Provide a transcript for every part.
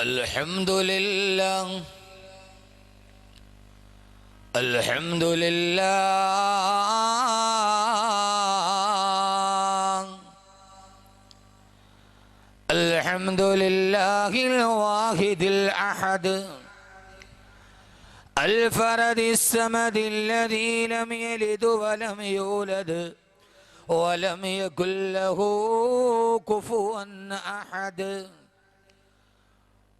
الحمد لله الحمد لله الحمد لله الواحد الأحد الفرد الصمد الذي لم يلد ولم يولد ولم يكن له كفوا أحد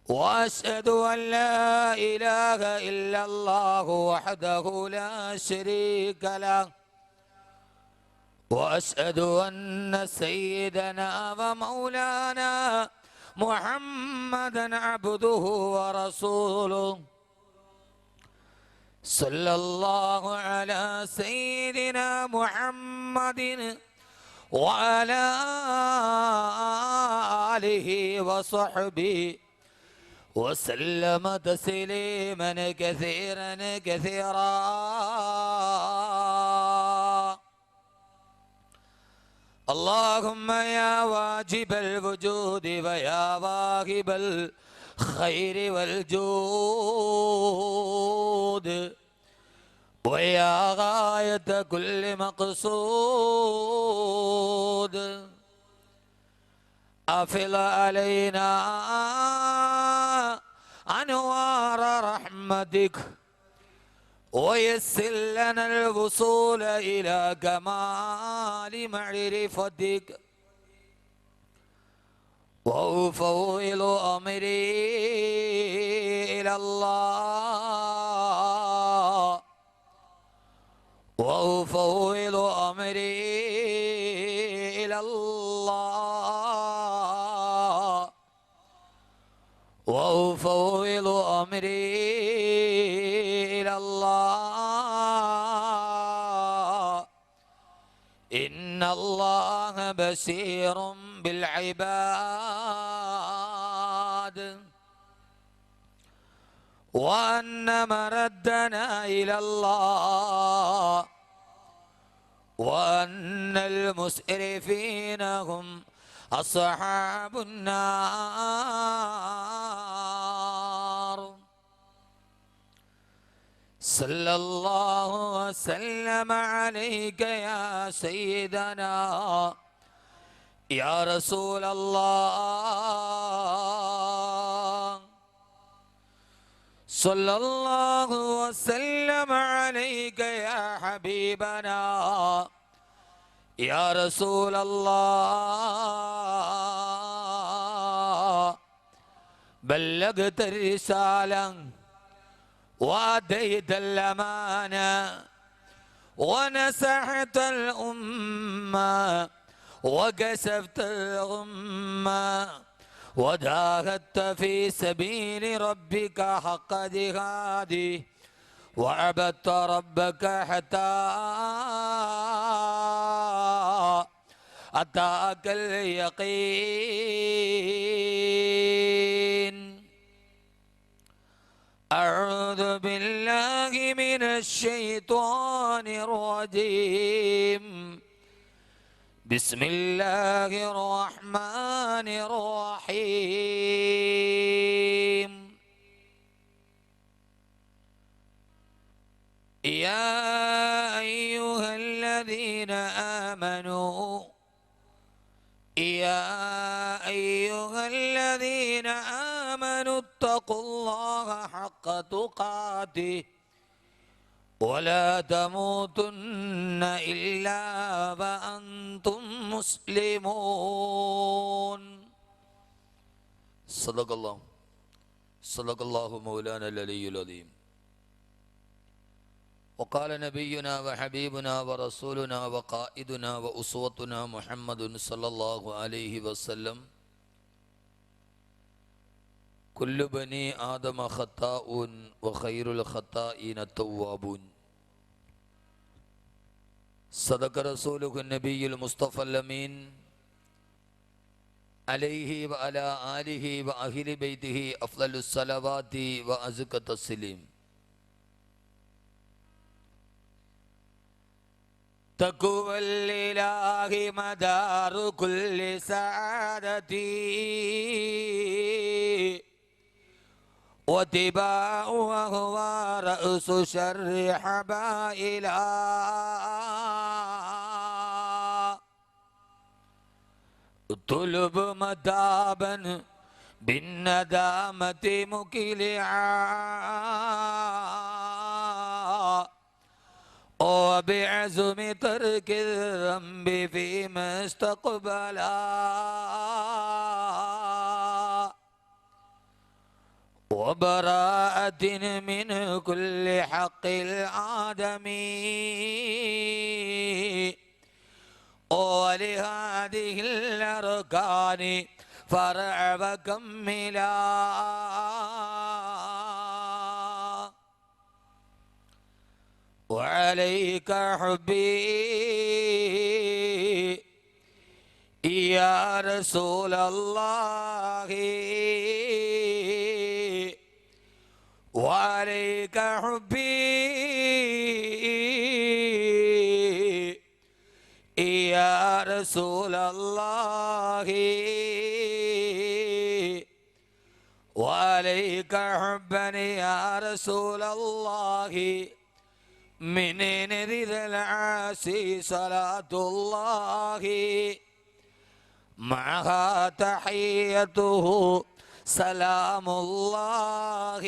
وأشهد أن لا إله إلا الله وحده لا شريك له وأشهد أن سيدنا ومولانا محمدا عبده ورسوله صلى الله على سيدنا محمد وعلى آله وصحبه وسلم تسليما كثيرا كثيرا. اللهم يا واجب الوجود ويا واهب الخير والجود ويا غاية كل مقصود أفض علينا أنوار رحمتك ويسر لنا الوصول إلى كمال معرفتك وأفوض أمري إلى الله وأفوض أمري إلى الله وأفوض أمري إلى الله إن الله بصير بالعباد وأن مردنا إلى الله وأن المسرفين هم أصحاب النار. صلى الله وسلم عليك يا سيدنا يا رسول الله صلى الله وسلم عليك يا حبيبنا يا رسول الله بلغت الرسالة وأديت الأمانة ونصحت الأمة وكشفت الغمة وجاهدت في سبيل ربك حق جهاده وعبدت ربك حتى أتاك اليقين. أعوذ بالله من الشيطان الرجيم. بسم الله الرحمن الرحيم. يا أيها الذين آمنوا يا أيها الذين آمنوا اتقوا الله حق تقاته ولا تموتن إلا وأنتم مسلمون. صدق الله مولانا العلي العظيم. وقال نبينا وحبيبنا ورسولنا وقائدنا وأسوتنا محمد صلى الله عليه وسلم كل بني آدم خطاء وخير الخطائين التوابون. صدق رسوله النبي المصطفى الأمين عليه وعلى آله وأهل بيته أفضل الصلوات وأزكى التسليم. تقوى الإله مدار كل سعادتي واتباع وهو رأس شر حبائلا طلب متابا بالندامة مكلعا وبعزم ترك الذنب فيما استقبلا وبراءة من كل حق الآدمي ولهذه الأركان فرع وكملا وعليك حبي يا رسول الله وعليك حبي يا رسول الله وعليك حبا يا رسول الله من نذر العاسي صلاة الله معها تحيته سلام الله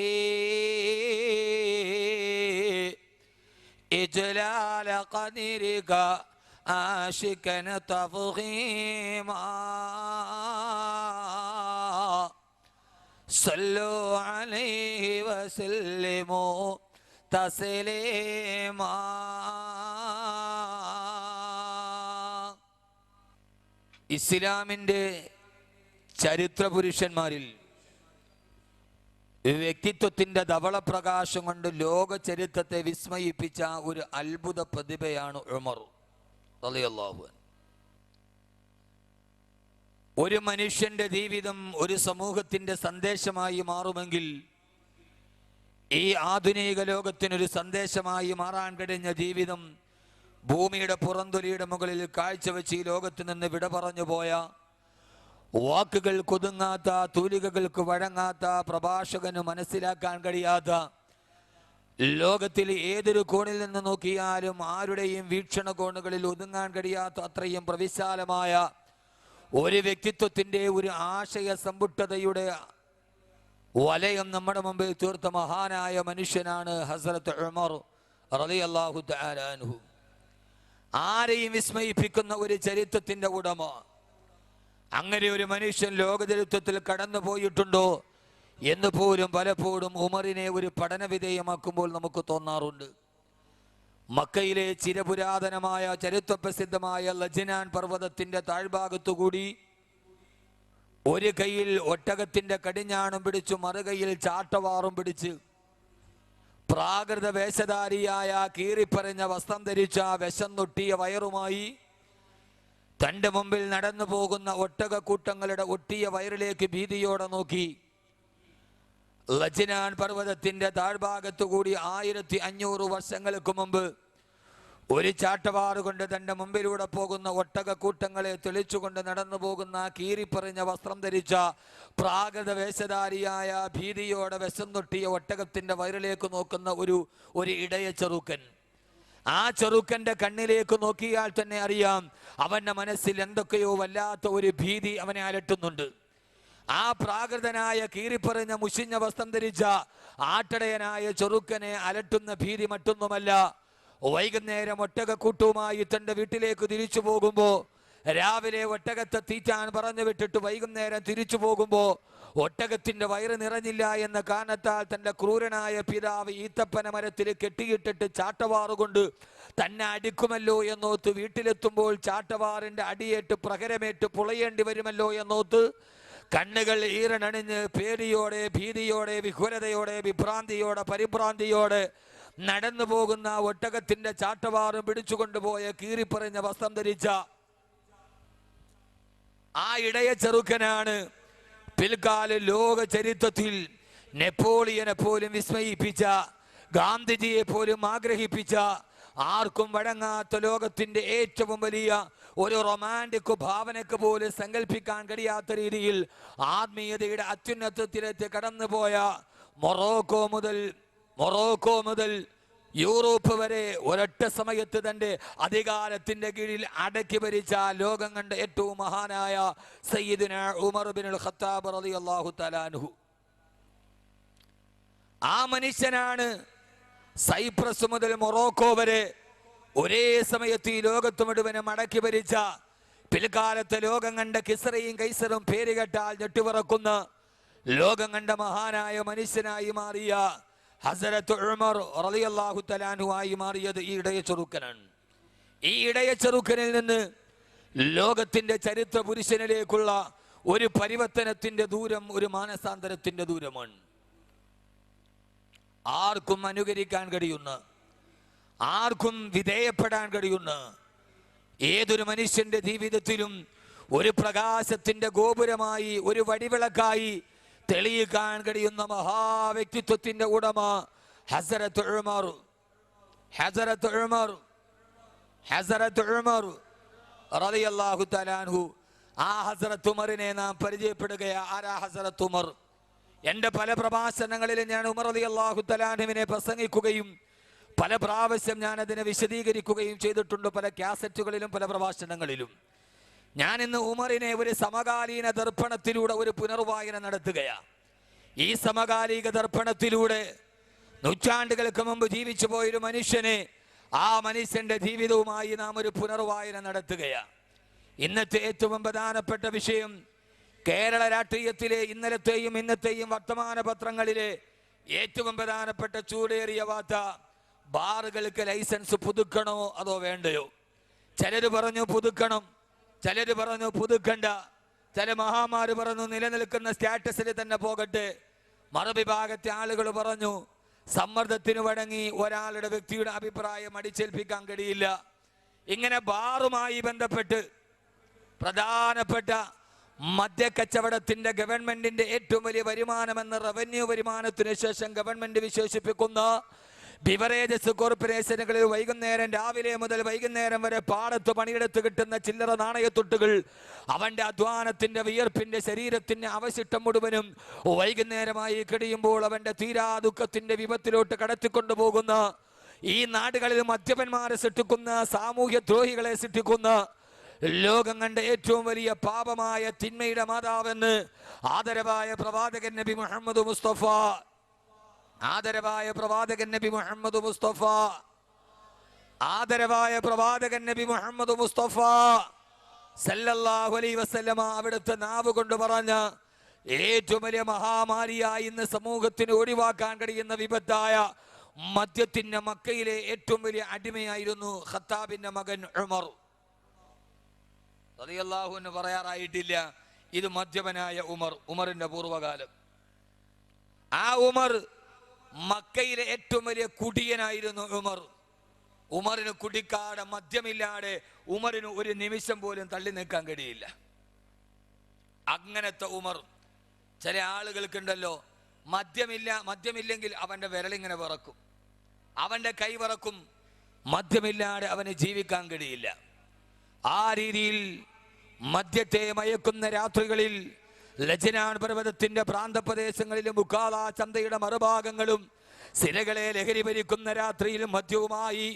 إجلال قدرك عاشقا تفخيما صلوا عليه وسلموا تسليما. ഇസ്ലാമിൻ്റെ ചരിത്ര പുരുഷന്മാരിൽ വ്യക്തിത്വത്തിൻ്റെ ധവളപ്രകാശം കൊണ്ട് ലോക ചരിത്രത്തെ വിസ്മയിപ്പിച്ച ഒരു അത്ഭുത പ്രതിഭയാണ് ഉമർ റളിയല്ലാഹു അൻഹു. ഒരു മനുഷ്യന്റെ ജീവിതം ഒരു സമൂഹത്തിന്റെ സന്ദേശമായി മാറുമെങ്കിൽ ഈ ആധുനിക ലോകത്തിനൊരു സന്ദേശമായി മാറാൻ കഴിഞ്ഞ ജീവിതം ഭൂമിയുടെ പുറന്തൊലിയുടെ മുകളിൽ കാഴ്ചവെച്ച് ഈ ലോകത്ത് നിന്ന് വിട പറഞ്ഞു പോയ, വാക്കുകൾ കൊതുങ്ങാത്ത, തൂലികകൾക്ക് വഴങ്ങാത്ത, പ്രഭാഷകന് മനസ്സിലാക്കാൻ കഴിയാത്ത, ലോകത്തിൽ ഏതൊരു കോണിൽ നിന്ന് നോക്കിയാലും ആരുടെയും വീക്ഷണകോണുകളിൽ ഒതുങ്ങാൻ കഴിയാത്ത അത്രയും പ്രവിശാലമായ ഒരു വ്യക്തിത്വത്തിൻ്റെ ഒരു ആശയ സമ്പുഷ്ടതയുടെ വലയം നമ്മുടെ മുമ്പിൽ തീർത്ത മഹാനായ മനുഷ്യനാണ് ഹസ്രത്ത് ഉമർ റളിയല്ലാഹു തആല അൻഹു. ആരെയും വിസ്മയിപ്പിക്കുന്ന ഒരു ചരിത്രത്തിൻ്റെ ഉടമ. അങ്ങനെ ഒരു മനുഷ്യൻ ലോകചരിത്രത്തിൽ കടന്നു പോയിട്ടുണ്ടോ എന്ന് പോലും പലപ്പോഴും ഉമറിനെ ഒരു പഠന വിധേയമാക്കുമ്പോൾ നമുക്ക് തോന്നാറുണ്ട്. മക്കയിലെ ചിരപുരാതനമായ ചരിത്രപ്രസിദ്ധമായ ലജ്നാൻ പർവ്വതത്തിന്റെ താഴ്ഭാഗത്തുകൂടി ഒരു കൈയിൽ ഒട്ടകത്തിന്റെ കടിഞ്ഞാണും പിടിച്ചു മറുകൈയിൽ ചാട്ടവാറും പിടിച്ച് പ്രാകൃത വേഷധാരിയായ കീറിപ്പറഞ്ഞ വസ്ത്രം ധരിച്ച വിശന്നൊട്ടിയ വയറുമായി തൻ്റെ മുമ്പിൽ നടന്നു പോകുന്ന ഒട്ടകക്കൂട്ടങ്ങളുടെ ഒട്ടിയ വയറിലേക്ക് ഭീതിയോടെ നോക്കി ലജ്നാൻ പർവ്വതത്തിന്റെ താഴ്ഭാഗത്തുകൂടി 1500 വർഷങ്ങൾക്ക് മുമ്പ് ഒരു ചാട്ടവാറ് കൊണ്ട് തൻ്റെ മുമ്പിലൂടെ പോകുന്ന ഒട്ടകക്കൂട്ടങ്ങളെ തെളിച്ചുകൊണ്ട് നടന്നു പോകുന്ന കീറിപ്പറഞ്ഞ വസ്ത്രം ധരിച്ച പ്രാകൃത വേഷധാരിയായ ഭീതിയോടെ വിശന്നൊട്ടിയ ഒട്ടകത്തിന്റെ വയറിലേക്ക് നോക്കുന്ന ഒരു ഇടയ ചെറുക്കൻ. ആ ചെറുക്കന്റെ കണ്ണിലേക്ക് നോക്കിയാൽ തന്നെ അറിയാം അവന്റെ മനസ്സിൽ എന്തൊക്കെയോ വല്ലാത്ത ഒരു ഭീതി അവനെ അലട്ടുന്നുണ്ട്. ആ പ്രാകൃതനായ കീറിപ്പറഞ്ഞ മുഷിഞ്ഞ വസ്ത്രം ധരിച്ച ആട്ടടയനായ ചെറുക്കനെ അലട്ടുന്ന ഭീതി മറ്റൊന്നുമല്ല. വൈകുന്നേരം ഒട്ടകക്കൂട്ടവുമായി തന്റെ വീട്ടിലേക്ക് തിരിച്ചു പോകുമ്പോ, രാവിലെ ഒട്ടകത്തെ തീറ്റാൻ പറഞ്ഞു വിട്ടിട്ട് വൈകുന്നേരം തിരിച്ചു പോകുമ്പോ ഒട്ടകത്തിന്റെ വയറ് നിറഞ്ഞില്ല എന്ന കാരണത്താൽ തന്റെ ക്രൂരനായ പിതാവ് ഈത്തപ്പന മരത്തിൽ കെട്ടിയിട്ടിട്ട് ചാട്ടവാറുകൊണ്ട് തന്നെ അടിക്കുമല്ലോ എന്നോത്ത് വീട്ടിലെത്തുമ്പോൾ ചാട്ടവാറിന്റെ അടിയേറ്റ് പ്രഹരമേറ്റ് പുളയേണ്ടി വരുമല്ലോ എന്നോത്ത് കണ്ണുകൾ ഈറനണിഞ്ഞ് പേടിയോടെ, ഭീതിയോടെ, വിഹുലതയോടെ, വിഭ്രാന്തിയോടെ, പരിഭ്രാന്തിയോടെ നടന്നു പോകുന്ന ഒട്ടകത്തിന്റെ ചാട്ടവാറും പിടിച്ചുകൊണ്ടുപോയ കീറിപ്പറഞ്ഞ വസ്ത്രം ധരിച്ച ആ ഇടയ ചെറുക്കനാണ് പിൽക്കാല ലോക ചരിത്രത്തിൽ നെപ്പോളിയനെ പോലും വിസ്മയിപ്പിച്ച, ഗാന്ധിജിയെ പോലും ആഗ്രഹിപ്പിച്ച, ആർക്കും വഴങ്ങാത്ത ലോകത്തിന്റെ ഏറ്റവും വലിയ ഒരു റൊമാൻറ്റിക് ഭാവനയ്ക്ക് പോലും സങ്കല്പിക്കാൻ കഴിയാത്ത രീതിയിൽ ആത്മീയതയുടെ അത്യുന്നതത്തിലേക്ക് കടന്നുപോയ മൊറോക്കോ മുതൽ യൂറോപ്പ് വരെ ഒരൊറ്റ സമയത്ത് തന്റെ അധികാരത്തിന്റെ കീഴിൽ അടക്കി ഭരിച്ച ലോകം കണ്ട ഏറ്റവും മഹാനായ സയ്യിദുനാ ഉമർ ഇബ്നുൽ ഖത്താബ് റളിയല്ലാഹു തആല അൻഹു. ആ മനുഷ്യനാണ് സൈപ്രസ് മുതൽ മൊറോക്കോ വരെ ഒരേ സമയത്ത് ഈ ലോകത്ത് മുഴുവനും അടക്കി ഭരിച്ച, പിൽക്കാലത്ത് ലോകം കണ്ട കിസ്റയും കൈസറും പേര് കേട്ടാൽ ഞെട്ടിവിറക്കുന്ന ലോകം കണ്ട മഹാനായ മനുഷ്യനായി മാറിയ ഹസ്രത്ത് ഉമർ റളിയല്ലാഹു തആല അൻഹു ആയി മാറിയത് ഈ ഇടയ ചെറുക്കനാണ്. ഈ ഇടയ ചെറുക്കനിൽ നിന്ന് ലോകത്തിന്റെ ചരിത്ര പുരുഷനിലേക്കുള്ള ഒരു പരിവർത്തനത്തിന്റെ ദൂരം, ഒരു മാനസാന്തരത്തിന്റെ ദൂരമാണ്. ആർക്കും അനുകരിക്കാൻ കഴിയുന്ന, ആർക്കും വിധേയപ്പെടാൻ കഴിയുന്ന, ഏതൊരു മനുഷ്യന്റെ ജീവിതത്തിലും ഒരു പ്രകാശത്തിന്റെ ഗോപുരമായി, ഒരു വടിവിളക്കായി തെളിയിക്കാൻ കഴിയുന്ന മഹാവ്യക്തിത്വത്തിന്റെ ഉടമ ഹസ്രത്ത് ഉമർ റളിയല്ലാഹു തആല അൻഹു. ആ ഹസ്രത്ത് ഉമറിനെ നാം പരിചയപ്പെടുകയാ. ആരാ ഹസ്രത്ത് ഉമർ? എൻ്റെ പല പ്രഭാഷണങ്ങളിലും ഞാൻ ഉമർ റളിയല്ലാഹു തആല അൻഹുവിനെ പ്രസംഗിക്കുകയും പല പ്രാവശ്യം ഞാൻ അതിനെ വിശദീകരിക്കുകയും ചെയ്തിട്ടുണ്ട്, പല കാസറ്റുകളിലും പല പ്രഭാഷണങ്ങളിലും. ഞാൻ ഇന്ന് ഉമറിനെ ഒരു സമകാലീന ദർപ്പണത്തിലൂടെ ഒരു പുനർവായന നടത്തുകയാണ്. ഈ സമകാലിക ദർപ്പണത്തിലൂടെ നൂറ്റാണ്ടുകൾക്ക് മുമ്പ് ജീവിച്ചു പോയൊരു മനുഷ്യനെ, ആ മനുഷ്യന്റെ ജീവിതവുമായി നാം ഒരു പുനർവായന നടത്തുകയാണ്. ഇന്നത്തെ ഏറ്റവും പ്രധാനപ്പെട്ട വിഷയം, കേരള രാഷ്ട്രീയത്തിലെ ഇന്നലത്തെയും ഇന്നത്തെയും വർത്തമാന പത്രങ്ങളിലെ ഏറ്റവും പ്രധാനപ്പെട്ട ചൂടേറിയ വാർത്ത, ബാറുകൾക്ക് ലൈസൻസ് പുതുക്കണോ അതോ വേണ്ടയോ? ചിലര് പറഞ്ഞു പുതുക്കണം, ചിലര് പറഞ്ഞു പുതുക്കണ്ട, ചില മഹാമാര് പറഞ്ഞു നിലനിൽക്കുന്ന സ്റ്റാറ്റസിൽ തന്നെ പോകട്ടെ. മറുവിഭാഗത്തെ ആളുകൾ പറഞ്ഞു സമ്മർദ്ദത്തിന് വഴങ്ങി ഒരാളുടെ വ്യക്തിയുടെ അഭിപ്രായം അടിച്ചേൽപ്പിക്കാൻ കഴിയില്ല. ഇങ്ങനെ ബാറുമായി ബന്ധപ്പെട്ട് പ്രധാനപ്പെട്ട മദ്യക്കച്ചവടത്തിന്റെ ഗവൺമെന്റിന്റെ ഏറ്റവും വലിയ വരുമാനമെന്ന റവന്യൂ വരുമാനത്തിന് ശേഷം ഗവൺമെന്റ് വിശേഷിപ്പിക്കുന്ന ബിവറേജസ് കോർപ്പറേഷനുകളിൽ വൈകുന്നേരം, രാവിലെ മുതൽ വൈകുന്നേരം വരെ പാടത്ത് പണിയെടുത്ത് കിട്ടുന്ന ചില്ലറ നാണയത്തൊട്ടുകൾ, അവന്റെ അധ്വാനത്തിന്റെ വിയർപ്പിന്റെ ശരീരത്തിന്റെ അവശിഷ്ടം മുഴുവനും വൈകുന്നേരമായി കഴിയുമ്പോൾ അവന്റെ തീരാ ദുഃഖത്തിന്റെ വിപത്തിലോട്ട് കടത്തിക്കൊണ്ടുപോകുന്ന, ഈ നാടുകളിൽ മദ്യപന്മാരെ സൃഷ്ടിക്കുന്ന, സാമൂഹ്യ ദ്രോഹികളെ സൃഷ്ടിക്കുന്ന, ലോകം കണ്ട ഏറ്റവും വലിയ പാപമായ തിന്മയുടെ മാതാവെന്ന് ആദരവായ പ്രവാചകൻ നബി മുഹമ്മദ് മുസ്തഫ സല്ലല്ലാഹു അലൈഹി വസല്ലമ അവിടുത്തെ നാവ് കൊണ്ട് പറഞ്ഞ ഏറ്റവും വലിയ മഹാമാരിയായി ഇന്ന് സമൂഹത്തിന് ഒഴിവാക്കാൻ കഴിയുന്ന വിപത്തായ മദ്യത്തിന്റെ മക്കയിലെ ഏറ്റവും വലിയ അടിമയായിരുന്നു ഖത്താബിന്റെ മകൻ ഉമർ റളിയല്ലാഹു അൻഹു. പറയാറായിട്ടില്ല, ഇത് മദ്യപനായ ഉമറിന്റെ പൂർവ്വകാലം. ആ ഉമർ മക്കയിലെ ഏറ്റവും വലിയ കുടിയനായിരുന്നു. ഉമറിന് കുടിക്കാതെ, മദ്യമില്ലാതെ ഉമറിന് ഒരു നിമിഷം പോലും തള്ളി നിൽക്കാൻ കഴിയില്ല. അങ്ങനത്തെ ഉമർ. ചില ആളുകൾക്കുണ്ടല്ലോ, മദ്യമില്ലെങ്കിൽ അവന്റെ വിരലിങ്ങനെ വിറക്കും, അവന്റെ കൈ വിറക്കും, മദ്യമില്ലാതെ അവന് ജീവിക്കാൻ കഴിയില്ല. ആ രീതിയിൽ മദ്യത്തെ മയക്കുന്ന രാത്രികളിൽ ലജ്നാൻ പർവ്വതത്തിന്റെ പ്രാന്തപ്രദേശങ്ങളിലും മുക്കാല ചന്തയുടെ മറുഭാഗങ്ങളും സിരകളെ ലഹരി ഭരിക്കുന്ന രാത്രിയിൽ മദ്യവുമായി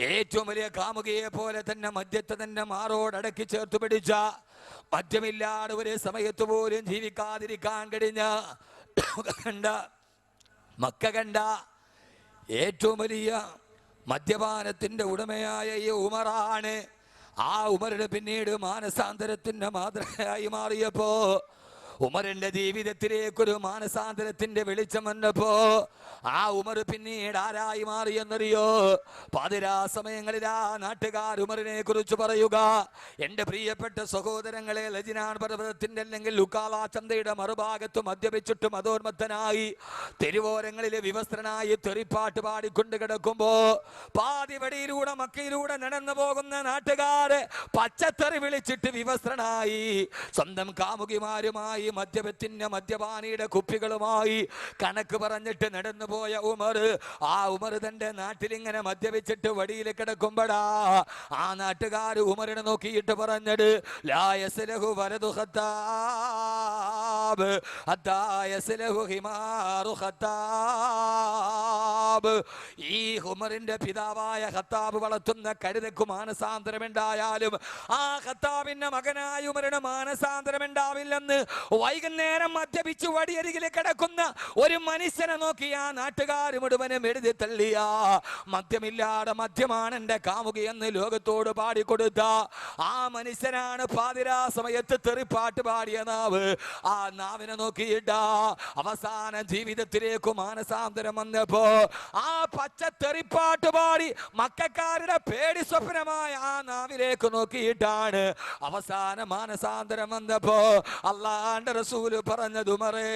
ഏറ്റവും വലിയ കാമുകയെ പോലെ തന്നെ മദ്യത്തെ തന്നെ മാറോടടക്കി ചേർത്ത് പിടിച്ച, മദ്യമില്ലാതെ ഒരു സമയത്ത് പോലും ജീവിക്കാതിരിക്കാൻ കഴിഞ്ഞ മക്ക കണ്ട ഏറ്റവും വലിയ മദ്യപാനത്തിന്റെ ഉടമയായ ഈ ഉമറാണ്. ആ ഉമറിന് പിന്നീട് മാനസാന്തരത്തിന്റെ മാതൃകയായി മാറിയപ്പോ, ഉമറിന്റെ ജീവിതത്തിലേക്കൊരു മാനസാന്തരത്തിന്റെ വെളിച്ചം വന്നപ്പോ ആ ഉമർ പിന്നീട് ആരായി മാറിയെന്നറിയോ? പാതിരാ സമയങ്ങളിൽ ആ നാട്ടുകാർ ഉമറിനെ കുറിച്ച് പറയുക, എന്റെ പ്രിയപ്പെട്ട സഹോദരങ്ങളെ, ലജ്നാൻ പർവ്വതത്തിന്റെ അല്ലെങ്കിൽ ലുക്കാല ചന്തയുടെ മറുഭാഗത്ത് മദ്യപിച്ചിട്ട് മതോന്മത്തനായി തെരുവോരങ്ങളിലെ വിവസ്ത്രനായി തെറിപ്പാട്ട് പാടിക്കൊണ്ട് കിടക്കുമ്പോ പാതിവടിയിലൂടെ മക്കയിലൂടെ നടന്നു പോകുന്ന നാട്ടുകാര് പച്ചത്തെറി വിളിച്ചിട്ട് വിവസ്ത്രനായി സ്വന്തം കാമുകിമാരുമായി മദ്യപത്തിന്റെ മദ്യപാനിയുടെ കുപ്പികളുമായി കണക്ക് പറഞ്ഞിട്ട് നടന്നുപോയ ഉമർ, ആ ഉമർ തന്റെ നാട്ടിലിങ്ങനെ മദ്യപിച്ചിട്ട് വടിയിൽ കിടക്കുമ്പോഴാ ആ നാട്ടുകാർ ഉമറിനെ നോക്കിയിട്ട് പറഞ്ഞത് ലാ യസ്ലഹു വലദു ഖത്താബ് ഹത്താ യസ്ലഹു ഹിമാറു ഖത്താബ്. ഈ ഉമറിന്റെ പിതാവായ ഖത്താബ് വളർത്തുന്ന കഴുതക്ക് മാനസാന്തരമുണ്ടായാലും ആ ഖത്താബിന്റെ മകനായ ഉമറിന് മാനസാന്തരമുണ്ടാവില്ലെന്ന് വൈകുന്നേരം മദ്യപിച്ച് വടിയരികിൽ കിടക്കുന്ന ഒരു മനുഷ്യനെ നോക്കി ആ നാട്ടുകാർ മുഴുവനും എഴുതി തള്ളിയ മദ്യമില്ലാതെ മദ്യമാണ് എന്റെ കാമുകിയെന്ന് ലോകത്തോട് പാടിക്കൊടുത്ത ആ മനുഷ്യനാണ് പാതിരാ സമയത്ത് തെറിപ്പാട്ട് പാടിയ നാവ്. ആ നാവിനെ നോക്കിയിട്ട അവസാന ജീവിതത്തിലേക്ക് മാനസാന്തരം വന്നപ്പോ ആ പച്ച തെറിപ്പാട്ട് പാടി മക്കാരുടെ പേടി സ്വപ്നമായ ആ നാവിലേക്ക് നോക്കിയിട്ടാണ് അവസാന മാനസാന്തരം വന്നപ്പോ അല്ലാഹുവിന്റെ റസൂൽ പറഞ്ഞത് ഉമറേ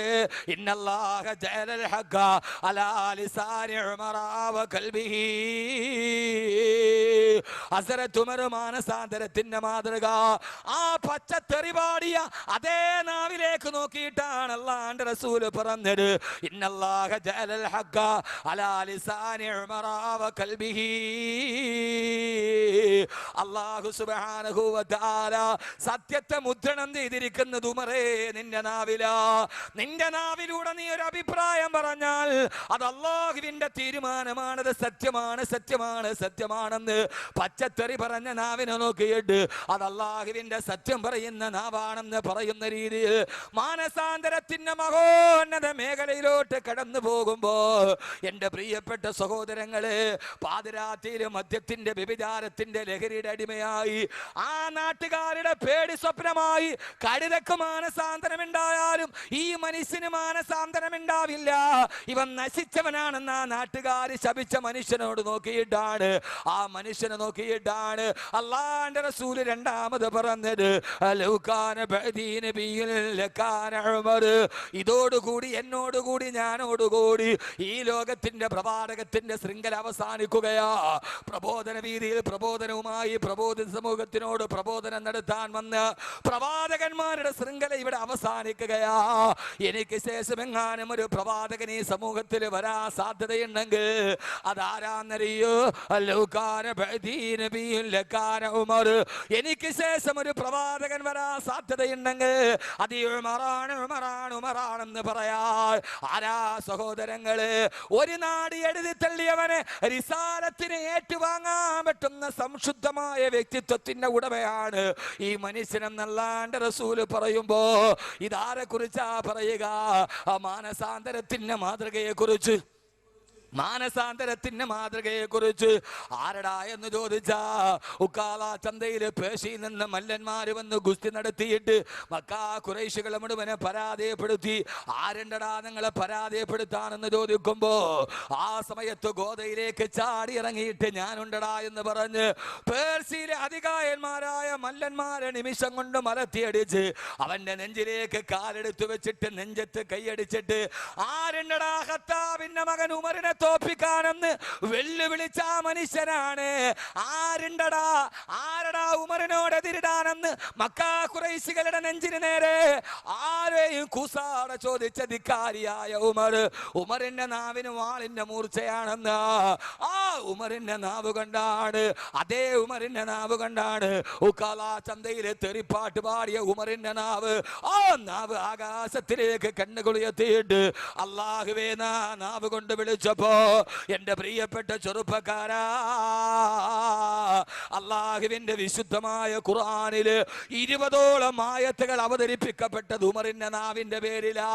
ഇന്നല്ലാഹ ജഅലൽ ഹഖ അലാ ലിസാനി ഉമറ വ ഖൽബിഹി. ഹസ്രത്ത് ഉമർ മാനസാന്തരത്തിന്റെ മാതൃക ആ പച്ച തെറിപാടിയ അതേ നാവിലേക്ക് നോക്കിയിട്ടാണ് അല്ലാഹുവിന്റെ റസൂൽ പറഞ്ഞത് ഇന്നല്ലാഹ ജഅലൽ ഹഖ അലാ ലിസാനി ഉമറ വ ഖൽബിഹി. അല്ലാഹു സുബ്ഹാനഹു വ തആല സത്യത്തെ മുദ്രണം ചെയ്തിരിക്കുന്നത് ഉമറേ നിന്റെ നാവിലാ. നിന്റെ നാവിലൂടെ നീ ഒരു അഭിപ്രായം പറഞ്ഞാൽ അത് അല്ലാഹുവിന്റെ തീരുമാനമാണത്, സത്യമാണ് സത്യമാണ് സത്യമാണെന്ന് പച്ചത്തെറി പറഞ്ഞ നാവിനെ നോക്കിയിട്ട് അത് അല്ലാഹുവിന്റെ സത്യം പറയുന്ന നാവാണെന്ന് പറയുന്ന രീതിയിൽ മാനസാന്തരത്തിന്റെ മഹോന്നത മേഖലയിലോട്ട് കടന്നു പോകുമ്പോ എന്റെ പ്രിയപ്പെട്ട സഹോദരങ്ങളെ, പാതിരാത്രിയിൽ മദ്യത്തിന്റെ വ്യഭിചാരത്തിന്റെ ലഹരിയുടെ അടിമയായി ആ നാട്ടുകാരുടെ പേടി സ്വപ്നമായി കഴുതക്ക് മാനസാന്തരമുണ്ടായാലും ഈ മനുഷ്യന് മാനസാന്തരമുണ്ടാവില്ല, ഇവൻ നശിച്ചവനാണെന്ന് ആ നാട്ടുകാർ ശപിച്ച മനുഷ്യനോട് നോക്കിയിട്ടാണ് ആ മനുഷ്യനെ നോക്കിയിട്ടാണ് അല്ലാഹുവിന്റെ റസൂൽ രണ്ടാമത് പറഞ്ഞത് ലൗകാന ബഅദീ നബിയ്യുൻ ലകാന ഉമർ. ഇതോടുകൂടി എന്നോടുകൂടി ഞാനോടുകൂടി ഈ ലോകത്തിന്റെ പ്രവാചകത്തിന്റെ ശൃംഖല അവസാനിക്കുകയാ. പ്രബോധന വീതിയിൽ പ്രബോധനവുമായി പ്രബോധിത സമൂഹത്തിനോട് പ്രബോധനം നടത്താൻ വന്ന പ്രവാചകന്മാരുടെ ശൃംഖല ഇവിടെ അവസാനിക്കുകയാ. എനിക്ക് ശേഷം എങ്ങാനും ഒരു പ്രവാചകൻ ഈ സമൂഹത്തിൽ വരാൻ സാധ്യതയുണ്ടെങ്കിൽ അതാരാന്നറിയോ? ലൗകാന ബഅദീ നബിയ്യുൻ ലകാന ഉമർ. എനിക്ക് ശേഷം ഒരു പ്രവാചകൻ വരാൻ സാധ്യതയുണ്ടെങ്കിൽ അത് ഉമറാണ് ഉമറാണ് ഉമറാണെന്ന് പറയാ. ആരാ സഹോദരങ്ങള്? ഒരു നാട് എഴുതി തള്ളിയവനെ റിസാലത്തിനെ ഏറ്റുവാങ്ങാൻ പറ്റുന്ന സംശുദ്ധമായ വ്യക്തിത്വത്തിന്റെ ഉടമയാണ് ഈ മനുഷ്യനെന്നല്ലാണ്ട് റസൂല് പറയുമ്പോ ഇതാരെ കുറിച്ചാ പറയുക? മാനസാന്തരത്തിന്റെ മാതൃകയെ കുറിച്ച്. മാനസാന്തരത്തിന്റെ മാതൃകയെ കുറിച്ച് ആരടാ എന്ന് ചോദിച്ചാ ഉക്കാല ചന്തയിൽ പേശിയിൽ നിന്ന് മല്ലന്മാര് വന്ന് ഗുസ്തി നടത്തിയിട്ട് മക്കാ ഖുറൈശികളെ മുഴുവനെ പരാജയപ്പെടുത്തി. ആരുണ്ടടാ നിങ്ങളെ പരാജയപ്പെടുത്താനെന്ന് ചോദിക്കുമ്പോ ആ സമയത്ത് ഗോതയിലേക്ക് ചാടി ഇറങ്ങിയിട്ട് ഞാനുണ്ടടാ എന്ന് പറഞ്ഞ് പേർസിയിലെ അധികായന്മാരായ മല്ലന്മാരെ നിമിഷം കൊണ്ട് മലത്തിയടിച്ച് അവന്റെ നെഞ്ചിലേക്ക് കാലെടുത്തു വെച്ചിട്ട് നെഞ്ചത്ത് കൈയടിച്ചിട്ട് ആരുണ്ടടാ ഖത്താബിന്റെ മകൻ ഉമറിനെ തോപ്പിക്കാനെന്ന് വെല്ലുവിളിച്ച മനുഷ്യനാണ്. ആരടാ ഉമറിനോട് എതിരിടാനെന്ന് മക്കാ ഖുറൈശികളുടെ നെഞ്ചിന് നേരെ ആരെയും കൂസാടെ ചോദിച്ച ധിക്കാരിയായ ഉമർ. ഉമറിന്റെ നാവിന് വാളിന്റെ മൂർച്ചയാണെന്ന് ആ ഉമറിന്റെ നാവ് കൊണ്ടാണ്, അതേ ഉമറിന്റെ നാവ് കൊണ്ടാണ് ഉക്കാല ചന്തയിലെ തെറിപ്പാട്ട് പാടിയ ഉമറിന്റെ നാവ്. ആ നാവ് ആകാശത്തിലേക്ക് കണ്ണുകുളിയെത്തിയിട്ട് അല്ലാഹുവേ നാവ് കൊണ്ട് വിളിച്ചപ്പോ എന്റെ പ്രിയപ്പെട്ട ചെറുപ്പക്കാരാ, അല്ലാഹുവിന്റെ വിശുദ്ധമായ ഖുർആനില് 20ഓളം ആയത്തുകൾ അവതരിപ്പിക്കപ്പെട്ടത് ഉമറിന്റെ നാവിന്റെ പേരിലാ.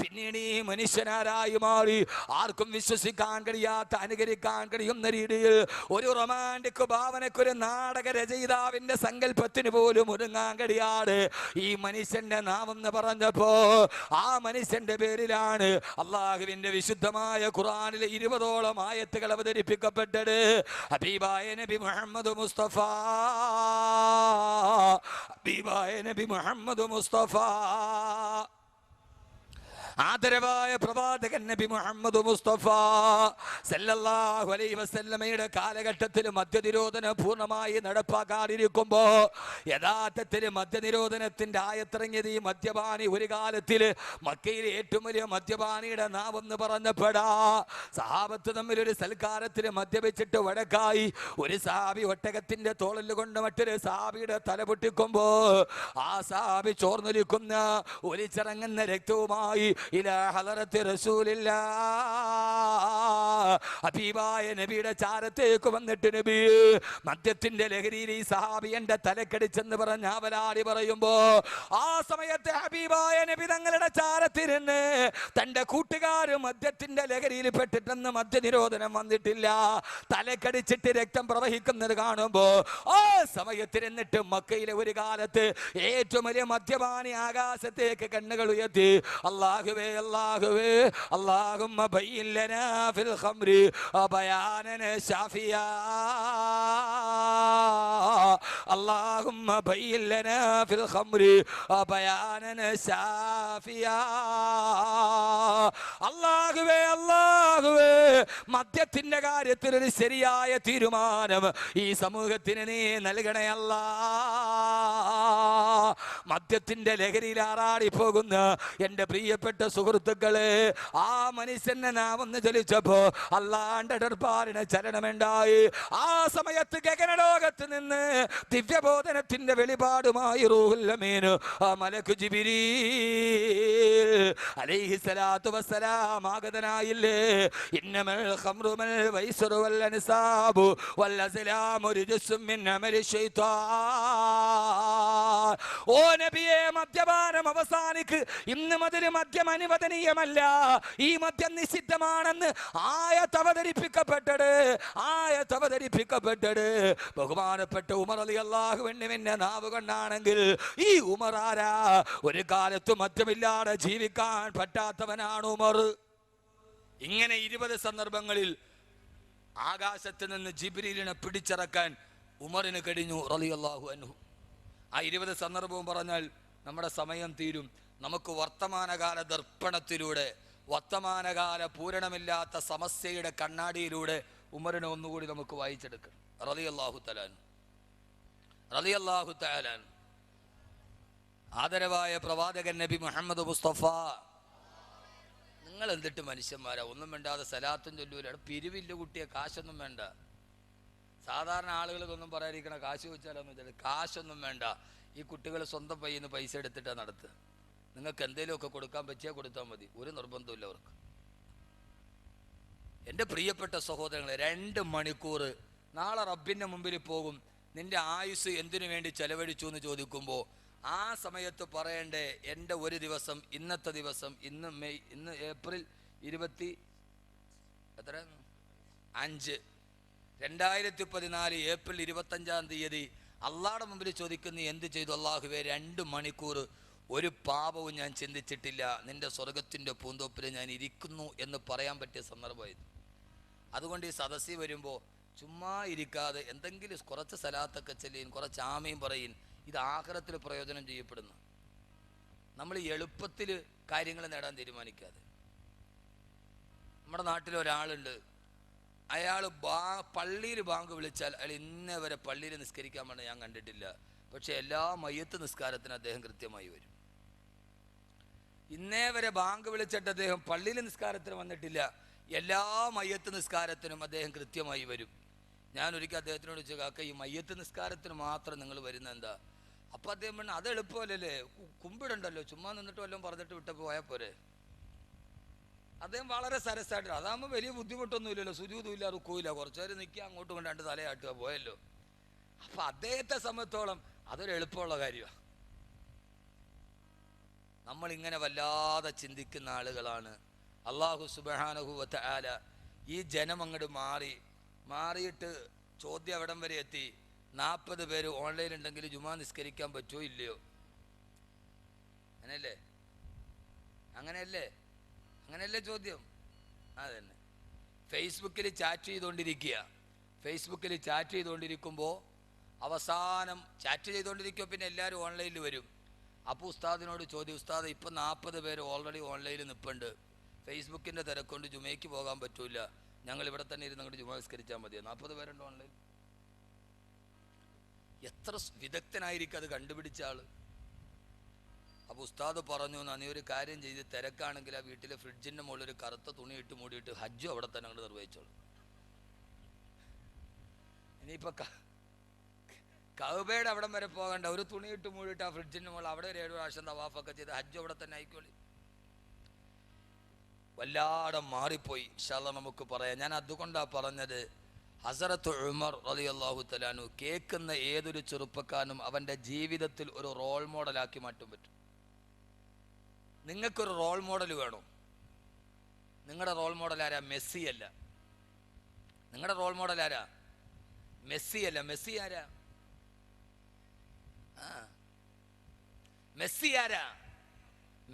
പിന്നീട് ഈ മനുഷ്യനാരായി മാറി ആർക്കും വിശ്വസിക്കാൻ കഴിയാത്ത, അനുകരിക്കാൻ കഴിയുന്ന രീതിയിൽ ഒരു റൊമാൻറ്റിക് ഭാവനക്കൊരു നാടക രചയിതാവിന്റെ സങ്കല്പത്തിന് പോലും ഒരുങ്ങാൻ കഴിയാതെ ഈ മനുഷ്യന്റെ നാവെന്ന് പറഞ്ഞപ്പോ ആ മനുഷ്യന്റെ പേരിലാണ് അല്ലാഹുവിന്റെ വിശുദ്ധമായ ഖുർആനിലെ 20ഓളം ആയത്തുകൾ അവതരിപ്പിക്കപ്പെട്ടത്. ഹബീബായ നബി മുഹമ്മദ് മുസ്തഫ, ഹബീബായ നബി മുഹമ്മദ് മുസ്തഫ ആദരവായ പ്രവാചകൻ നബി മുഹമ്മദ് മുസ്തഫ സല്ലല്ലാഹു അലൈഹി വസല്ലമയുടെ കാലഘട്ടത്തിൽ മദ്യനിരോധനം പൂർണ്ണമായി നടപ്പാക്കാതിരിക്കുമ്പോ യഥാർത്ഥത്തിൽ മദ്യനിരോധനത്തിന്റെ ആയത്തിറങ്ങിയത് ഈ മദ്യപാനി ഒരു കാലത്തിൽ മക്കയിലെ ഏറ്റവും വലിയ മദ്യപാനിയുടെ നാവെന്ന് പറഞ്ഞപ്പെടാ. സഹാബത്ത് തമ്മിൽ ഒരു സൽക്കാരത്തിൽ മദ്യപിച്ചിട്ട് വഴക്കായി. ഒരു സഹാബി ഒട്ടകത്തിന്റെ തോളിൽ കൊണ്ട് മറ്റൊരു സഹാബിയുടെ തല പൊട്ടിക്കുമ്പോ ആ സഹാബി ചോർന്നൊലിക്കുന്ന ഒലിച്ചിറങ്ങുന്ന രക്തവുമായി ഇലാ ഹളറത്തി റസൂലില്ലാ, ഹബീബായ നബിയുടെ ചാരത്തേക്ക് വന്നിട്ട് നബി മദ്യത്തിന്റെ ലഹരിയിൽ ഈ സഹാബി എന്റെ തലക്കടിച്ചെന്ന് പറഞ്ഞ അവലാടി പറയുമ്പോ ആ സമയത്ത് ഹബീബായ നബി തങ്ങളുടെ ചാരത്തിരുന്ന് തന്റെ കൂട്ടുകാര് മദ്യത്തിന്റെ ലഹരിയിൽ പെട്ടിട്ടെന്ന് മദ്യനിരോധനം വന്നിട്ടില്ല, തലക്കടിച്ചിട്ട് രക്തം പ്രവഹിക്കുന്നത് കാണുമ്പോ ആ സമയത്തിരുന്നിട്ട് മക്കയിലെ ഒരു കാലത്ത് ഏറ്റവും വലിയ മദ്യപാനി ആകാശത്തേക്ക് കണ്ണുകൾ ഉയർത്തി അല്ലാഹുവേ അല്ലാഹുവേ അല്ലാഹുമ്മ ബയ്യിൻ ലനാ ഫിൽ ഖംരി ബയാനൻ ശാഫിയാ, അല്ലാഹുമ്മ ബയ്യിൻ ലനാ ഫിൽ ഖംരി ബയാനൻ ശാഫിയാ. അല്ലാഹുവേ അല്ലാഹുവേ മദ്യത്തിന്റെ കാര്യത്തിൽ ഒരു ശരിയായ തീരുമാനം ഈ സമൂഹത്തിന് നീ നൽകണേ അല്ലാ. മദ്യത്തിന്റെ ലഹരിയിൽ ആറാടി പോകുന്ന എന്റെ പ്രിയപ്പെട്ട സുഹൃത്തുക്കളെ, ആ മനുഷ്യനെ നാം ഒന്ന് ചലിച്ചപ്പോ അല്ലാണ്ട് ദർബാറിന് ചലനമുണ്ടായി. ആ സമയത്ത് ഗഗനലോകത്ത് നിന്ന് ദിവ്യബോധനത്തിന്റെ വെളിപാടുമായി റൂഹുൽ അമീൻ മലക്ക് ജിബ്രീൽ അലൈഹിസ്സലാത്തു വസ്സലാം ആഗതനായില്ലേ. ഇന്നമൽ ഖംറു വൽ വൈസ്റു വൽ അൻസാബു വൽ അസ്ലാമു റിജ്സും മിൻ അമലി ശൈത്താൻ. ഓ നബിയെ, മദ്യപാനം അവസാനിക്ക്. ഇന്ന് മുതൽ മദ്യം അനുവദനീയമല്ല, ഈ മദ്യം നിഷിദ്ധമാണെന്ന് ആയത്ത് അവതരിപ്പിക്കപ്പെട്ടത് ബഹുമാനപ്പെട്ട ഉമർ റളിയല്ലാഹു അൻഹുവിന്റെ നാവ് കൊണ്ടാണെങ്കിൽ ഈ ഉമർ ആരാ? ഒരു കാലത്ത് മദ്യമില്ലാതെ ജീവിക്കാൻ പറ്റാത്തവനാണ് ഉമർ. ഇങ്ങനെ 20 സന്ദർഭങ്ങളിൽ ആകാശത്ത് നിന്ന് ജിബ്രീലിനെ പിടിച്ചിറക്കാൻ ഉമറിന് കഴിഞ്ഞു റളിയല്ലാഹു അൻഹു. ആ 20 സന്ദർഭവും പറഞ്ഞാൽ നമ്മുടെ സമയം തീരും. നമുക്ക് വർത്തമാനകാല ദർപ്പണത്തിലൂടെ, വർത്തമാനകാല പൂരണമില്ലാത്ത സമസ്യയുടെ കണ്ണാടിയിലൂടെ ഉമറിനെ ഒന്നുകൂടി നമുക്ക് വായിച്ചെടുക്കണം. റളിയല്ലാഹു തആല ആദരവായ പ്രവാചകൻ നബി മുഹമ്മദ് മുസ്തഫ. നിങ്ങൾ എന്തിട്ട് മനുഷ്യന്മാരാ, ഒന്നും വേണ്ടാതെ സലാത്തും ചൊല്ലൂല. പിരിവില്ല കുട്ടിയെ, കാശൊന്നും വേണ്ട. സാധാരണ ആളുകൾക്കൊന്നും പറയാതിരിക്കണ, കാശ് ചോദിച്ചാലൊന്നും വെച്ചാൽ കാശൊന്നും വേണ്ട. ഈ കുട്ടികൾ സ്വന്തം പയ്യിൽ നിന്ന് പൈസ എടുത്തിട്ടാണ് നടത്തുക. നിങ്ങൾക്ക് എന്തെങ്കിലുമൊക്കെ കൊടുക്കാൻ പറ്റിയാൽ കൊടുത്താൽ മതി, ഒരു നിർബന്ധമില്ല അവർക്ക്. എൻ്റെ പ്രിയപ്പെട്ട സഹോദരങ്ങളെ, 2 മണിക്കൂർ നാളെ റബ്ബിൻ്റെ മുമ്പിൽ പോകും. നിന്റെ ആയുസ് എന്തിനു വേണ്ടി ചെലവഴിച്ചു എന്ന് ചോദിക്കുമ്പോൾ ആ സമയത്ത് പറയണ്ടേ, എൻ്റെ ഒരു ദിവസം, ഇന്നത്തെ ദിവസം, ഇന്ന് ഏപ്രിൽ 25 2014 ഏപ്രിൽ 25-ാം തീയതി അള്ളാഹുടെ മുമ്പിൽ ചോദിക്കുന്ന എന്ത് ചെയ്തു? അള്ളാഹുവേ, 2 മണിക്കൂർ ഒരു പാപവും ഞാൻ ചിന്തിച്ചിട്ടില്ല, നിന്റെ സ്വർഗത്തിൻ്റെ പൂന്തോപ്പിൽ ഞാൻ ഇരിക്കുന്നു എന്ന് പറയാൻ പറ്റിയ സന്ദർഭമായിരുന്നു. അതുകൊണ്ട് ഈ സദസ്സിൽ വരുമ്പോൾ ചുമ്മാ ഇരിക്കാതെ എന്തെങ്കിലും കുറച്ച് സലാത്തൊക്കെ ചെല്ലിയും കുറച്ച് ആമയും പറയും. ഇത് ആഖിറത്തിൽ പ്രയോജനം ചെയ്യപ്പെടുന്നു. നമ്മൾ എളുപ്പത്തിൽ കാര്യങ്ങൾ നേടാൻ തീരുമാനിക്കാതെ. നമ്മുടെ നാട്ടിൽ ഒരാളുണ്ട്, അയാൾ പള്ളിയിൽ ബാങ്ക് വിളിച്ചാൽ അയാൾ ഇന്നേ വരെ പള്ളിയിൽ നിസ്കരിക്കാൻ വേണ്ടി ഞാൻ കണ്ടിട്ടില്ല. പക്ഷെ എല്ലാ മയ്യത്ത് നിസ്കാരത്തിനും അദ്ദേഹം കൃത്യമായി വരും. ഇന്നേ വരെ ബാങ്ക് വിളിച്ചിട്ട് അദ്ദേഹം പള്ളിയിൽ നിസ്കാരത്തിന് വന്നിട്ടില്ല. എല്ലാ മയ്യത്ത് നിസ്കാരത്തിനും അദ്ദേഹം കൃത്യമായി വരും. ഞാൻ ഒരിക്കൽ അദ്ദേഹത്തിനോട് ചോദിച്ചു, കാക്ക, ഈ മയ്യത്ത് നിസ്കാരത്തിന് മാത്രം നിങ്ങൾ വരുന്ന എന്താ? അപ്പം അദ്ദേഹം പറഞ്ഞു, അത് എളുപ്പമല്ലേ, കുമ്പിടണ്ടല്ലോ, ചുമ്മാ നിന്നിട്ട് വല്ലതും പറഞ്ഞിട്ട് വിട്ടപ്പോൾ പോയാൽ പോരെ. അദ്ദേഹം വളരെ സരസായിട്ട്, അതാകുമ്പോൾ വലിയ ബുദ്ധിമുട്ടൊന്നുമില്ലല്ലോ, സുജൂതുമില്ല, റുക്കുമില്ല, കുറച്ചു നേരം നിൽക്കുക, അങ്ങോട്ടും കൊണ്ട് 2 തലയാട്ടുക, പോയല്ലോ. അപ്പം അദ്ദേഹത്തെ സംബന്ധിച്ചോളം അതൊരു എളുപ്പമുള്ള കാര്യമാണ്. നമ്മളിങ്ങനെ വല്ലാതെ ചിന്തിക്കുന്ന ആളുകളാണ്. അല്ലാഹു സുബ്ഹാനഹു വ തആല ഈ ജനം അങ്ങോട്ട് മാറിയിട്ട് ചോദ്യം എവിടം വരെ എത്തി? 40 പേര് ഓൺലൈൻ ഉണ്ടെങ്കിൽ ജുമാ നിസ്കരിക്കാൻ പറ്റുമോ ഇല്ലയോ? അങ്ങനെയല്ലേ ചോദ്യം? അതന്നെ. ഫേസ്ബുക്കിൽ ചാറ്റ് ചെയ്തുകൊണ്ടിരിക്കുമ്പോൾ അവസാനം ചാറ്റ് ചെയ്തുകൊണ്ടിരിക്കുമ്പോൾ പിന്നെ എല്ലാവരും ഓൺലൈനിൽ വരും. അപ്പോൾ ഉസ്താദിനോട് ചോദ്യം, ഉസ്താദ് ഇപ്പം 40 പേര് ഓൾറെഡി ഓൺലൈനിൽ നിൽപ്പുണ്ട്, ഫേസ്ബുക്കിൻ്റെ തിരക്കൊണ്ട് ജുമയ്ക്ക് പോകാൻ പറ്റൂല, ഞങ്ങൾ ഇവിടെ തന്നെ ഇരുന്ന് അങ്ങോട്ട് ജുമ നിസ്കരിച്ചാൽ മതിയോ? 40 പേരുണ്ട് ഓൺലൈൻ. എത്ര വിദഗ്ധനായിരിക്കും അത് കണ്ടുപിടിച്ച ആള്. അപ്പോൾ ഉസ്താദ് പറഞ്ഞു, നീ ഒരു കാര്യം ചെയ്ത്, തിരക്കാണെങ്കിൽ ആ വീട്ടിലെ ഫ്രിഡ്ജിൻ്റെ മുകളിൽ ഒരു കറുത്ത തുണി ഇട്ട് മൂടിയിട്ട് ഹജ്ജും അവിടെ തന്നെ അങ്ങോട്ട് നിർവഹിച്ചോളൂ. ഇനിയിപ്പോൾ കഅബയുടെ അവിടം വരെ പോകണ്ട, ഒരു തുണി ഇട്ട് മൂടിയിട്ട് ആ ഫ്രിഡ്ജിൻ്റെ മുകളിൽ അവിടെ ഒരു 7 പ്രാവശ്യം തവാഫൊക്കെ ചെയ്ത് ഹജ്ജും അവിടെ തന്നെ ആയിക്കോളി. വല്ലാതെ മാറിപ്പോയി. ഇൻഷാ അല്ലാഹ് നമുക്ക് പറയാം. ഞാൻ അതുകൊണ്ടാണ് പറഞ്ഞത്, ഹസരത്ത് ഉമർ റളിയല്ലാഹു തആല അൻഹു കേൾക്കുന്ന ഏതൊരു ചെറുപ്പക്കാരനും അവൻ്റെ ജീവിതത്തിൽ ഒരു റോൾ മോഡലാക്കി മാറ്റാൻ പറ്റും. നിങ്ങൾക്കൊരു റോൾ മോഡൽ വേണോ? നിങ്ങളുടെ റോൾ മോഡൽ ആരാ? മെസ്സി അല്ല. നിങ്ങളുടെ റോൾ മോഡൽ ആരാ? മെസ്സി അല്ല. മെസ്സി ആരാ? മെസ്സി ആരാ?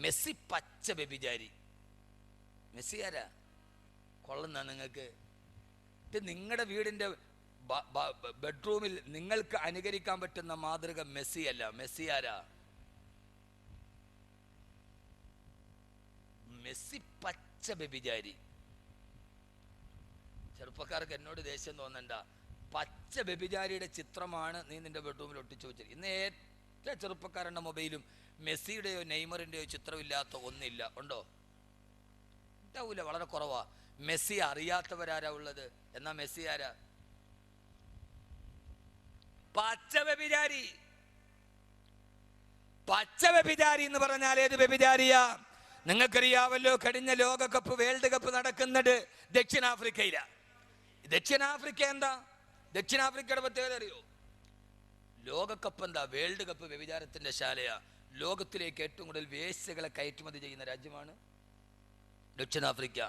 മെസ്സി പച്ച വ്യഭിചാരി. മെസ്സി ആരാ? കൊള്ളുന്ന നിങ്ങൾക്ക് ഇത് നിങ്ങളുടെ വീടിൻ്റെ ബെഡ്റൂമിൽ നിങ്ങൾക്ക് അനുകരിക്കാൻ പറ്റുന്ന മാതൃക മെസ്സി അല്ല. മെസ്സി ആരാ? മെസ്സി പച്ച വ്യഭിചാരി. ചെറുപ്പക്കാർക്ക് എന്നോട് ദേഷ്യം തോന്നണ്ട. പച്ച വ്യഭിചാരിയുടെ ചിത്രമാണ് നീ നിന്റെ ബെഡ്റൂമിൽ ഒട്ടിച്ചു വെച്ചത്. ഇന്ന് ഏറ്റവും ചെറുപ്പക്കാരുടെ മൊബൈലും മെസ്സിയുടെയോ നെയ്മറിൻ്റെയോ ചിത്രമില്ലാത്ത ഒന്നില്ല. ഉണ്ടോ? ഉണ്ടാവൂല, വളരെ കുറവാ. മെസ്സി അറിയാത്തവരാരാ ഉള്ളത്? എന്നാ മെസ്സി ആരാ? പച്ച വ്യഭിചാരി. പച്ച വ്യഭിചാരി എന്ന് പറഞ്ഞാൽ ഏത് വ്യഭിചാരിയാ? നിങ്ങൾക്കറിയാവല്ലോ, കഴിഞ്ഞ ലോകകപ്പ് വേൾഡ് കപ്പ് നടക്കുന്നത് ദക്ഷിണാഫ്രിക്കയിലാ. ദക്ഷിണാഫ്രിക്ക എന്താ? ദക്ഷിണാഫ്രിക്കയുടെ പ്രത്യേകത അറിയോ? ലോകകപ്പ് എന്താ? വേൾഡ് കപ്പ് വ്യഭിചാരത്തിന്റെ ശാലയാ. ലോകത്തിലേക്ക് ഏറ്റവും കൂടുതൽ വേശ്യകളെ കയറ്റുമതി ചെയ്യുന്ന രാജ്യമാണ് ദക്ഷിണാഫ്രിക്ക.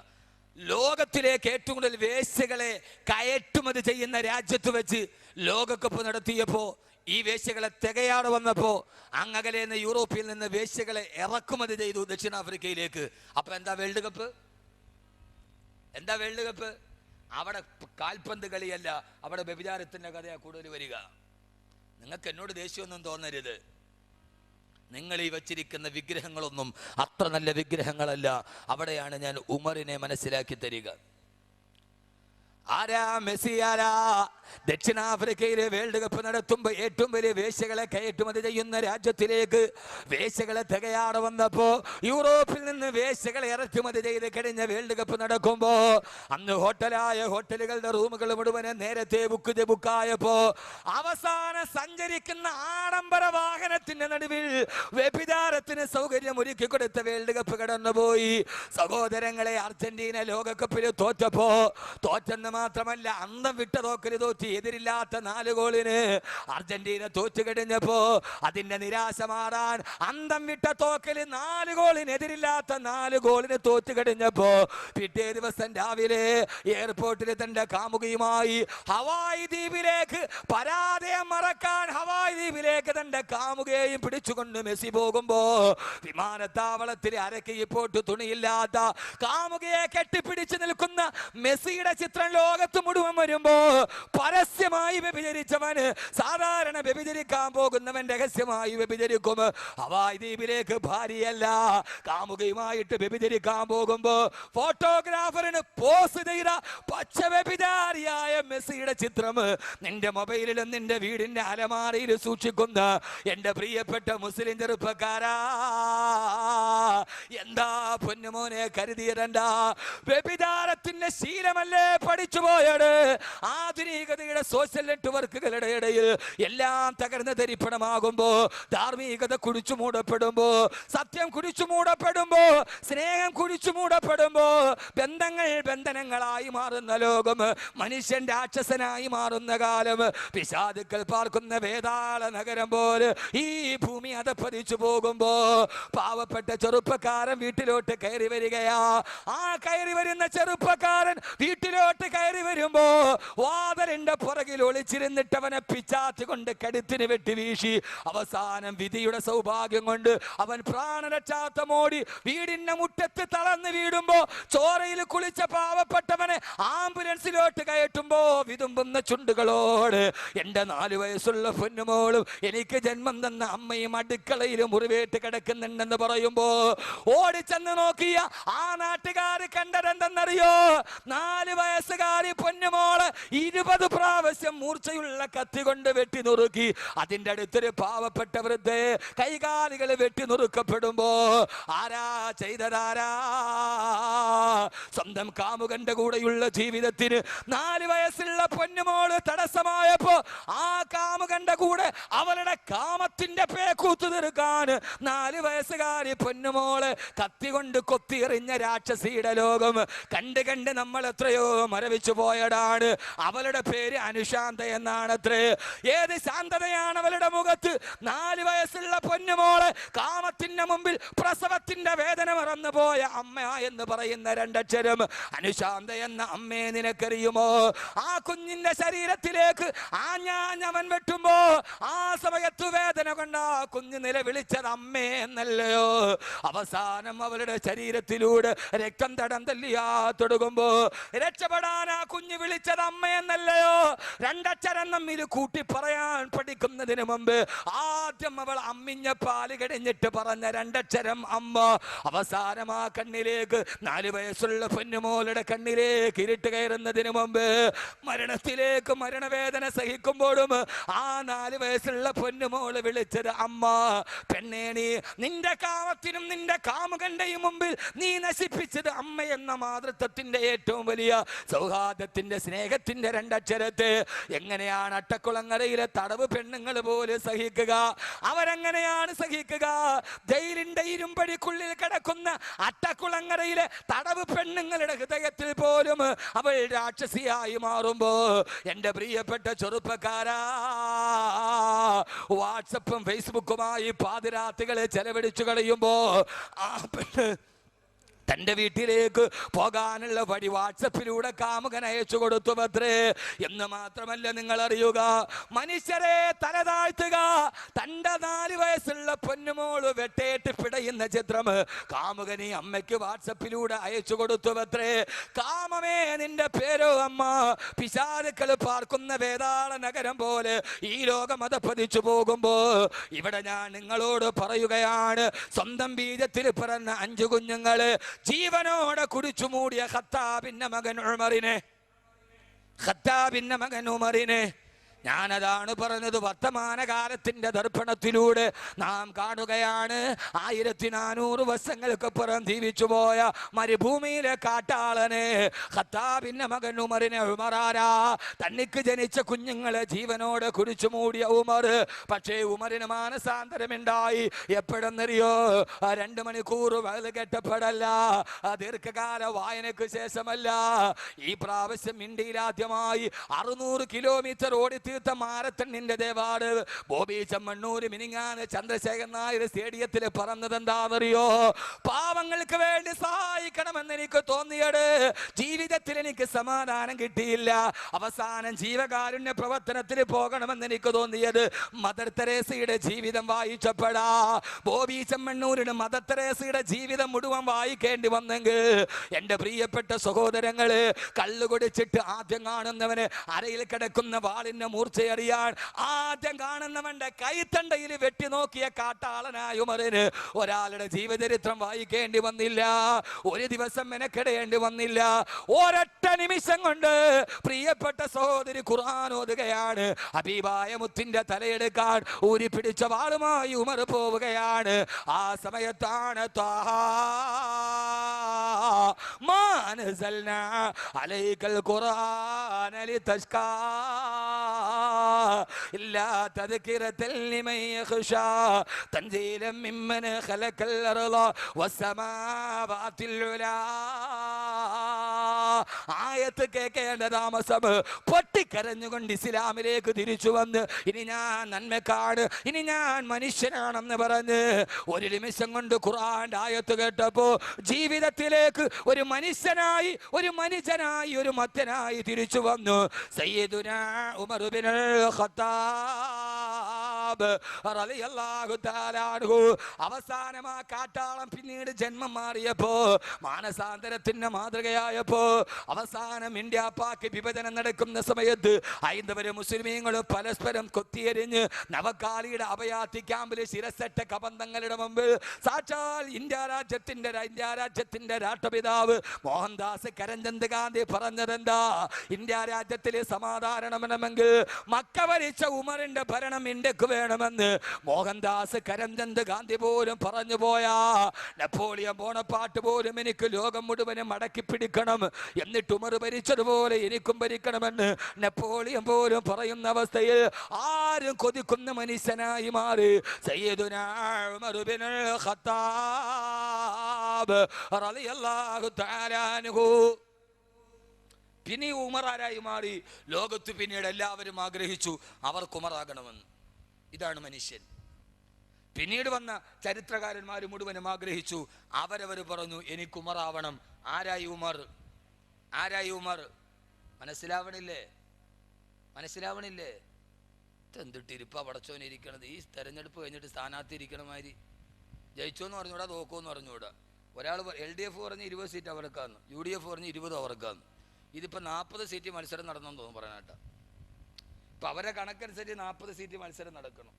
ലോകത്തിലേക്ക് ഏറ്റവും കൂടുതൽ വേശ്യകളെ കയറ്റുമതി ചെയ്യുന്ന രാജ്യത്ത് വെച്ച് ലോകകപ്പ് നടത്തിയപ്പോൾ ഈ വേശ്യകളെ തികയാതെ വന്നപ്പോൾ അങ്ങകലെ നിന്ന് യൂറോപ്പിൽ നിന്ന് വേശ്യകളെ ഇറക്കുമതി ചെയ്തു ദക്ഷിണാഫ്രിക്കയിലേക്ക്. അപ്പൊ എന്താ വേൾഡ് കപ്പ്? എന്താ വേൾഡ് കപ്പ്? അവിടെ കാൽപന്ത് കളിയല്ല, അവിടെ വ്യഭിചാരത്തിന്റെ കഥയാ കൂടുതൽ വരിക. നിങ്ങൾക്ക് എന്നോട് ദേഷ്യമൊന്നും തോന്നരുത്. നിങ്ങൾ ഈ വച്ചിരിക്കുന്ന വിഗ്രഹങ്ങളൊന്നും അത്ര നല്ല വിഗ്രഹങ്ങളല്ല. അവിടെയാണ് ഞാൻ ഉമറിനെ മനസ്സിലാക്കി തരിക. ആരാ? മെസ്സി ആരാ? ദക്ഷിണാഫ്രിക്കയിലെ വേൾഡ് കപ്പ് നടത്തുമ്പോൾ ഏറ്റവും വലിയ വേശ്യകളെ കയറ്റുമതി ചെയ്യുന്ന രാജ്യത്തിലേക്ക് വേശ്യകളെ തികയാതെ വന്നപ്പോ യൂറോപ്പിൽ നിന്ന് വേശ്യകളെ ഇറക്കുമതി ചെയ്ത് കഴിഞ്ഞ വേൾഡ് കപ്പ് നടക്കുമ്പോ അന്ന് ഹോട്ടലുകളുടെ റൂമുകൾ മുഴുവനും നേരത്തെ ബുക്കായപ്പോ അവസാനം സഞ്ചരിക്കുന്ന ആഡംബര വാഹനത്തിന്റെ നടുവിൽ വ്യഭിചാരത്തിന് സൗകര്യം ഒരുക്കി കൊടുത്ത വേൾഡ് കപ്പ് കടന്നുപോയി. സഹോദരങ്ങളെ, അർജന്റീന ലോകകപ്പിൽ തോറ്റെന്ന് മാത്രമല്ല, അന്തം വിട്ട തോക്കല് തോറ്റി, എതിരില്ലാത്ത 4 ഗോളിന് അർജന്റീന തോറ്റു കഴിഞ്ഞപ്പോ അതിന്റെ നിരാശ മാറാൻ അന്തം വിട്ട തോക്കല് 4 ഗോളിന് എതിരില്ലാത്ത 4 ഗോളിന് തോറ്റു കഴിഞ്ഞപ്പോ പിറ്റേ ദിവസം രാവിലെ എയർപോർട്ടിൽ തന്റെ കാമുകിയുമായി ഹവായ് ദ്വീപിലേക്ക്, പരാജയം മറക്കാൻ ഹവായ് ദ്വീപിലേക്ക് തന്റെ കാമുകയെയും പിടിച്ചുകൊണ്ട് മെസ്സി പോകുമ്പോ വിമാനത്താവളത്തിൽ അരക്കീപ്പോട്ട് തുണിയില്ലാത്ത കാമുകയെ കെട്ടിപ്പിടിച്ചു നിൽക്കുന്ന മെസ്സിയുടെ ചിത്രം ലോകത്ത് മുഴുവൻ വരുമ്പോ പരസ്യമായി വ്യഭിചരിച്ചവന് സാധാരണ വ്യഭിചരിക്കാൻ പോകുന്നവൻ രഹസ്യമായി വ്യഭിചരിക്കും. ഹവായ് ദ്വീപിലേക്ക് ഭാര്യയല്ല കാമുകയുമായിട്ട് വ്യഭിചരിക്കാൻ പോകുമ്പോ ഫോട്ടോഗ്രാഫറിന് പോസ്റ്റ് ചെയ്ത പച്ച വ്യഭിചാരിയായ മെസ്സിയുടെ ചിത്രം നിന്റെ മൊബൈലിലും നിന്റെ വീടിന്റെ അലമാരയിൽ സൂക്ഷിക്കുന്ന എന്റെ പ്രിയപ്പെട്ട മുസ്ലിം ചെറുപ്പക്കാരാ, എന്താ പൊന്നുമോനെ കരുതിയതെന്താ? വ്യഭിചാരത്തിന്റെ ശീലമല്ലേ പഠിച്ചു പോയത്? ആധുനികതയുടെ സോഷ്യൽ നെറ്റ്വർക്കുകളുടെ ഇടയിൽ എല്ലാം തകർന്ന് തരിപ്പണമാകുമ്പോ, ധാർമ്മികത കുടിച്ചു മൂടപ്പെടുമ്പോ, സത്യം കുടിച്ചു മൂടപ്പെടുമ്പോ, സ്നേഹം കുടിച്ചു മൂടപ്പെടുമ്പോ, ബന്ധങ്ങൾ ബന്ധനങ്ങളായി മാറുന്ന ലോകം, മനുഷ്യൻ രാക്ഷസനായി മാറുന്ന കാലം, പിശാചുക്കൾ പാർക്കുന്ന വേതാള നഗരം പോലെ ഈ ഭൂമി അധപ്പതിച്ചു പോകുമ്പോ പാവപ്പെട്ട ചെറുപ്പക്കാരൻ വീട്ടിലോട്ട് കയറി വരികയാ. ആ കയറി വരുന്ന ചെറുപ്പക്കാരൻ വീട്ടിലോട്ട് കയറി വരുമ്പോ വാതിലിന്റെ പുറകിൽ ഒളിച്ചിരുന്നിട്ട് അവനെ പിച്ചാത്തി കൊണ്ട് കഴുത്തിന് വെട്ടി വീശി അവസാനം വിധിയുടെ സൗഭാഗ്യം കൊണ്ട് അവൻ പ്രാണരക്ഷാത്തമോടി വീടിന്റെ മുറ്റത്ത് തളർന്ന് വീടുമ്പോ ചോരയിൽ കുളിച്ച പാവപ്പെട്ടവനെ ആംബുലൻസിലോട്ട് കയറ്റുമ്പോ വിതുമ്പുന്ന ചുണ്ടുകളോട് എന്റെ 4 വയസ്സുള്ള പൊന്നുമോളും എനിക്ക് ജന്മം തന്ന അമ്മയും അടുക്കളയിൽ മുറിവേറ്റ് കിടക്കുന്നുണ്ടെന്ന് പറയുമ്പോ ഓടിച്ചെന്ന് നോക്കിയ ആ നാട്ടുകാർ കണ്ടതെന്തെന്നറിയോ? 4 വയസ്സുകാരി പൊന്നുമോള് 20 പ്രാവശ്യം മൂർച്ചയുള്ള കത്തി കൊണ്ട് വെട്ടി നുറുക്കി. അതിന്റെ അടുത്തൊരു പാവപ്പെട്ട വൃദ്ധയെ കൈകാലുകൾ വെട്ടി നുറുക്കപ്പെടുമ്പോ ആരാ ചെയ്തതാരാ? സ്വന്തം കാമുകന്റെ കൂടെയുള്ള ജീവിതത്തിന് 4 വയസ്സുള്ള പൊന്നുമോള് തടസ്സമായപ്പോ ആ കാമുകന്റെ കൂടെ അവളുടെ കാമത്തിന്റെ പേക്കൂത്ത് തീർക്കാൻ 4 വയസ്സുകാരി പൊന്നുമോള് കത്തി കൊണ്ട് കൊത്തിയെറിഞ്ഞ രാക്ഷസിയുടെ ലോകം കണ്ട് കണ്ട് നമ്മൾ എത്രയോ മരവിച്ചു പോയതാണ്. അവളുടെ പേര് അനുശാന്ത എന്നാണത്രേ. ഏത് ശാന്തതയാണ് അവളുടെ മുഖത്ത്! 4 വയസ്സുള്ള പൊന്നുമോള് കാമത്തിന്റെ മുമ്പിൽ പ്രസവത്തിന്റെ വേദന മറന്നു പോയ അമ്മ എന്ന് പറയുന്ന 2 അക്ഷരം അനുശാന്ത എന്ന അമ്മയെ നിനക്കറിയുമോ? ആ കുഞ്ഞിന്റെ ശരീരത്തിലേക്ക് ആഞ്ഞാഞ്ഞവൻ വെട്ടുമ്പോ ആ സമയത്ത് വേദന കൊണ്ട് ആ കുഞ്ഞ് നിലവിളിച്ചത് അമ്മേ എന്നല്ലയോ? അവസാനം അവളുടെ ശരീരത്തിലൂടെ രക്തം തടം തല്ലിയാ തൊടുകുമ്പോ രക്ഷപ്പെടാൻ ആ കുഞ്ഞ് വിളിച്ചത് അമ്മ എന്നല്ലയോ? 2 അക്ഷരം തമ്മിൽ കൂട്ടി പറയാൻ പഠിക്കുന്നതിന് മുമ്പ് ആദ്യം അവൾ അമ്മിഞ്ഞ പാല് കടിഞ്ഞിട്ട് പറഞ്ഞ 2 അക്ഷരം അമ്മ. അവസാനം ആ കണ്ണിലേക്ക് 4 വയസ്സുള്ള പൊന്നുമോളുടെ കണ്ണിലേക്ക് ഇരുട്ട് കയറുന്നതിന് മുമ്പ് മരണത്തിലേക്ക് മരണവേദന സഹിക്കുമ്പോഴും ആ 4 വയസ്സുള്ള പൊന്നുമോള് വിളിച്ചത് അമ്മ. പെണ്ണേ, നീ നിന്റെ കാമത്തിനും നിന്റെ കാമുകന്റെയും മുമ്പിൽ നീ നശിപ്പിച്ചത് അമ്മ എന്ന മാതൃത്വത്തിന്റെ ഏറ്റവും വലിയ സൗഹാർദ്ദത്തിന്റെ സ്നേഹത്തിന്റെ 2 അക്ഷരത്തെ എങ്ങനെയാണ് അട്ടക്കുളങ്ങരയിലെ തടവ് പെണ്ണുങ്ങൾ പോലും സഹിക്കുക? അവരെങ്ങനെയാണ് സഹിക്കുക? ജയിലിന്റെ ഇരുമ്പടിക്കുള്ളിൽ കിടക്കുന്ന അട്ടക്കുളങ്ങരയിലെ തടവ് പെണ്ണുങ്ങളുടെ ഹൃദയത്തിൽ പോലും അവൾ രാക്ഷസിയായി മാറുമ്പോ എന്റെ പ്രിയപ്പെട്ട ചെറുപ്പക്കാരാ, വാട്സപ്പും ഫേസ്ബുക്കുമായി പാതിരാത്രികളെ ചെലവഴിച്ചു കളയുമ്പോ ആ പെണ്ണ് തന്റെ വീട്ടിലേക്ക് പോകാനുള്ള വഴി വാട്സപ്പിലൂടെ കാമുകൻ അയച്ചു കൊടുത്തു അത്രേ. എന്ന് മാത്രമല്ല, നിങ്ങൾ അറിയുക, മനുഷ്യരെ തലതാഴ്ത്തുക. തന്റെ 4 വയസ്സുള്ള പൊന്നുമോള് വെട്ടേറ്റ് പിടയുന്ന ചിത്രം കാമുകനി അമ്മയ്ക്ക് വാട്സപ്പിലൂടെ അയച്ചു കൊടുത്തു അത്രേ. കാമമേ, നിന്റെ പേരോ അമ്മ. പിശാചുക്കൾ പാർക്കുന്ന വേതാള നഗരം പോലെ ഈ ലോകം അതപ്പതിച്ചു പോകുമ്പോ ഇവിടെ ഞാൻ നിങ്ങളോട് പറയുകയാണ്, സ്വന്തം ബീജത്തിൽ പിറന്ന 5 കുഞ്ഞുങ്ങള് ജീവനോടെ കുടിച്ചു മൂടിയ ഖത്താബിന്റെ മകൻ ഉമറിനെ ഞാനതാണ് പറഞ്ഞത്. വർത്തമാനകാലത്തിന്റെ ദർപ്പണത്തിലൂടെ നാം കാണുകയാണ് 1400 വർഷങ്ങൾക്കപ്പുറം ജീവിച്ചു പോയ മരുഭൂമിയിലെ കാട്ടാളനെ ഖത്താബിന്റെ മകൻ ഉമറിനെ. ഉമറാരാ? തന്നിക്ക് ജനിച്ച കുഞ്ഞുങ്ങളെ ജീവനോടെ കുടിച്ചു മൂടിയ ഉമർ. പക്ഷേ ഉമറിന് മാനസാന്തരമുണ്ടായി. എപ്പോഴെന്നറിയോ? 2 മണിക്കൂർ വയത് കെട്ടപ്പെടല്ല, ദീർഘകാല വായനയ്ക്ക് ശേഷമല്ല. ഈ പ്രാവശ്യം ഇന്ത്യയിലാദ്യമായി 600 കിലോമീറ്റർ ഓടി തീർത്ത മാരത്തണിന്റെ ദേവാട് ബോബി ചെമ്മണ്ണൂർ മിനിങ്ങാന് ചന്ദ്രശേഖരൻ നായർ സ്റ്റേഡിയത്തിൽ പറഞ്ഞത് എന്താണെന്നറിയോ? പാവങ്ങൾക്ക് വേണ്ടി സഹായിക്കണമെന്ന് എനിക്ക് തോന്നിയത് ജീവിതത്തിൽ എനിക്ക് സമാധാനം കിട്ടിയില്ല. അവസാനം ജീവകാരുണ്യ പ്രവർത്തനത്തിൽ പോകണമെന്ന് എനിക്ക് തോന്നിയത് മദർ തെരേസയുടെ ജീവിതം വായിച്ചപ്പോഴാ. ബോബി ചെമ്മണ്ണൂരിന് മദർ തെരേസയുടെ ജീവിതം മുഴുവൻ വായിക്കേണ്ടി വന്നെങ്കിൽ എന്റെ പ്രിയപ്പെട്ട സഹോദരങ്ങള്, കള്ളു കുടിച്ചിട്ട് ആദ്യം കാണുന്നവന് അരയിൽ കിടക്കുന്ന വാളിന്റെ മൂർച്ചയറിയാൻ ആദ്യം കാണുന്നവന്റെ കൈത്തണ്ടയിൽ വെട്ടി നോക്കിയ കാട്ടാളനായ ഉമറിന് ഒരാളുടെ ജീവചരിത്രം വായിക്കേണ്ടി വന്നില്ല, ഒരു ദിവസം മെനക്കെടേണ്ടി വന്നില്ല. ഒരൊറ്റ നിമിഷം കൊണ്ട് പ്രിയപ്പെട്ട സഹോദരി ഖുർആൻ ഓതുകയാണ്. ഹബീബായ മുത്തിന്റെ തലയെടുക്കാൻ ഊരി പിടിച്ച വാളുമായി ഉമർ പോവുകയാണ്. ആ സമയത്താണ് മാ അൻസൽനാ അലൈക്കൽ ഖുർആന ലിതശ്കാ ഇല്ലാ തദ്കിറതൻ ലിമൻ യഖ്ശാ തൻസീലൻ മിമ്മൻ ഖലഖൽ അർള വസ്സമാവാതിൽ ഉലാ. ആയത്ത് കേൾക്കേണ്ട താമസം പൊട്ടിക്കരഞ്ഞുകൊണ്ട് ഇസ്ലാമിലേക്ക് തിരിച്ചു വന്ന് ഇനി ഞാൻ നന്മക്കാണ്, ഇനി ഞാൻ മനുഷ്യനാണെന്ന് പറഞ്ഞ് ഒരു നിമിഷം കൊണ്ട് ഖുർആന്റെ ആയത്ത് കേട്ടപ്പോ ജീവിതത്തിലേക്ക് ഒരു മനുഷ്യനായി, ഒരു മനുഷ്യനായി, ഒരു മത്തനായി തിരിച്ചു വന്നു. സയ്യിദുനാ ഉമർ ഇബ്നുൽ ഖത്താബ് റളിയല്ലാഹു തആല അൻഹു അവസാനം ആ കാട്ടാളം പിന്നീട് ജന്മം മാറിയപ്പോ, മാനസാന്തരത്തിന്റെ മാതൃകയായപ്പോ, അവസാനം ഇന്ത്യ പാക് വിഭജനം നടക്കുന്ന സമയത്ത് ഹൈന്ദവരും മുസ്ലിമീങ്ങളും പരസ്പരം കൊത്തിയെരിഞ്ഞ് നവകാലിയുടെ അഭയാർത്ഥി ക്യാമ്പിൽ ശിരസെട്ട കബന്ധങ്ങളുടെ മുമ്പ് സാക്ഷാൽ ഇന്ത്യ രാജ്യത്തിന്റെ രാഷ്ട്രപിതാവ് മോഹൻദാസ് കരംചന്ദ് ഗാന്ധി പറഞ്ഞതെന്താ? ഇന്ത്യ രാജ്യത്തിലെ സമാധാനമെങ്കിൽ മക്ക ഭരിച്ച ഉമറിന്റെ ഭരണം ഇന്ത്യക്ക് വേണമെന്ന് മോഹൻദാസ് കരംചന്ദ് ഗാന്ധി പോലും പറഞ്ഞു പോയാ, നെപ്പോളിയൻ ബോണപ്പാർട്ട് പോലും എനിക്ക് ലോകം മുഴുവനും മടക്കി പിടിക്കണം, എന്നിട്ട് ഉമർ ഭരിച്ചതുപോലെ എനിക്കും ഭരിക്കണമെന്ന് നെപ്പോളിയൻ പോലും പറയുന്ന അവസ്ഥയിൽ ആരും കൊതിക്കുന്ന മനുഷ്യനായി മാറി സയ്യിദുനാ ഉമർ ഇബ്നുൽ ഖത്താബ് റളിയല്ലാഹു തആല അൻഹു. പിന്നെ ഉമർ ആരായി മാറി? ലോകത്ത് പിന്നീട് എല്ലാവരും ആഗ്രഹിച്ചു അവർക്ക് ഉമറാകണമെന്ന്. ഇതാണ് മനുഷ്യൻ. പിന്നീട് വന്ന ചരിത്രകാരന്മാർ മുഴുവനും ആഗ്രഹിച്ചു, അവരവർ പറഞ്ഞു എനിക്ക് ഉമറാവണം. ആരായി ഉമർ? ആരായി ഉമർ? മനസ്സിലാവണില്ലേ? എന്തിട്ടിരിപ്പാ പടച്ചോനെ ഇരിക്കണത്? ഈ തെരഞ്ഞെടുപ്പ് കഴിഞ്ഞിട്ട് സ്ഥാനാർത്ഥി ഇരിക്കണമാതിരി ജയിച്ചോന്ന് പറഞ്ഞുകൂടാ, തോക്കുമെന്ന് പറഞ്ഞുകൂടാ. ഒരാൾ LDF പറഞ്ഞ് 20 സീറ്റ് അവർക്കാന്ന്, UDF പറഞ്ഞ് 20 അവർക്കാന്ന്. ഇതിപ്പോൾ 40 സീറ്റ് മത്സരം നടന്നെന്ന് തോന്നുന്നു പറയാനായിട്ടാ. ഇപ്പം അവരെ കണക്കനുസരിച്ച് 40 സീറ്റ് മത്സരം നടക്കണം.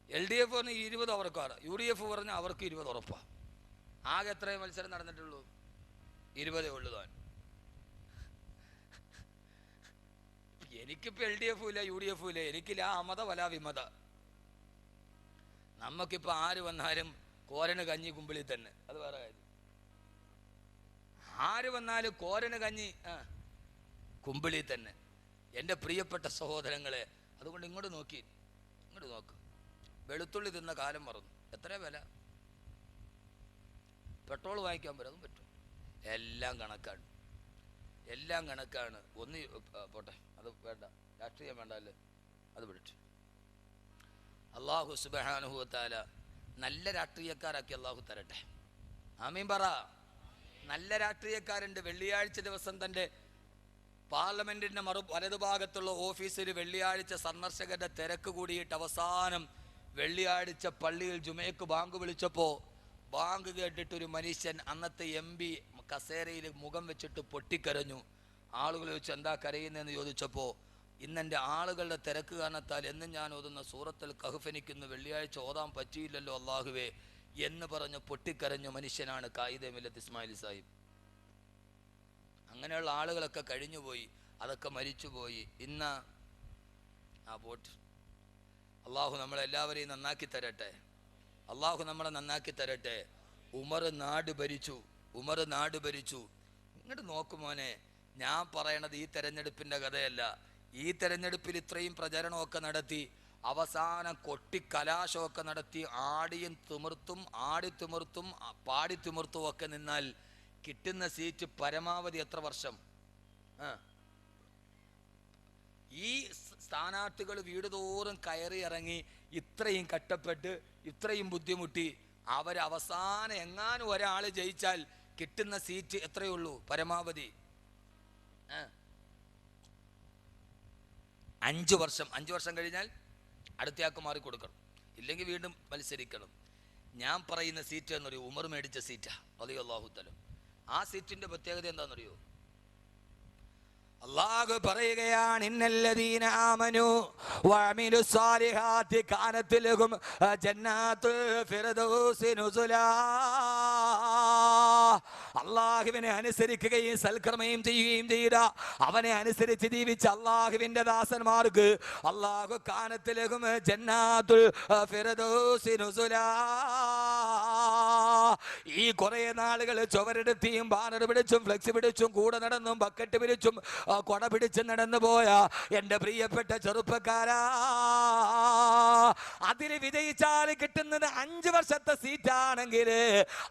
LDF പറഞ്ഞ് 20 അവർക്കാണ്, UDF പറഞ്ഞ് അവർക്ക് 20 ഉറപ്പാണ്. ആകെ എത്രയും മത്സരം നടന്നിട്ടുള്ളൂ? 20 ഉള്ളു താൻ. എനിക്കിപ്പോൾ LDF ഇല്ല, UDF ഇല്ല, എനിക്കില്ല അമത വല വിമത. നമുക്കിപ്പോൾ ആര് വന്നാലും കോരന് കഞ്ഞി കുമ്പിളി തന്നെ, അത് വേറെ കാര്യം. ആര് വന്നാലും കോരന് കഞ്ഞി കുമ്പിളി തന്നെ. എൻ്റെ പ്രിയപ്പെട്ട സഹോദരങ്ങളെ, അതുകൊണ്ട് ഇങ്ങോട്ട് നോക്ക്. വെളുത്തുള്ളി തിന്ന കാലം മറന്നു. എത്ര വില? പെട്രോൾ വാങ്ങിക്കാൻ പറ്റും, അതും പറ്റും. എല്ലാം കണക്കാണ്. ഒന്ന് പോട്ടെ, അത് വേണ്ട, രാഷ്ട്രീയം വേണ്ടല്ലേ, അത് വിളിച്ചു. അള്ളാഹു സുബ്ഹാനഹു വ തആല നല്ല രാഷ്ട്രീയക്കാരാക്കി അള്ളാഹു തരട്ടെ. ആമീൻ പറ. നല്ല രാഷ്ട്രീയക്കാരുണ്ട്. വെള്ളിയാഴ്ച ദിവസം തൻ്റെ പാർലമെന്റിന്റെ വലതുഭാഗത്തുള്ള ഓഫീസിൽ വെള്ളിയാഴ്ച സന്ദർശകരുടെ തിരക്ക് കൂടിയിട്ട് അവസാനം വെള്ളിയാഴ്ച പള്ളിയിൽ ജുമയ്ക്ക് ബാങ്ക് വിളിച്ചപ്പോൾ ബാങ്ക് കേട്ടിട്ടൊരു മനുഷ്യൻ അന്നത്തെ MP കസേരയിൽ മുഖം വെച്ചിട്ട് പൊട്ടിക്കരഞ്ഞു. ആളുകൾ ചോദിച്ചു എന്താ കരയുന്നതെന്ന് ചോദിച്ചപ്പോൾ, ഇന്നെൻ്റെ ആളുകളുടെ തിരക്ക് കാരണത്താൽ എന്നും ഞാൻ ഓതുന്ന സൂറത്തുൽ കഹ്ഫ് എനിക്കിന്ന് വെള്ളിയാഴ്ച ഓതാൻ പറ്റിയില്ലല്ലോ അള്ളാഹുവേ എന്ന് പറഞ്ഞ് പൊട്ടിക്കരഞ്ഞ മനുഷ്യനാണ് ഖായിദെ മില്ലത്ത് ഇസ്മായിൽ സാഹിബ്. അങ്ങനെയുള്ള ആളുകളൊക്കെ കഴിഞ്ഞുപോയി, അതൊക്കെ മരിച്ചുപോയി. ഇന്ന് ആ പോട്ട്. അള്ളാഹു നമ്മളെല്ലാവരെയും നന്നാക്കി തരട്ടെ. നമ്മളെ നന്നാക്കി തരട്ടെ. ഉമർ നാട് ഭരിച്ചു. ഇങ്ങോട്ട് നോക്കുമോനെ, ഞാൻ പറയണത് ഈ തെരഞ്ഞെടുപ്പിൻ്റെ കഥയല്ല. ഈ തെരഞ്ഞെടുപ്പിൽ ഇത്രയും പ്രചരണമൊക്കെ നടത്തി, അവസാനം കൊട്ടിക്കലാശമൊക്കെ നടത്തി, ആടിത്തിമിർത്തും പാടിത്തിമിർത്തും ഒക്കെ നിന്നാൽ കിട്ടുന്ന സീറ്റ് പരമാവധി എത്ര വർഷം? ഈ സ്ഥാനാർത്ഥികൾ വീട് തോറും കയറി ഇറങ്ങി ഇത്രയും കഷ്ടപ്പെട്ട് ഇത്രയും ബുദ്ധിമുട്ടി അവരവസാനം എങ്ങാനും ഒരാൾ ജയിച്ചാൽ കിട്ടുന്ന സീറ്റ് എത്രയുള്ളൂ പരമാവധി? 5 വർഷം. 5 വർഷം കഴിഞ്ഞാൽ അടുത്തയാൾക്ക് മാറി കൊടുക്കണം, ഇല്ലെങ്കിൽ വീണ്ടും മത്സരിക്കണം. ഞാൻ പറയുന്ന സീറ്റ് എന്നറിയോ? ഉമർ മേടിച്ച സീറ്റാ റളിയല്ലാഹു തആല. ആ സീറ്റിന്റെ പ്രത്യേകത എന്താണെന്നറിയോ? അല്ലാഹു പറയുകയാണ്, ഇന്നല്ലദീന ആമനു വഅമിലു സ്വാലിഹാത്തി കാനത് ലഹും ജന്നാത്തുൽ ഫിർദൗസി നുസുലാ. അള്ളാഹുവിനെ അനുസരിക്കുകയും സൽക്കർമ്മയും ചെയ്യുകയും ചെയ്ത, അവനെ അനുസരിച്ച് ജീവിച്ച അള്ളാഹുവിന്റെ ദാസന്മാർക്ക് അള്ളാഹു കാനത് ലഹും ജന്നാത്തുൽ ഫിർദൗസി നുസുലാ, ഈ കുറെ നാളുകൾ ചുവരെടുത്തിയും ബാനർ പിടിച്ചും ഫ്ലെക്സ് പിടിച്ചും കൂടെ നടന്നും ബക്കറ്റ് പിടിച്ചും കൊട പിടിച്ചും നടന്നു പോയ എൻ്റെ പ്രിയപ്പെട്ട ചെറുപ്പക്കാരാ, അതിൽ വിജയിച്ചാൽ കിട്ടുന്നത് 5 വർഷത്തെ സീറ്റാണെങ്കിൽ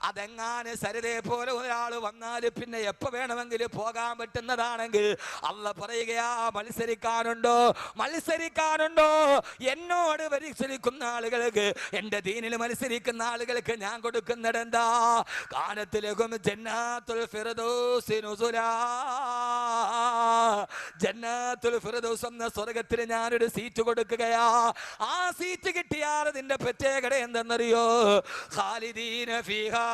അതെങ്ങാനും സരിതയെ പോലെ ഒരാൾ വന്നാൽ പിന്നെ എപ്പോ വേണമെങ്കിലും പോകാൻ പറ്റുന്നതാണെങ്കിൽ അല്ല പറയുകയാ, മത്സരിക്കാനുണ്ടോ? മത്സരിക്കാനുണ്ടോ? എന്നോട് മത്സരിക്കുന്ന ആളുകൾക്ക്, എൻ്റെ ദീനിൽ മത്സരിക്കുന്ന ആളുകൾക്ക് ഞാൻ കൊടുക്കുന്നത് എന്താ? കാനത്തിലേക്കും ജന്നാത്തുൽ ഫിർദൗസി നുസുലാ, ജന്നാത്തുൽ ഫിർദൗസ് എന്ന സ്വർഗ്ഗത്തിൽ ഞാനൊരു സീറ്റ് കൊടുക്കുകയാ. ആ സീറ്റ് കിട്ടിയാൽ അതിന്റെ പ്രത്യേകത എന്തെന്നറിയോ? ഖാലിദീന ഫീഹാ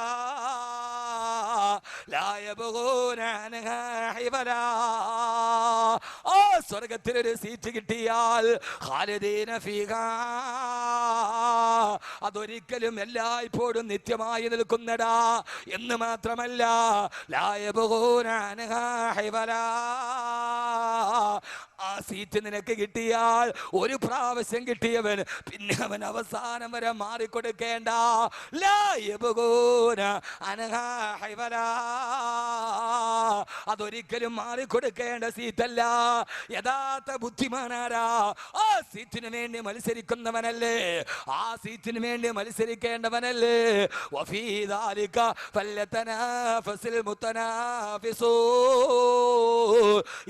ലാ യബ്ഗൂന അൻഹാ ഹിവലാ. ആ സ്വർഗ്ഗത്തിൽ ഒരു സീറ്റ് കിട്ടിയാൽ ഖാലിദീന ഫീഹാ, അതൊരിക്കലും എല്ലായ്പ്പോഴും നിത്യമായി നിൽക്കുന്നടാ എന്ന് മാത്രമല്ല, ലാ യബ്ഗൂന അൻഹാ ഹിവലാ. ആ സീറ്റ് നിനക്ക് കിട്ടിയാൽ ഒരു പ്രാവശ്യം കിട്ടിയവൻ പിന്നെ അവൻ അവസാനം വരെ മാറിക്കൊടുക്കേണ്ട. ലാ യബ്ഗൂന അൻഹാ ഹിവലാ, അതൊരിക്കലും മാറിക്കൊടുക്കേണ്ട സീറ്റല്ല. യഥാർത്ഥ ബുദ്ധിമാനാരാ? ആ സീറ്റിന് വേണ്ടി മത്സരിക്കുന്നവനല്ലേ? ആ സീറ്റിന് വേണ്ടി മത്സരിക്കേണ്ടവനല്ലേ? വഫീ ദാലിക ഫല്യതനാഫസിൽ മുതനാഫിസൂ.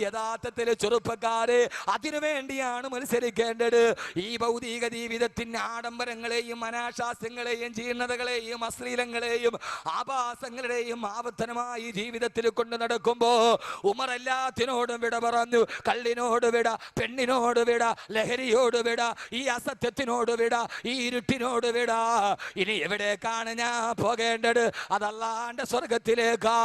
യഥാർത്ഥത്തിൽ ചെറുപ്പക്കാരെ അതിനു വേണ്ടിയാണ് മത്സരിക്കേണ്ടത്. ഈ ഭൗതിക ജീവിതത്തിന്റെ ആഡംബരങ്ങളെയും അനാശാസ്യങ്ങളെയും ജീർണതകളെയും അശ്ലീലങ്ങളെയും ആഭാസങ്ങളുടെയും ആവർത്തനമായി ജീവിതത്തിൽ കൊണ്ട് നടക്കുമ്പോ ഉമർ എല്ലാത്തിനോടും വിട പറഞ്ഞു. കള്ളിനോട് വിട, പെണ്ണിനോട് വിട, ലഹരിയോട് വിട, ഈ അസത്യത്തിനോട് വിട, ഈ ഇരുട്ടിനോട് വിട. ഇനി എവിടേക്കാണ് ഞാൻ പോകേണ്ടത്? അതല്ലാണ്ട് സ്വർഗത്തിലേക്കാ.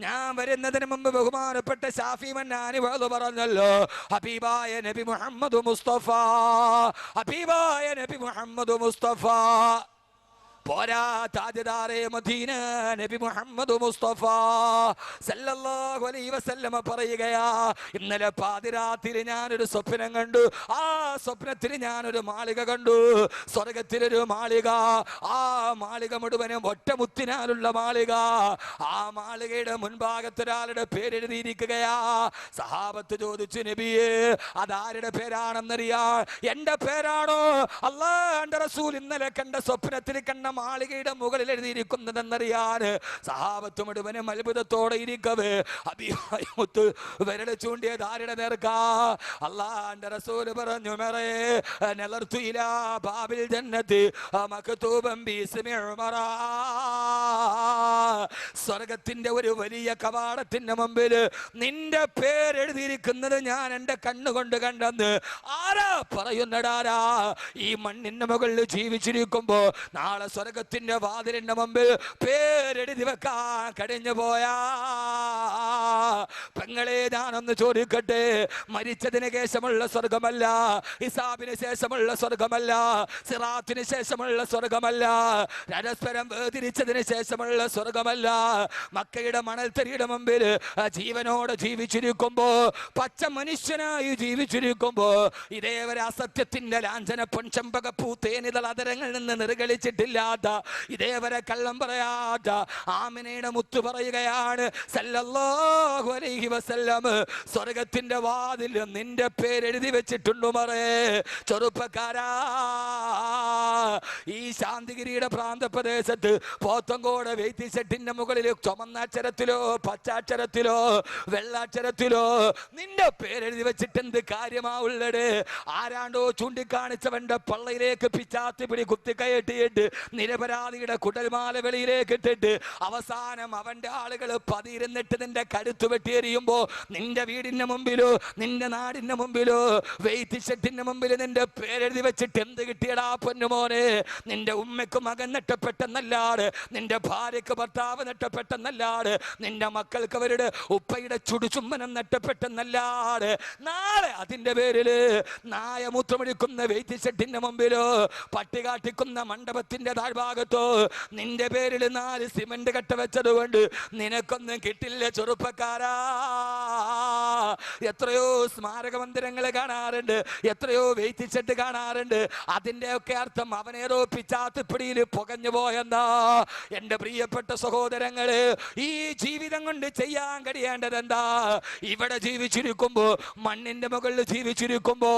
ഞാൻ വരുന്നതിന് മുമ്പ് ബഹുമാനപ്പെട്ട ഷാഫി മന്നാനി പറഞ്ഞല്ലോ, ഹബീബായ നബി മുഹമ്മദ് മുസ്തഫ, ഹബീബായ നബി മുഹമ്മദ് മുസ്തഫ പോരാ, താജദാറെ മദീന നബി മുഹമ്മദ് മുസ്തഫ സല്ലല്ലാഹു അലൈഹി വസല്ലമ പറയുകയാ, ഇന്നലെ പാതിരാത്രി ഞാനൊരു സ്വപ്നം കണ്ടു. ആ സ്വപ്നത്തിൽ ഞാനൊരു മാളിക കണ്ടു, സ്വർഗത്തിലൊരു മാളിക. ആ മാളിക മുഴുവനും ഒറ്റമുത്തിനാലുള്ള മാളിക. ആ മാളികയുടെ മുൻഭാഗത്തൊരാളുടെ പേരെഴുതിയിരിക്കുകയാ. സഹാബത്ത് ചോദിച്ചു, നബിയേ അതാരുടെ പേരാണെന്നറിയാ? എന്റെ പേരാണോ? അല്ലാഹുവിന്റെ റസൂൽ ഇന്നലെ കണ്ട സ്വപ്നത്തിൽ കണ്ട മാളികയുടെ മുകളിൽ എഴുതിയിരിക്കുന്നതെന്നറിയാൻ സഹാബത്ത് മുഴുവനും അത്ഭുതത്തോടെ ഇരിക്കവേ ഹബീബായ മുത്ത് വിരൽ ചൂണ്ടിയത് ആരുടെ നേർക്കാ? അല്ലാഹുവിന്റെ റസൂൽ പറഞ്ഞു, മറേ നളർത്തു ഇലാ ബാബിൽ ജന്നത്തി മക്തൂബൻ ബിസ്മി ഉമറ. സ്വർഗത്തിന്റെ ഒരു വലിയ കവാടത്തിന്റെ മുമ്പിൽ നിന്റെ പേരെഴുതിയിരിക്കുന്നത് ഞാൻ എൻ്റെ കണ്ണുകൊണ്ട് കണ്ടെന്ന് ആരാ പറയുന്നടാരാ? ഈ മണ്ണിന്റെ മുകളിൽ ജീവിച്ചിരിക്കുമ്പോ നാളെ സ്വർഗത്തിന്റെ വാതിലിന്റെ മുമ്പിൽ പേരെഴുതി വെക്കാൻ കഴിഞ്ഞു പോയാ പെങ്ങളെ, ഞാനൊന്ന് ചോദിക്കട്ടെ, മരിച്ചതിന് ശേഷമുള്ള സ്വർഗമല്ല, ഹിസാബിന് ശേഷമുള്ള സ്വർഗമല്ല, സിറാത്തിന് ശേഷമുള്ള സ്വർഗമല്ല, പരസ്പരം വേർതിരിച്ചതിന് ശേഷമുള്ള സ്വർഗമല്ല, മക്കയുടെ മണൽത്തരിയുടെ മുമ്പിൽ ജീവനോടെ ജീവിച്ചിരിക്കുമ്പോ, പച്ച മനുഷ്യനായി ജീവിച്ചിരിക്കുമ്പോ, ഇതേവരെ അസത്യത്തിന്റെ ലാഞ്ചന പൊൻചമ്പകപ്പൂ തേനിതൾ അതരങ്ങളിൽ നിന്ന് നിർഗളിച്ചിട്ടില്ലാത്ത, ഇതേവരെ കള്ളം പറയാത്ത ആമിനയുടെ മുത്ത് പറയുകയാണ് സല്ലല്ലാഹു അലൈഹി വസല്ലം, സ്വർഗത്തിന്റെ വാതിൽ നിന്റെ പേരെഴുതി വെച്ചിട്ടുണ്ട് മറേ. ചെറുപ്പക്കാരാ, ഈ ശാന്തിഗിരിയുടെ പ്രാന്തപ്രദേശത്ത് പോത്തങ്കോട് വെയ്ത്തിശെട്ടിന്റെ മുകളിൽ ചുമന്നാക്ഷരത്തിലോ പച്ചാക്ഷരത്തിലോ വെള്ളാക്ഷരത്തിലോ നിന്റെ പേരെഴുതി വെച്ചിട്ട് എന്ത് കാര്യമാവുള്ളത്? ആരാണ്ടോ ചൂണ്ടിക്കാണിച്ചവന്റെ പള്ളയിലേക്ക് പിച്ചാത്തി പിടി കുത്തിക്കയറ്റിയിട്ട് നിരപരാധിയുടെ കുടൽമാല വെളിയിലേക്ക് ഇട്ടിട്ട് അവസാനം അവന്റെ ആളുകൾ പതിയിരുന്നിട്ട് നിന്റെ കഴുത്ത് വെട്ടിയെറിയുമ്പോ നിന്റെ വീടിന്റെ മുമ്പിലോ നിന്റെ നാടിന്റെ മുമ്പിലോ വെയ്ത്തിശെട്ടിന്റെ മുമ്പിൽ നിന്റെ പേരെഴുതി വെച്ചിട്ട് എന്ത് കിട്ടിയടാ പൊന്നുമോനെ? നിന്റെ ഉമ്മയ്ക്ക് മകൻ നഷ്ടപ്പെട്ടെന്നല്ലാട്, നിന്റെ ഭാര്യക്ക് ഭർത്താവ് നഷ്ടപ്പെട്ടെന്നല്ലാട്, നിന്റെ മക്കൾക്ക് അവരുടെ ഉപ്പയുടെ ചുടുചുമ്മനം നഷ്ടപ്പെട്ടെന്നല്ലാട്, നാളെ അതിന്റെ പേരില് നായമൂത്രമൊഴിക്കുന്ന വെയ്ത്തിശെട്ടിന്റെ മുമ്പിലോ പട്ടി കാട്ടിക്കുന്ന മണ്ഡപത്തിന്റെ താഴ്ഭാഗത്തോ നിന്റെ പേരിൽ 4 സിമന്റ് കട്ട വെച്ചത് കൊണ്ട് നിനക്കൊന്നും കിട്ടില്ല ചെറുപ്പക്കാരാ. എത്രയോ സ്മാരക മന്ദിരങ്ങൾ കാണാറുണ്ട്, എത്രയോ വെയിറ്റിച്ചെട്ട് കാണാറുണ്ട്. അതിൻ്റെയൊക്കെ അർത്ഥം അവനേതോ പിച്ചാത്തിപ്പിടിയിൽ പുകഞ്ഞു പോയെന്നാ. എൻ്റെ പ്രിയപ്പെട്ട സഹോദരങ്ങള്, ഈ ജീവിതം കൊണ്ട് ചെയ്യാൻ കഴിയേണ്ടത് എന്താ? ഇവിടെ ജീവിച്ചിരിക്കുമ്പോ, മണ്ണിന്റെ മുകളിൽ ജീവിച്ചിരിക്കുമ്പോ,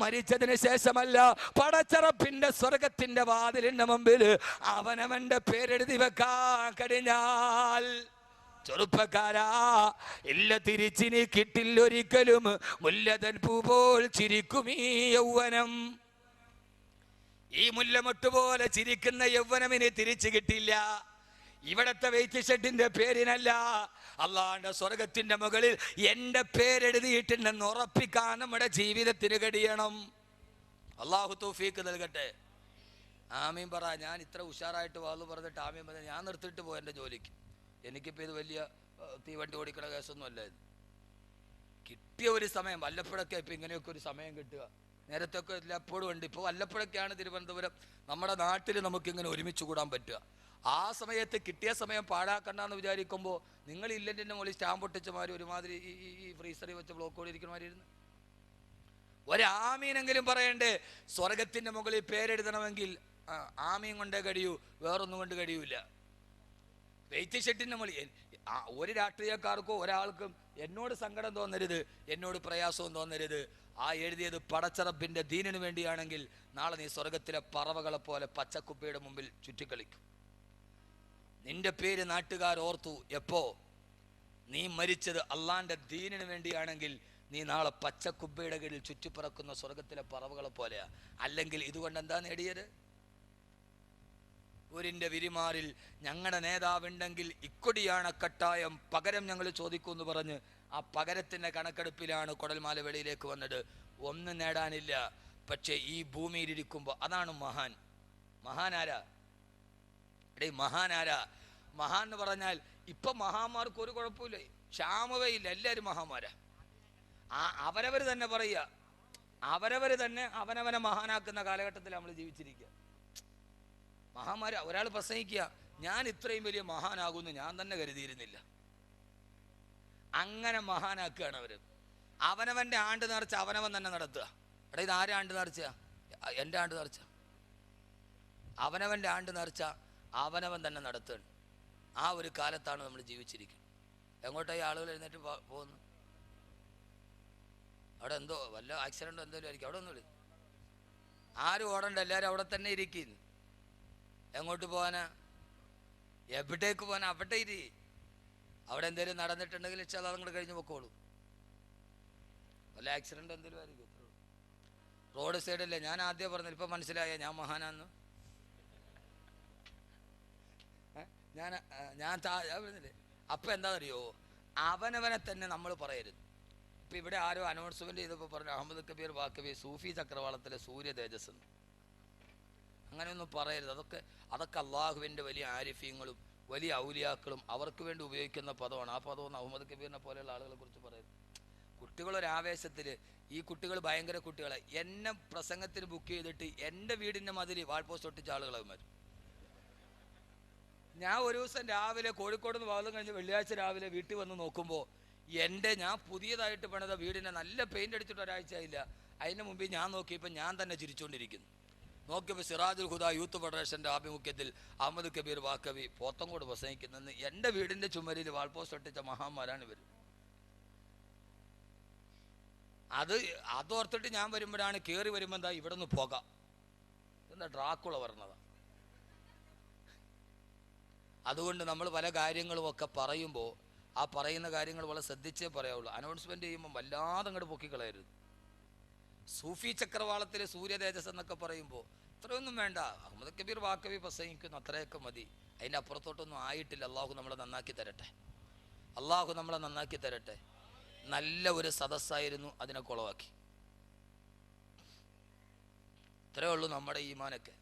മരിച്ചതിന് ശേഷമല്ല, പടച്ചറപ്പിന്റെ സ്വർഗത്തിന്റെ വാതിലിന്റെ മുമ്പിൽ അവനവന്റെ പേരെഴുതി വെക്കാൻ കഴിഞ്ഞാൽ, ചെറുപ്പക്കാരാ, ഇല്ല തിരിച്ചിനി കിട്ടില്ലൊരിക്കലും, മുല്ലതൻ പൂ പോൽ ചിരിക്കും ഈ യൗവനം. ഈ മുല്ലമൊട്ട് പോലെ ചിരിക്കുന്ന യൗവനമിന് തിരിച്ചു കിട്ടില്ല. ഇവിടത്തെ വെയിറ്റ് ഷെഡിന്റെ പേരിനല്ല, അള്ളാന്റെ സ്വർഗത്തിന്റെ മുകളിൽ എൻ്റെ പേരെഴുതിയിട്ടുണ്ടെന്ന് ഉറപ്പിക്കാൻ നമ്മുടെ ജീവിതത്തിന് കഴിയണം. അള്ളാഹു തൗഫീക്ക് നൽകട്ടെ. ആമീൻ പറ. ഞാൻ ഇത്ര ഉഷാറായിട്ട് വാള് പറഞ്ഞിട്ട് ആമീൻ പറഞ്ഞ ഞാൻ നിർത്തിയിട്ട് പോയി എൻ്റെ ജോലിക്ക്. എനിക്കിപ്പോൾ ഇത് വലിയ തീവണ്ടി ഓടിക്കണ കേസൊന്നും അല്ല. ഇത് കിട്ടിയ ഒരു സമയം, വല്ലപ്പോഴൊക്കെ ഇപ്പം ഇങ്ങനെയൊക്കെ ഒരു സമയം കിട്ടുക. നേരത്തെ ഒക്കെ എപ്പോഴും ഉണ്ട്. ഇപ്പോൾ വല്ലപ്പോഴൊക്കെയാണ് തിരുവനന്തപുരം, നമ്മുടെ നാട്ടിൽ നമുക്കിങ്ങനെ ഒരുമിച്ച് കൂടാൻ പറ്റുക. ആ സമയത്ത് കിട്ടിയ സമയം പാഴാക്കണ്ടെന്ന് വിചാരിക്കുമ്പോൾ നിങ്ങൾ ഇല്ലൻ്റെ മുകളിൽ സ്റ്റാമ്പ് ഒട്ടിച്ചമാര് ഒരുമാതിരി ഈ ഫ്രീസറിൽ വെച്ച് ബ്ലോക്കോട് ഇരിക്കണമാരിരുന്നു. ഒരാമീനെങ്കിലും പറയണ്ടേ? സ്വർഗത്തിൻ്റെ മുകളിൽ പേരെഴുതണമെങ്കിൽ ആമീൻ കൊണ്ടേ കഴിയൂ, വേറൊന്നും കൊണ്ട് കഴിയൂല. വെയിറ്റ് ഷെഡിൻ്റെ മുകളിൽ ഒരു രാഷ്ട്രീയക്കാർക്കോ ഒരാൾക്കും എന്നോട് സങ്കടം തോന്നരുത്, എന്നോട് പ്രയാസവും തോന്നരുത്. ആ എഴുതിയത് പടച്ചറപ്പിൻ്റെ ദീനിനു വേണ്ടിയാണെങ്കിൽ നാളെ നീ സ്വർഗത്തിലെ പറവകളെ പോലെ പച്ചക്കുപ്പയുടെ മുമ്പിൽ ചുറ്റിക്കളിക്കും. നിന്റെ പേര് നാട്ടുകാർ ഓർത്തു എപ്പോ? നീ മരിച്ചത് അള്ളാന്റെ ദീനിനു വേണ്ടിയാണെങ്കിൽ നീ നാളെ പച്ചക്കുപ്പയുടെ കീഴിൽ ചുറ്റിപ്പറക്കുന്ന സ്വർഗത്തിലെ പറവകളെ പോലെയാ. അല്ലെങ്കിൽ ഇതുകൊണ്ട് എന്താ നേടിയത്? ഊരിൻ്റെ വിരിമാറിൽ ഞങ്ങളുടെ നേതാവുണ്ടെങ്കിൽ ഇക്കൊടിയാണ് കട്ടായം, പകരം ഞങ്ങൾ ചോദിക്കുമെന്ന് പറഞ്ഞ് ആ പകരത്തിൻ്റെ കണക്കെടുപ്പിലാണ് കുടൽമാല വെളിയിലേക്ക് വന്നത്. ഒന്നും നേടാനില്ല. പക്ഷേ ഈ ഭൂമിയിലിരിക്കുമ്പോൾ അതാണ് മഹാൻ. മഹാനാരാ? മഹാനാരാ? മഹാൻ എന്ന് പറഞ്ഞാൽ ഇപ്പം മഹാന്മാർക്ക് ഒരു കുഴപ്പമില്ല, ക്ഷാമവേ ഇല്ല, എല്ലാവരും മഹാന്മാരാ. അവരവർ തന്നെ പറയുക, അവരവർ തന്നെ അവനവനെ മഹാനാക്കുന്ന കാലഘട്ടത്തിൽ നമ്മൾ ജീവിച്ചിരിക്കുക. മഹാന്മാർ ഒരാൾ പ്രസംഗിക്കുക, ഞാൻ ഇത്രയും വലിയ മഹാനാകുമെന്ന് ഞാൻ തന്നെ കരുതിയിരുന്നില്ല. അങ്ങനെ മഹാനാക്കുകയാണ് അവർ. അവനവൻ്റെ ആണ്ട് നേർച്ച അവനവൻ തന്നെ നടത്തുക. എടാ, ഇത് ആരെ ആണ്ട് നേർച്ച? എൻ്റെ ആണ്ട് നേർച്ച. അവനവൻ്റെ ആണ്ട് നേർച്ച അവനവൻ തന്നെ നടത്തുകയാണ്. ആ ഒരു കാലത്താണ് നമ്മൾ ജീവിച്ചിരിക്കുന്നത്. എങ്ങോട്ടായി ആളുകൾ എഴുന്നേറ്റ് പോകുന്നു? അവിടെ എന്തോ വല്ല ആക്സിഡൻറ്റോ എന്തെങ്കിലും ആയിരിക്കും. അവിടെ ഒന്നുമില്ല, ആരും ഓടണ്ട, എല്ലാവരും അവിടെ തന്നെ ഇരിക്കുന്നു. എങ്ങോട്ട് പോകാനാ? എവിടേക്ക് പോകാനാ? അവിടെ ഇരി. അവിടെ എന്തെങ്കിലും നടന്നിട്ടുണ്ടെങ്കിൽ വെച്ചാൽ അതങ്ങോട്ട് കഴിഞ്ഞ് പൊക്കോളൂ. വല്ല ആക്സിഡൻറ്റ് എന്തെങ്കിലും ആയിരിക്കും. റോഡ് സൈഡല്ലേ. ഞാൻ ആദ്യം പറഞ്ഞില്ല, ഇപ്പം മനസ്സിലായ ഞാൻ മഹാനാന്ന്. ഞാൻ പറഞ്ഞില്ലേ? അപ്പം എന്താണെന്നറിയോ, അവനവനെ തന്നെ നമ്മൾ പറയരുത്. ഇപ്പം ഇവിടെ ആരോ അനൗൺസ്മെൻറ്റ് ചെയ്തപ്പോൾ പറഞ്ഞു, അഹമ്മദ് കബീർ വാക്കബി സൂഫി ചക്രവാളത്തിലെ സൂര്യ തേജസ് എന്ന്. അങ്ങനെയൊന്നും പറയരുത്. അതൊക്കെ അള്ളാഹുവിൻ്റെ വലിയ ആരിഫ്യങ്ങളും വലിയ ഔലിയാക്കളും അവർക്ക് വേണ്ടി ഉപയോഗിക്കുന്ന പദമാണ്. ആ പദമൊന്നും അഹമ്മദ് കബീറിനെ പോലെയുള്ള ആളുകളെ കുറിച്ച് പറയരുത്. കുട്ടികളൊരാവേശത്തിൽ, ഈ കുട്ടികൾ ഭയങ്കര കുട്ടികളെ, എന്നെ പ്രസംഗത്തിന് ബുക്ക് ചെയ്തിട്ട് എൻ്റെ വീടിൻ്റെ മതിൽ വാൾ പോസ്റ്റ് ഒട്ടിച്ച ആളുകളവന്മാർ. ഞാൻ ഒരു ദിവസം രാവിലെ കോഴിക്കോട് നിന്ന് വാദം കഴിഞ്ഞ് വെള്ളിയാഴ്ച രാവിലെ വീട്ടിൽ വന്ന് നോക്കുമ്പോൾ ഞാൻ പുതിയതായിട്ട് പണിത വീടിനെ നല്ല പെയിൻ്റ് അടിച്ചിട്ട് ഒരാഴ്ച ആയില്ല. അതിന് മുമ്പ് ഞാൻ നോക്കിയപ്പോൾ ഞാൻ തന്നെ ചിരിച്ചുകൊണ്ടിരിക്കുന്നു. നോക്കിയപ്പോൾ സിറാജുൽ ഹുദ യൂത്ത് ഫെഡറേഷൻ്റെ ആഭിമുഖ്യത്തിൽ അഹമ്മദ് കബീർ വാക്കവി പോത്തങ്കോട് പ്രസംഗിക്കുന്നെന്ന് എൻ്റെ വീടിൻ്റെ ചുമരിൽ വാൾ പോസ്റ്റ് ഒട്ടിച്ച മഹാന്മാരാണ് ഇവർ. അതോർത്തിട്ട് ഞാൻ വരുമ്പോഴാണ്, കയറി വരുമ്പോൾ എന്താ ഇവിടെ നിന്ന് പോകാം, എന്താ ഡ്രാക്കുള പറഞ്ഞതാ. അതുകൊണ്ട് നമ്മൾ പല കാര്യങ്ങളും ഒക്കെ പറയുമ്പോൾ ആ പറയുന്ന കാര്യങ്ങൾ വളരെ ശ്രദ്ധിച്ചേ പറയാവുള്ളൂ. അനൗൺസ്മെൻറ്റ് ചെയ്യുമ്പോൾ വല്ലാതെ അങ്ങോട്ട് പൊക്കിക്കളയരുത്. സൂഫി ചക്രവാളത്തിലെ സൂര്യ തേജസ് എന്നൊക്കെ പറയുമ്പോൾ അത്രയൊന്നും വേണ്ട. അഹമ്മദ് കബീർ വാക്കവി പ്രസംഗിക്കുന്നു, അത്രയൊക്കെ മതി. അതിൻ്റെ അപ്പുറത്തോട്ടൊന്നും ആയിട്ടില്ല. അള്ളാഹു നമ്മളെ നന്നാക്കി തരട്ടെ. അള്ളാഹു നമ്മളെ നന്നാക്കി തരട്ടെ. നല്ല ഒരു സദസ്സായിരുന്നു, അതിനെ കുളവാക്കി. ഇത്രയേ ഉള്ളൂ നമ്മുടെ ഈമാനൊക്കെ.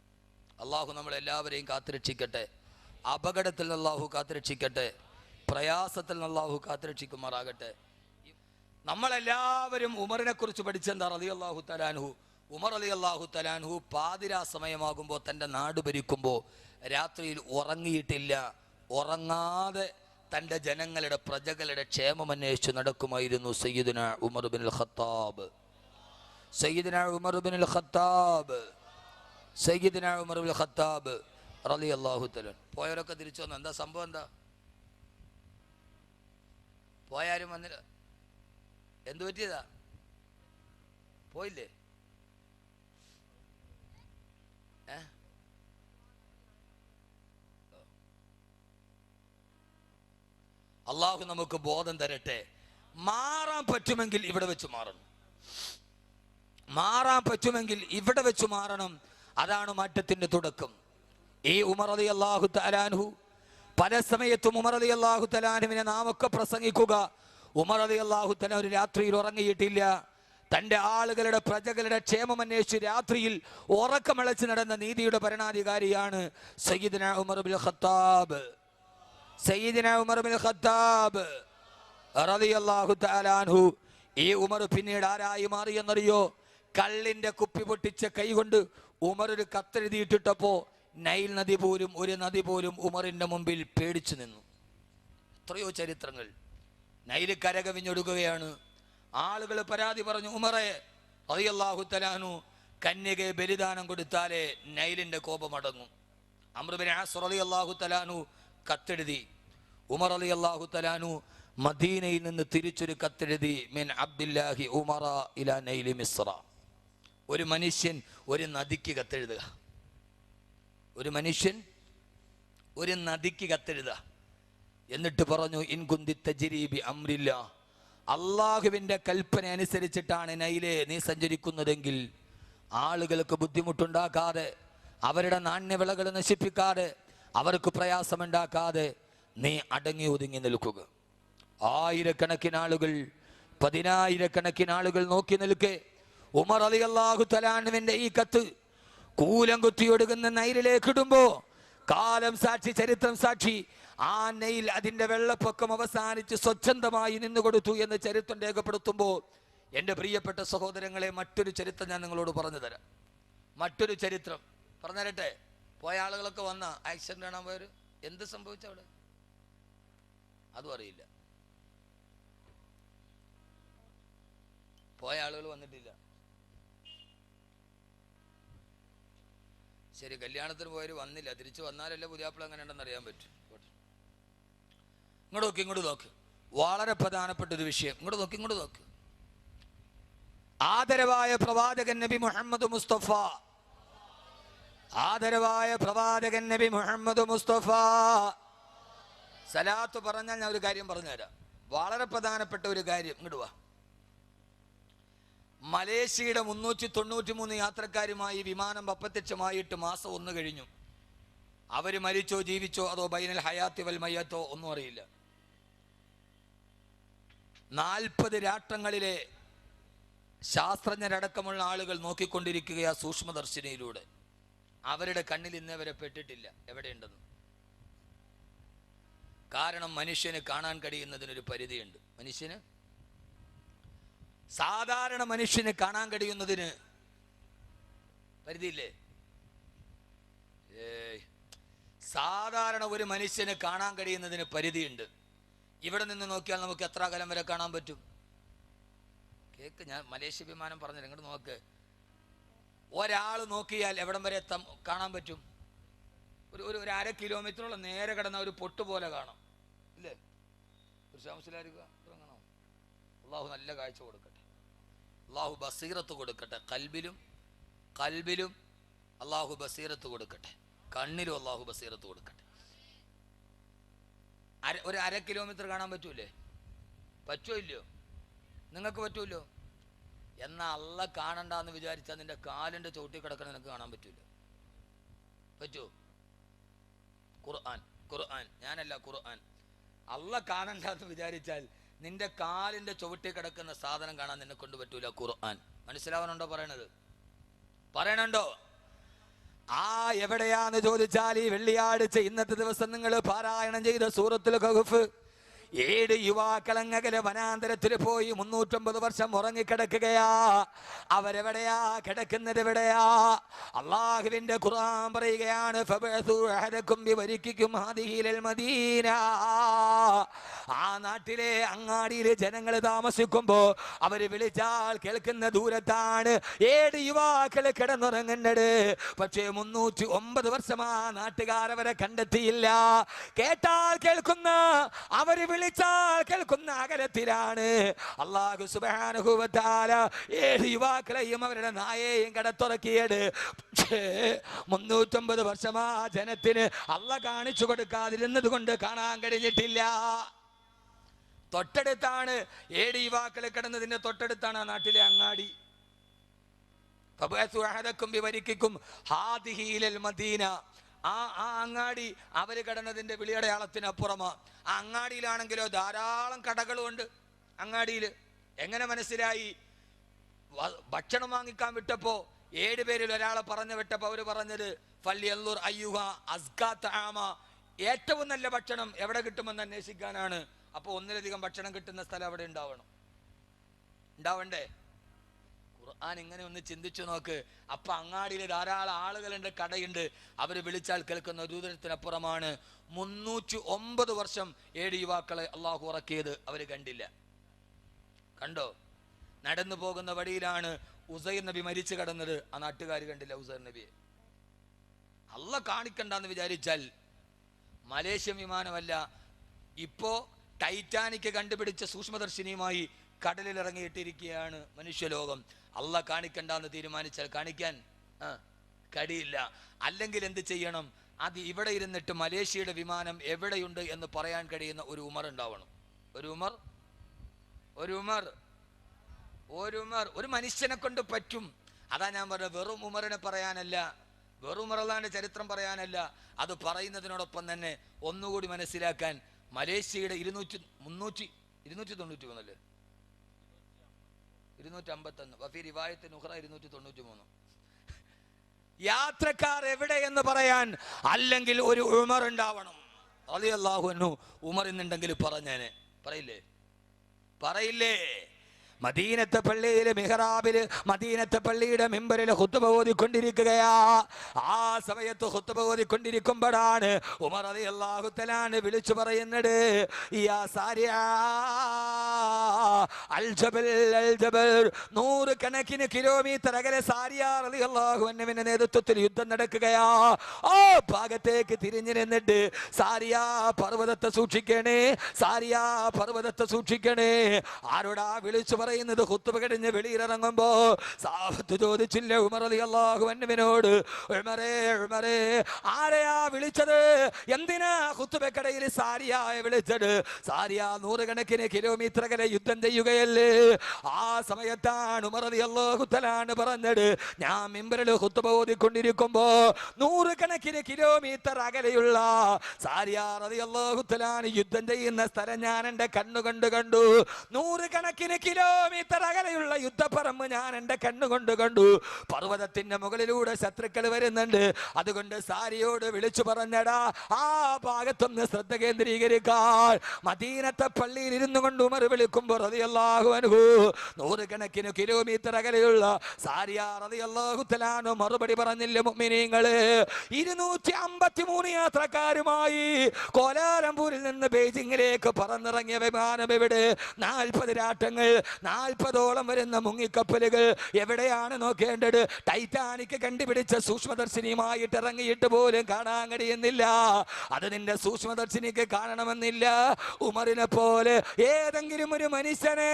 അള്ളാഹു നമ്മളെല്ലാവരെയും കാത്തുരക്ഷിക്കട്ടെ. അപകടത്തിൽ നിന്ന് അള്ളാഹു കാത്തുരക്ഷിക്കട്ടെ. പ്രയാസത്തിൽ നിന്ന് അള്ളാഹു കാത്തുരക്ഷിക്കുമാറാകട്ടെ. നമ്മളെല്ലാവരും ഉമറിനെ കുറിച്ച് പഠിച്ചെന്താ? റളിയല്ലാഹു തആലാൻഹു. ഉമർ റളിയല്ലാഹു തആലാൻഹു പാതിരാ സമയമാകുമ്പോൾ തൻ്റെ നാട് ഭരിക്കുമ്പോൾ രാത്രിയിൽ ഉറങ്ങിയിട്ടില്ല. ഉറങ്ങാതെ തൻ്റെ ജനങ്ങളുടെ പ്രജകളുടെ ക്ഷേമം അന്വേഷിച്ച് നടക്കുമായിരുന്നു സയ്യിദുന ഉമർ ബിനുൽ ഖത്താബ്. സയ്യിദുന ഉമർ ബിനുൽ ഖത്താബ് സയ്യിദുന ഉമർ ബിനുൽ ഖത്താബ് റളിയല്ലാഹു തആല. പോയവരൊക്കെ തിരിച്ചു വന്നു. എന്താ സംഭവം? എന്താ പോയാരും വന്നില്ല? എന്തു പറ്റിയതാ? പോയില്ലേ? അള്ളാഹു നമുക്ക് ബോധം തരട്ടെ. മാറാൻ പറ്റുമെങ്കിൽ ഇവിടെ വെച്ച് മാറണം. മാറാൻ പറ്റുമെങ്കിൽ ഇവിടെ വെച്ച് മാറണം. അതാണ് മാറ്റത്തിന്റെ തുടക്കം. ഈ ഉമർ റളിയല്ലാഹു തആല അൻഹു പല സമയത്തും ഉമർ റളിയല്ലാഹു തആല അൻഹുവിനെ നാമൊക്കെ പ്രസംഗിക്കുക. ഉമർ റളിയല്ലാഹു തആല ഒരു രാത്രിയിൽ ഉറങ്ങിയിട്ടില്ല. തൻ്റെ ആളുകളുടെ പ്രജകളുടെ ക്ഷേമം അന്വേഷിച്ച് രാത്രിയിൽ ഉറക്കമിളച്ച് നടന്ന നീതിയുടെ ഭരണാധികാരിയാണ് സയ്യിദുന ഉമർ ബിനുൽ ഖത്താബ്. സയ്യിദുന ഉമർ ബിനുൽ ഖത്താബ് റളിയല്ലാഹു തആല അൻഹു. ഈ ഉമർ പിന്നീട് ആരായി മാറിയെന്നറിയോ? കള്ളിന്റെ കുപ്പി പൊട്ടിച്ച കൈകൊണ്ട് ഉമർ ഒരു കത്തെഴുതിയിട്ടിട്ടപ്പോ നൈൽ നദി പോലും, ഒരു നദി പോലും ഉമറിന്റെ മുമ്പിൽ പേടിച്ചു നിന്നു. എത്രയോ ചരിത്രങ്ങൾ. നൈല് കരകവിഞ്ഞൊടുക്കുകയാണ്. ആളുകൾ പരാതി പറഞ്ഞു, ഉമറെ റളിയല്ലാഹു തആല അൻഹു കന്യകയെ ബലിദാനം കൊടുത്താലേ നൈലിന്റെ കോപമടങ്ങും. അംർ ഇബ്നു ആസ് റളിയല്ലാഹു തആല അൻഹു കത്തെഴുതി. ഉമർ റളിയല്ലാഹു തആല അൻഹു മദീനയിൽ നിന്ന് തിരിച്ചൊരു കത്തെഴുതി. മിൻ അബ്ദില്ലാഹി ഉമറ ഇലാ നൈലി മിസ്ര. ഒരു മനുഷ്യൻ ഒരു നദിക്ക് കത്തെഴുതുക. ഒരു മനുഷ്യൻ ഒരു നദിക്ക് കത്തെഴുതുക. എന്നിട്ട് പറഞ്ഞു, ഇൻ കുന്തി തജ്രി ബി അംരില്ലാ, അള്ളാഹുവിൻ്റെ കൽപ്പന അനുസരിച്ചിട്ടാണ് നൈലെ നീ സഞ്ചരിക്കുന്നതെങ്കിൽ ആളുകൾക്ക് ബുദ്ധിമുട്ടുണ്ടാക്കാതെ, അവരുടെ നാണ്യവിളകൾ നശിപ്പിക്കാതെ, അവർക്ക് പ്രയാസമുണ്ടാക്കാതെ നീ അടങ്ങി ഒതുങ്ങി നിൽക്കുക. ആയിരക്കണക്കിന് ആളുകൾ, പതിനായിരക്കണക്കിന് ആളുകൾ നോക്കി നിൽക്കെ ഉമർ റളിയല്ലാഹു തആല അൻഹുവിന്റെ ഈ കത്ത് കൂലം കുത്തിയൊടുക്കുന്ന നൈലിലേക്ക് ഇടുമ്പോ കാലം സാക്ഷി, ചരിത്രം സാക്ഷി, ആ നൈൽ അതിന്റെ വെള്ളപ്പൊക്കം അവസാനിച്ച് സ്വച്ഛന്തമായി നിന്നുകൊടുത്തു എന്ന് ചരിത്രം രേഖപ്പെടുത്തുമ്പോൾ, എൻ്റെ പ്രിയപ്പെട്ട സഹോദരങ്ങളെ, മറ്റൊരു ചരിത്രം ഞാൻ നിങ്ങളോട് പറഞ്ഞു തരാം. മറ്റൊരു ചരിത്രം പറഞ്ഞു തരട്ടെ. പോയ ആളുകളൊക്കെ വന്ന ആക്സിഡന്റ് കാണാൻ പോയൊരു എന്ത് സംഭവിച്ച അവിടെ അതും അറിയില്ല. പോയ ആളുകൾ വന്നിട്ടില്ല. ശരി, കല്യാണത്തിന് പോയവർ വന്നില്ല. തിരിച്ചു വന്നാലല്ലേ പുതിയാപ്പിള എങ്ങനെ ഉണ്ടെന്ന് അറിയാൻ പറ്റും. ഇങ്ങോട്ട് നോക്ക്. വളരെ പ്രധാനപ്പെട്ട ഒരു വിഷയം. ഇങ്ങോട്ട് നോക്ക്. ആദരവായ പ്രവാചകൻ നബി മുഹമ്മദ് മുസ്തഫ, ആദരവായ പ്രവാചകൻ നബി മുഹമ്മദ് മുസ്തഫ സലാത്ത് പറഞ്ഞാൽ ഞാൻ ഒരു കാര്യം പറഞ്ഞുതരാം. വളരെ പ്രധാനപ്പെട്ട ഒരു കാര്യം. ഇങ്ങോട്ട് വാ. മലേഷ്യയുടെ 393 യാത്രക്കാരുമായി വിമാനം അപ്രത്യക്ഷമായിട്ട് മാസം 1 കഴിഞ്ഞു. അവര് മരിച്ചോ ജീവിച്ചോ അതോ ബൈനൽ ഹയാത്തി വൽ മയ്യത്തോ ഒന്നും അറിയില്ല. 40 രാഷ്ട്രങ്ങളിലെ ശാസ്ത്രജ്ഞരടക്കമുള്ള ആളുകൾ നോക്കിക്കൊണ്ടിരിക്കുകയാ സൂക്ഷ്മദർശിനിയിലൂടെ. അവരുടെ കണ്ണിൽ ഇന്നേവരെ പെട്ടിട്ടില്ല എവിടെയുണ്ടെന്ന്. കാരണം മനുഷ്യന് കാണാൻ കഴിയുന്നതിനൊരു പരിധിയുണ്ട്. സാധാരണ മനുഷ്യന് കാണാൻ കഴിയുന്നതിന് പരിധിയില്ലേ? സാധാരണ ഒരു മനുഷ്യന് കാണാൻ കഴിയുന്നതിന് പരിധിയുണ്ട്. ഇവിടെ നിന്ന് നോക്കിയാൽ നമുക്ക് എത്ര അകലം വരെ കാണാൻ പറ്റും? കേക്ക്, ഞാൻ മലേഷ്യ വിമാനം പറഞ്ഞില്ല. ഇങ്ങോട്ട് നോക്ക്. ഒരാൾ നോക്കിയാൽ എവിടം വരെ കാണാൻ പറ്റും? ഒരു 1/2 കിലോമീറ്ററോളം നേരെ കിടന്ന ഒരു പൊട്ട് പോലെ കാണാം, ഇല്ലേ? ഒരു ശാംസിലായിരിക്കുക. അള്ളാഹു നല്ല കാഴ്ച കൊടുക്കട്ടെ. അള്ളാഹു ബസീറത്ത് കൊടുക്കട്ടെ. കൽബിലും അള്ളാഹു ബസീറത്ത് കൊടുക്കട്ടെ. കണ്ണിലും അള്ളാഹു ബസീറത്ത് കൊടുക്കട്ടെ. ഒരു 1/2 കിലോമീറ്റർ കാണാൻ പറ്റൂലേ? പറ്റുമോ ഇല്ലയോ? നിങ്ങൾക്ക് പറ്റൂല്ലോ. എന്നാൽ അള്ള കാണണ്ടെന്ന് വിചാരിച്ചാൽ നിന്റെ കാലിൻ്റെ ചവിട്ടി കിടക്കണം നിനക്ക് കാണാൻ പറ്റൂല. പറ്റുമോ? ഖുർആൻ ഞാനല്ല, ഖുർആൻ. അള്ള കാണണ്ടെന്ന് വിചാരിച്ചാൽ നിന്റെ കാലിൻ്റെ ചുവട്ടി കിടക്കുന്ന സാധനം കാണാൻ നിന്നെ കൊണ്ട് പറ്റൂല. ഖുർആൻ മനസ്സിലാവാനുണ്ടോ പറയണുണ്ടോ? എവിടെയാന്ന് ചോദിച്ചാൽ ഈ വെള്ളിയാഴ്ച ഇന്നത്തെ ദിവസം നിങ്ങൾ പാരായണം ചെയ്ത സൂറത്തുൽ കഹ്ഫ് 7 യുവാക്കളങ്ങകലെ വനാന്തരത്തിൽ പോയി 350 വർഷം ഉറങ്ങിക്കിടക്കുകയാ. അവരെവിടെയാ കിടക്കുന്നത്? എവിടെയാ? അള്ളാഹുവിന്റെ ഖുർആൻ പറയുകയാണ്, ഫബഅസൂ അഹദക്കും ബിവരിക്കും ഹാദിഹിൽ മദീന. ആ നാട്ടിലെ അങ്ങാടിയിലെ ജനങ്ങൾ താമസിക്കുമ്പോ അവര് വിളിച്ചാൽ കേൾക്കുന്ന ദൂരത്താണ് 7 യുവാക്കൾ കിടന്നുറങ്ങുന്നത്. പക്ഷേ 309 വർഷം ആ നാട്ടുകാരവരെ കണ്ടെത്തിയില്ല. കേട്ടാൽ കേൾക്കുന്ന, അവര് വിളിച്ചാൽ കേൾക്കുന്ന അകലത്തിലാണ്. അല്ലാഹു സുബ്ഹാനഹു വ തആല 7 യുവാക്കളെയും അവരുടെ നായെയും കടത്തുറക്കിയത്. പക്ഷേ 350 വർഷം ആ ജനത്തിന് അള്ളാഹ് കാണിച്ചു കൊടുക്കാതിരുന്നത് കൊണ്ട് കാണാൻ കഴിഞ്ഞിട്ടില്ല. തൊട്ടടുത്താണ് 7 യുവാക്കൾ കിടന്നതിന്റെ തൊട്ടടുത്താണ് ആ നാട്ടിലെ അങ്ങാടി. ആ അങ്ങാടി അവര് കിടന്നതിന്റെ വിളിയടയാളത്തിനപ്പുറമാ. ആ അങ്ങാടിയിലാണെങ്കിലോ ധാരാളം കടകളുണ്ട്. അങ്ങാടിയിൽ എങ്ങനെ മനസ്സിലായി? ഭക്ഷണം വാങ്ങിക്കാൻ വിട്ടപ്പോ 7 പേരിൽ ഒരാളെ പറഞ്ഞു വിട്ടപ്പോ അവര് പറഞ്ഞത് ഫല്യൻളുർ അയ്യുഹ അസ്കാ തആമ, ഏറ്റവും നല്ല ഭക്ഷണം എവിടെ കിട്ടുമെന്ന് അന്വേഷിക്കാനാണ്. അപ്പൊ ഒന്നിലധികം ഭക്ഷണം കിട്ടുന്ന സ്ഥലം അവിടെ ഉണ്ടാവണ്ടേ? ഖുർആൻ ഇങ്ങനെ ഒന്ന് ചിന്തിച്ചു നോക്ക്. അപ്പൊ അങ്ങാടിയിൽ ധാരാളം ആളുകളുണ്ട്, കടയുണ്ട്. അവര് വിളിച്ചാൽ കേൾക്കുന്ന ദൂരത്തിനപ്പുറമാണ്. 309 വർഷം 7 യുവാക്കളെ അള്ളാഹു ഉറക്കിയത് അവര് കണ്ടില്ല. കണ്ടോ? നടന്നു പോകുന്ന വഴിയിലാണ് ഉസൈർ നബി മരിച്ചു കിടന്നത്. ആ നാട്ടുകാർ കണ്ടില്ല ഉസൈർ നബിയെ. അള്ളാഹ് കാണിക്കണ്ടെന്ന് വിചാരിച്ചാൽ മലേഷ്യൻ വിമാനമല്ല, ഇപ്പോ ടൈറ്റാനിക് കണ്ടുപിടിച്ച സൂക്ഷ്മദർശിനിയുമായി കടലിൽ ഇറങ്ങിയിട്ടിരിക്കുകയാണ് മനുഷ്യലോകം. അള്ളാഹ് കാണിക്കണ്ടെന്ന് തീരുമാനിച്ചാൽ കാണിക്കാൻ കഴിയില്ല. അല്ലെങ്കിൽ എന്ത് ചെയ്യണം? അത് ഇവിടെ ഇരുന്നിട്ട് മലേഷ്യയുടെ വിമാനം എവിടെയുണ്ട് എന്ന് പറയാൻ കഴിയുന്ന ഒരു ഉമർ ഉണ്ടാവണം. ഒരു മനുഷ്യനെ കൊണ്ട് പറ്റും. അതാ ഞാൻ പറഞ്ഞത്, വെറും ഉമറിനെ പറയാനല്ല, വെറും ഉമറുള്ളാന്റെ ചരിത്രം പറയാനല്ല, അത് പറയുന്നതിനോടൊപ്പം തന്നെ ഒന്നുകൂടി മനസ്സിലാക്കാൻ മലേഷ്യയുടെ 293 യാത്രക്കാർ എവിടെ എന്ന് പറയാൻ അല്ലെങ്കിൽ ഒരു ഉമർ ഉണ്ടാവണം. റളിയല്ലാഹു അൻഹു ഉമർ എന്നുണ്ടെങ്കിൽ പറഞ്ഞേനെ. പറയില്ലേ? മദീനത്തെ പള്ളിയിലെ മിഹ്റാബില്, മദീനത്തെ പള്ളിയുടെ മിമ്പറിൽ ഖുത്ബ ഓതിക്കൊണ്ടിരിക്കുകയാ. ആ സമയത്ത് ഖുത്ബ ഓതിക്കൊണ്ടിരിക്കുമ്പോഴാണ് ഉമർ റളിയല്ലാഹു തആല വിളിച്ചു പറയുന്നത്, യാ സാരിയ അൽ ജബൽ അൽ ജബൽ. 100 കണക്കിന് കിലോമീറ്റർ അകലെ സാരിയ റളിയല്ലാഹു അൻഹുവിന്റെ നേതൃത്വത്തിൽ യുദ്ധം നടക്കുകയാ. ആ ഭാഗത്തേക്ക് തിരിഞ്ഞു നിന്നിട്ട്, സാരിയ പർവ്വതത്തെ സൂക്ഷിക്കണേ, സാരിയ പർവ്വതത്തെ സൂക്ഷിക്കണേ. ആരോടാ വിളിച്ചു പറയുന്നത്? ഖുത്ബ കഴിഞ്ഞ് വെളിയിലിറങ്ങുമ്പോ സാഹത്ത് ചോദിച്ചില്ല ഉമർ റളിയല്ലാഹു അൻഹുവിനോട്, ഉമറേ ആരെയാ വിളിച്ചത്? എന്തിനാ ഖുത്ബക്കടയിൽ സാരിയയെ വിളിച്ചത്? സാരിയ 100 കണക്കിന് കിലോമീറ്റർ അകലെ യുദ്ധം ചെയ്യുകയല്ലേ. ആ സമയത്താണ് ഉമർ റളിയല്ലാഹു തആല പറഞ്ഞത്, ഞാൻ മിമ്പറിൽ ഖുത്ബ ഓതിക്കൊണ്ടിരിക്കുമ്പോ 100 കണക്കിന് കിലോമീറ്റർ അകലെയുള്ള സാരിയ റളിയല്ലാഹു തആല യുദ്ധം ചെയ്യുന്ന സ്ഥലം ഞാൻ എൻ്റെ കണ്ണുകൊണ്ട് കണ്ടു. 100 കണക്കിന് കിലോമീറ്റർ അകലെയുള്ള യുദ്ധപ്പറമ്പ് ഞാൻ എൻ്റെ കണ്ണുകൊണ്ട് കണ്ടു. പർവ്വതത്തിന്റെ മുകളിലൂടെ ശത്രുക്കൾ വരുന്നുണ്ട്. അതുകൊണ്ട് സാരിയോട് വിളിച്ചു പറഞ്ഞടാ, ആ ഭാഗത്തൊന്ന് ശ്രദ്ധ കേന്ദ്രീകരിക്കാൻ. മദീനത്തെ പള്ളിയിൽ ഇരുന്നു കൊണ്ട് ഉമർ വിളിക്കുമ്പോൾ റളിയല്ലാഹു അൻഹു 100 കണക്കിന് കിലോമീറ്റർ അകലെയുള്ള സാരിയ റളിയല്ലാഹു തആല മറുപടി പറഞ്ഞില്ല. മുഅ്മിനീങ്ങളെ, 253 യാത്രക്കാരുമായി കോലാലംപൂരിൽ നിന്ന് ബെയ്ജിങ്ങിലേക്ക് പറന്നിറങ്ങിയ വിമാനം എവിടെ? 40 രാട്ടങ്ങൾ, 40ഓളം വരുന്ന മുങ്ങിക്കപ്പലുകൾ. എവിടെയാണ് നോക്കേണ്ടത്? ടൈറ്റാനിക് കണ്ടുപിടിച്ച സൂക്ഷ്മദർശിനിയുമായിട്ട് ഇറങ്ങിയിട്ട് പോലും കാണാൻ കഴിയുന്നില്ല. അത് നിന്റെ സൂക്ഷ്മദർശിനിക്ക് കാണണമെന്നില്ല. ഉമറിനെ പോലെ ഏതെങ്കിലും ഒരു മനുഷ്യനെ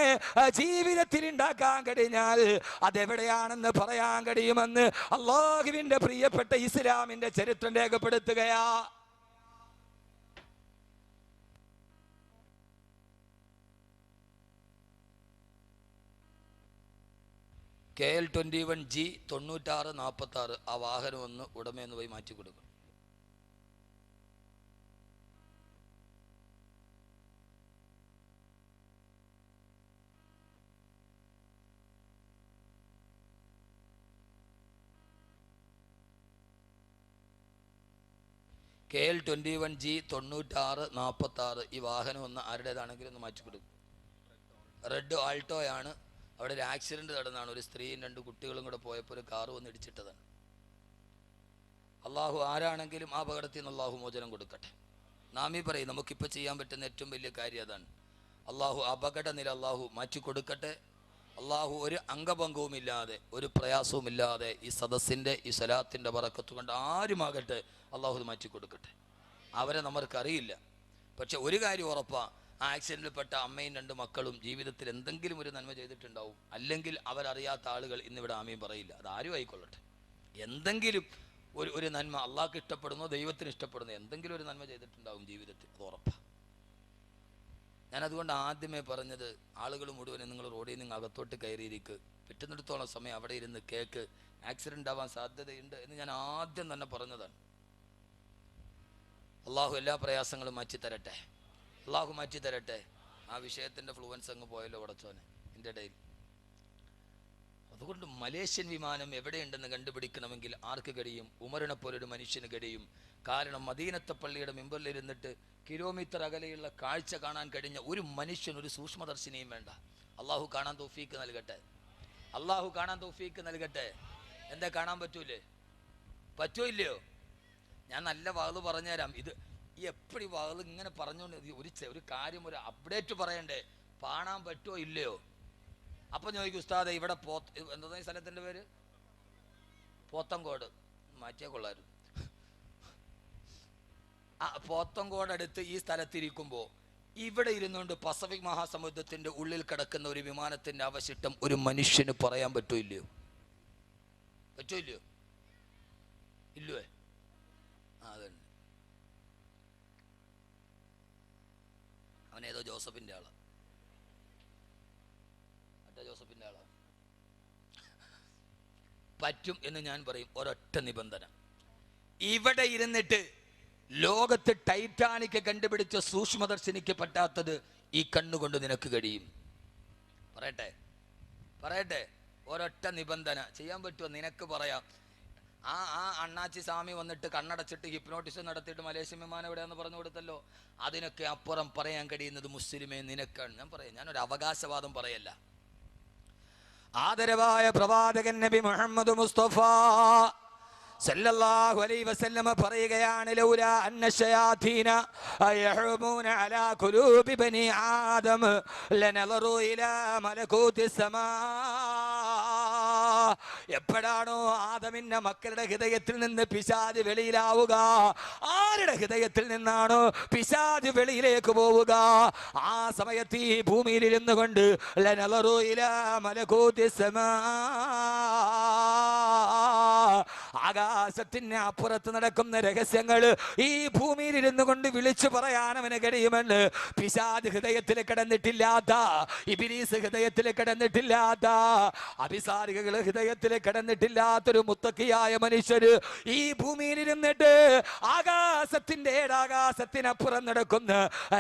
ജീവിതത്തിൽ ഉണ്ടാക്കാൻ കഴിഞ്ഞാൽ അതെവിടെയാണെന്ന് പറയാൻ കഴിയുമെന്ന് അല്ലാഹുവിന്റെ പ്രിയപ്പെട്ട ഇസ്ലാമിന്റെ ചരിത്രം രേഖപ്പെടുത്തുകയാ. KL-21G 9646 ആ വാഹനം ഒന്ന് ഉടമയെന്ന് പോയി മാറ്റി കൊടുക്കണം. KL-21G 9646 ഈ വാഹനം ഒന്ന് ആരുടേതാണെങ്കിലും ഒന്ന് മാറ്റിക്കൊടുക്കും. റെഡ് ആൾട്ടോയാണ്. അവിടെ ഒരു ആക്സിഡന്റ് നടന്നാണ്. ഒരു സ്ത്രീയും 2 കുട്ടികളും കൂടെ പോയപ്പോൾ ഒരു കാറ് വന്ന് ഇടിച്ചിട്ടതാണ്. അള്ളാഹു ആരാണെങ്കിലും ആ അപകടത്തിൽ നിന്ന് അള്ളാഹു മോചനം കൊടുക്കട്ടെ. നാമീ പറയും നമുക്കിപ്പോൾ ചെയ്യാൻ പറ്റുന്ന ഏറ്റവും വലിയ കാര്യം അതാണ്. അള്ളാഹു അപകട നില അള്ളാഹു മാറ്റിക്കൊടുക്കട്ടെ. അള്ളാഹു ഒരു അംഗഭംഗവുമില്ലാതെ ഒരു പ്രയാസവുമില്ലാതെ ഈ സദസ്സിൻ്റെ ഈ സ്വലാത്തിൻ്റെ ബറക്കത്ത് കൊണ്ട് ആരുമാകട്ടെ അള്ളാഹു ഇത് മാറ്റിക്കൊടുക്കട്ടെ. അവരെ നമ്മൾക്കറിയില്ല. പക്ഷെ ഒരു കാര്യം ഉറപ്പാണ്, ആ ആക്സിഡൻറ്റിൽപ്പെട്ട അമ്മയും 2 മക്കളും ജീവിതത്തിൽ എന്തെങ്കിലും ഒരു നന്മ ചെയ്തിട്ടുണ്ടാവും. അല്ലെങ്കിൽ അവരറിയാത്ത ആളുകൾ ഇന്നിവിടെ ആമയും പറയില്ല. അതാരും ആയിക്കൊള്ളട്ടെ. എന്തെങ്കിലും ഒരു നന്മ അള്ളാഹ്ക്ക് ഇഷ്ടപ്പെടുന്നോ ദൈവത്തിന് ഇഷ്ടപ്പെടുന്നോ എന്തെങ്കിലും ഒരു നന്മ ചെയ്തിട്ടുണ്ടാവും ജീവിതത്തിൽ. അത് ഉറപ്പാണ്. ഞാനതുകൊണ്ട് ആദ്യമേ പറഞ്ഞത്, ആളുകൾ മുഴുവനും നിങ്ങൾ റോഡിൽ നിന്ന് അകത്തോട്ട് കയറിയിരിക്ക്, പറ്റുന്നിടത്തോളം സമയം അവിടെ ഇരുന്ന് കേക്ക്. ആക്സിഡൻ്റ് ആവാൻ സാധ്യതയുണ്ട് എന്ന് ഞാൻ ആദ്യം തന്നെ പറഞ്ഞതാണ്. അള്ളാഹു എല്ലാ പ്രയാസങ്ങളും മാറ്റി തരട്ടെ. അള്ളാഹു മാറ്റി തരട്ടെ. ആ വിഷയത്തിൻ്റെ ഫ്ലുവൻസ് അങ്ങ് പോയല്ലോ ഉടച്ചോനെ എൻ്റെ ഇടയിൽ. അതുകൊണ്ട് മലേഷ്യൻ വിമാനം എവിടെയുണ്ടെന്ന് കണ്ടുപിടിക്കണമെങ്കിൽ ആർക്ക് കഴിയും? ഉമറിനെ പോലൊരു മനുഷ്യന് കഴിയും. കാരണം മദീനത്തെ പള്ളിയുടെ മിമ്പറിലിരുന്നിട്ട് കിലോമീറ്റർ അകലെയുള്ള കാഴ്ച കാണാൻ കഴിഞ്ഞ ഒരു മനുഷ്യൻ, ഒരു സൂക്ഷ്മദർശിനിയും വേണ്ട. അള്ളാഹു കാണാൻ തൗഫീക്ക് നൽകട്ടെ. അള്ളാഹു കാണാൻ തൗഫീക്ക് നൽകട്ടെ. എന്താ കാണാൻ പറ്റൂലേ? പറ്റോ ഇല്ലയോ? ഞാൻ നല്ല വാത് പറഞ്ഞുതരാം. ഇത് എപ്പടി വാത് ഇങ്ങനെ പറഞ്ഞുകൊണ്ട് ഒരു കാര്യം ഒരു അപ്ഡേറ്റ് പറയണ്ടേ? കാണാൻ പറ്റുമോ ഇല്ലയോ? അപ്പം ചോദിക്കും, ഉസ്താദെ ഇവിടെ എന്താ ഈ സ്ഥലത്തിൻ്റെ പേര്? പോത്തങ്കോട്. മാറ്റിയാൽ കൊള്ളായിരുന്നു. പോത്തങ്കോട് അടുത്ത് ഈ സ്ഥലത്തിരിക്കുമ്പോൾ ഇവിടെ ഇരുന്നുകൊണ്ട് പസഫിക് മഹാസമുദ്രത്തിൻ്റെ ഉള്ളിൽ കിടക്കുന്ന ഒരു വിമാനത്തിൻ്റെ അവശിഷ്ടം ഒരു മനുഷ്യന് പറയാൻ പറ്റോ ഇല്ലയോ? പറ്റോ ഇല്ലയോ? ഇല്ലേ? അതുണ്ട്. അവനേതോ ജോസഫിൻ്റെ ആളാണ്. ജോസഫിൻ്റെ ആളാണ്. പറ്റും എന്ന് ഞാൻ പറയും. ഒരൊറ്റ നിബന്ധന, ഇവിടെ ഇരുന്നിട്ട് ലോകത്ത് ടൈറ്റാനിക് കണ്ടുപിടിച്ച സൂക്ഷ്മദർശിനിക്ക് പറ്റാത്തത് ഈ കണ്ണുകൊണ്ട് നിനക്ക് കഴിയും. പറയട്ടെ ഒരൊറ്റ നിബന്ധന. ചെയ്യാൻ പറ്റുമോ? നിനക്ക് പറയാം. ആ അണ്ണാച്ചി സ്വാമി വന്നിട്ട് കണ്ണടച്ചിട്ട് ഹിപ്നോട്ടിസം നടത്തിയിട്ട് മലേഷ്യൻ വിമാനം എവിടെയാന്ന് പറഞ്ഞു കൊടുത്തല്ലോ. അതിനൊക്കെ അപ്പുറം പറയാൻ കഴിയുന്നത് മുസ്ലിമേ നിനക്കാണ്. ഞാൻ പറയാം, ഞാനൊരു അവകാശവാദം പറയല്ല. ആദരവായ പ്രവാചകൻ നബി മുഹമ്മദ് മുസ്തഫ സല്ലല്ലാഹു അലൈഹി വസല്ലമ പറയുകയാണ്, ലൗലാ അന്ന ശയാതീന യഹ്റൂമൂന അലാ ഖുലൂബി ബനി ആദം ലനളറു ഇലാ മലകൂതി സമാ. എപ്പോഴാണോ ആദമിന്റെ മക്കളുടെ ഹൃദയത്തിൽ നിന്ന് പിശാച് വെളിയിലാവുക, ആരുടെ ഹൃദയത്തിൽ നിന്നാണോ പിശാച് വെളിയിലേക്ക് പോവുക, ആ സമയത്ത് ഈ ഭൂമിയിൽ ഇരുന്നു കൊണ്ട് ലനളറു ഇലാ മലകൂതി സമാ, ആകാശത്തിന് അപ്പുറത്ത് നടക്കുന്ന രഹസ്യങ്ങൾ ഈ ഭൂമിയിൽ ഇരുന്നു കൊണ്ട് വിളിച്ചു പറയാൻ അവന് കഴിയുമെന്ന് പിശാച് ഹൃദയത്തിൽ കിടന്നിട്ടില്ലാത്ത, ഇബ്ലീസ് ഹൃദയത്തിൽ കിടന്നിട്ടില്ലാത്ത, അഭിസാരികൾ ഹൃദയത്തിൽ കിടന്നിട്ടില്ലാത്തൊരു മുത്തക്കിയായ മനുഷ്യര് ഈ ഭൂമിയിൽ ഇരുന്നിട്ട് ആകാശത്തിന്റെ ഏഴാകാശത്തിനപ്പുറം നടക്കുന്ന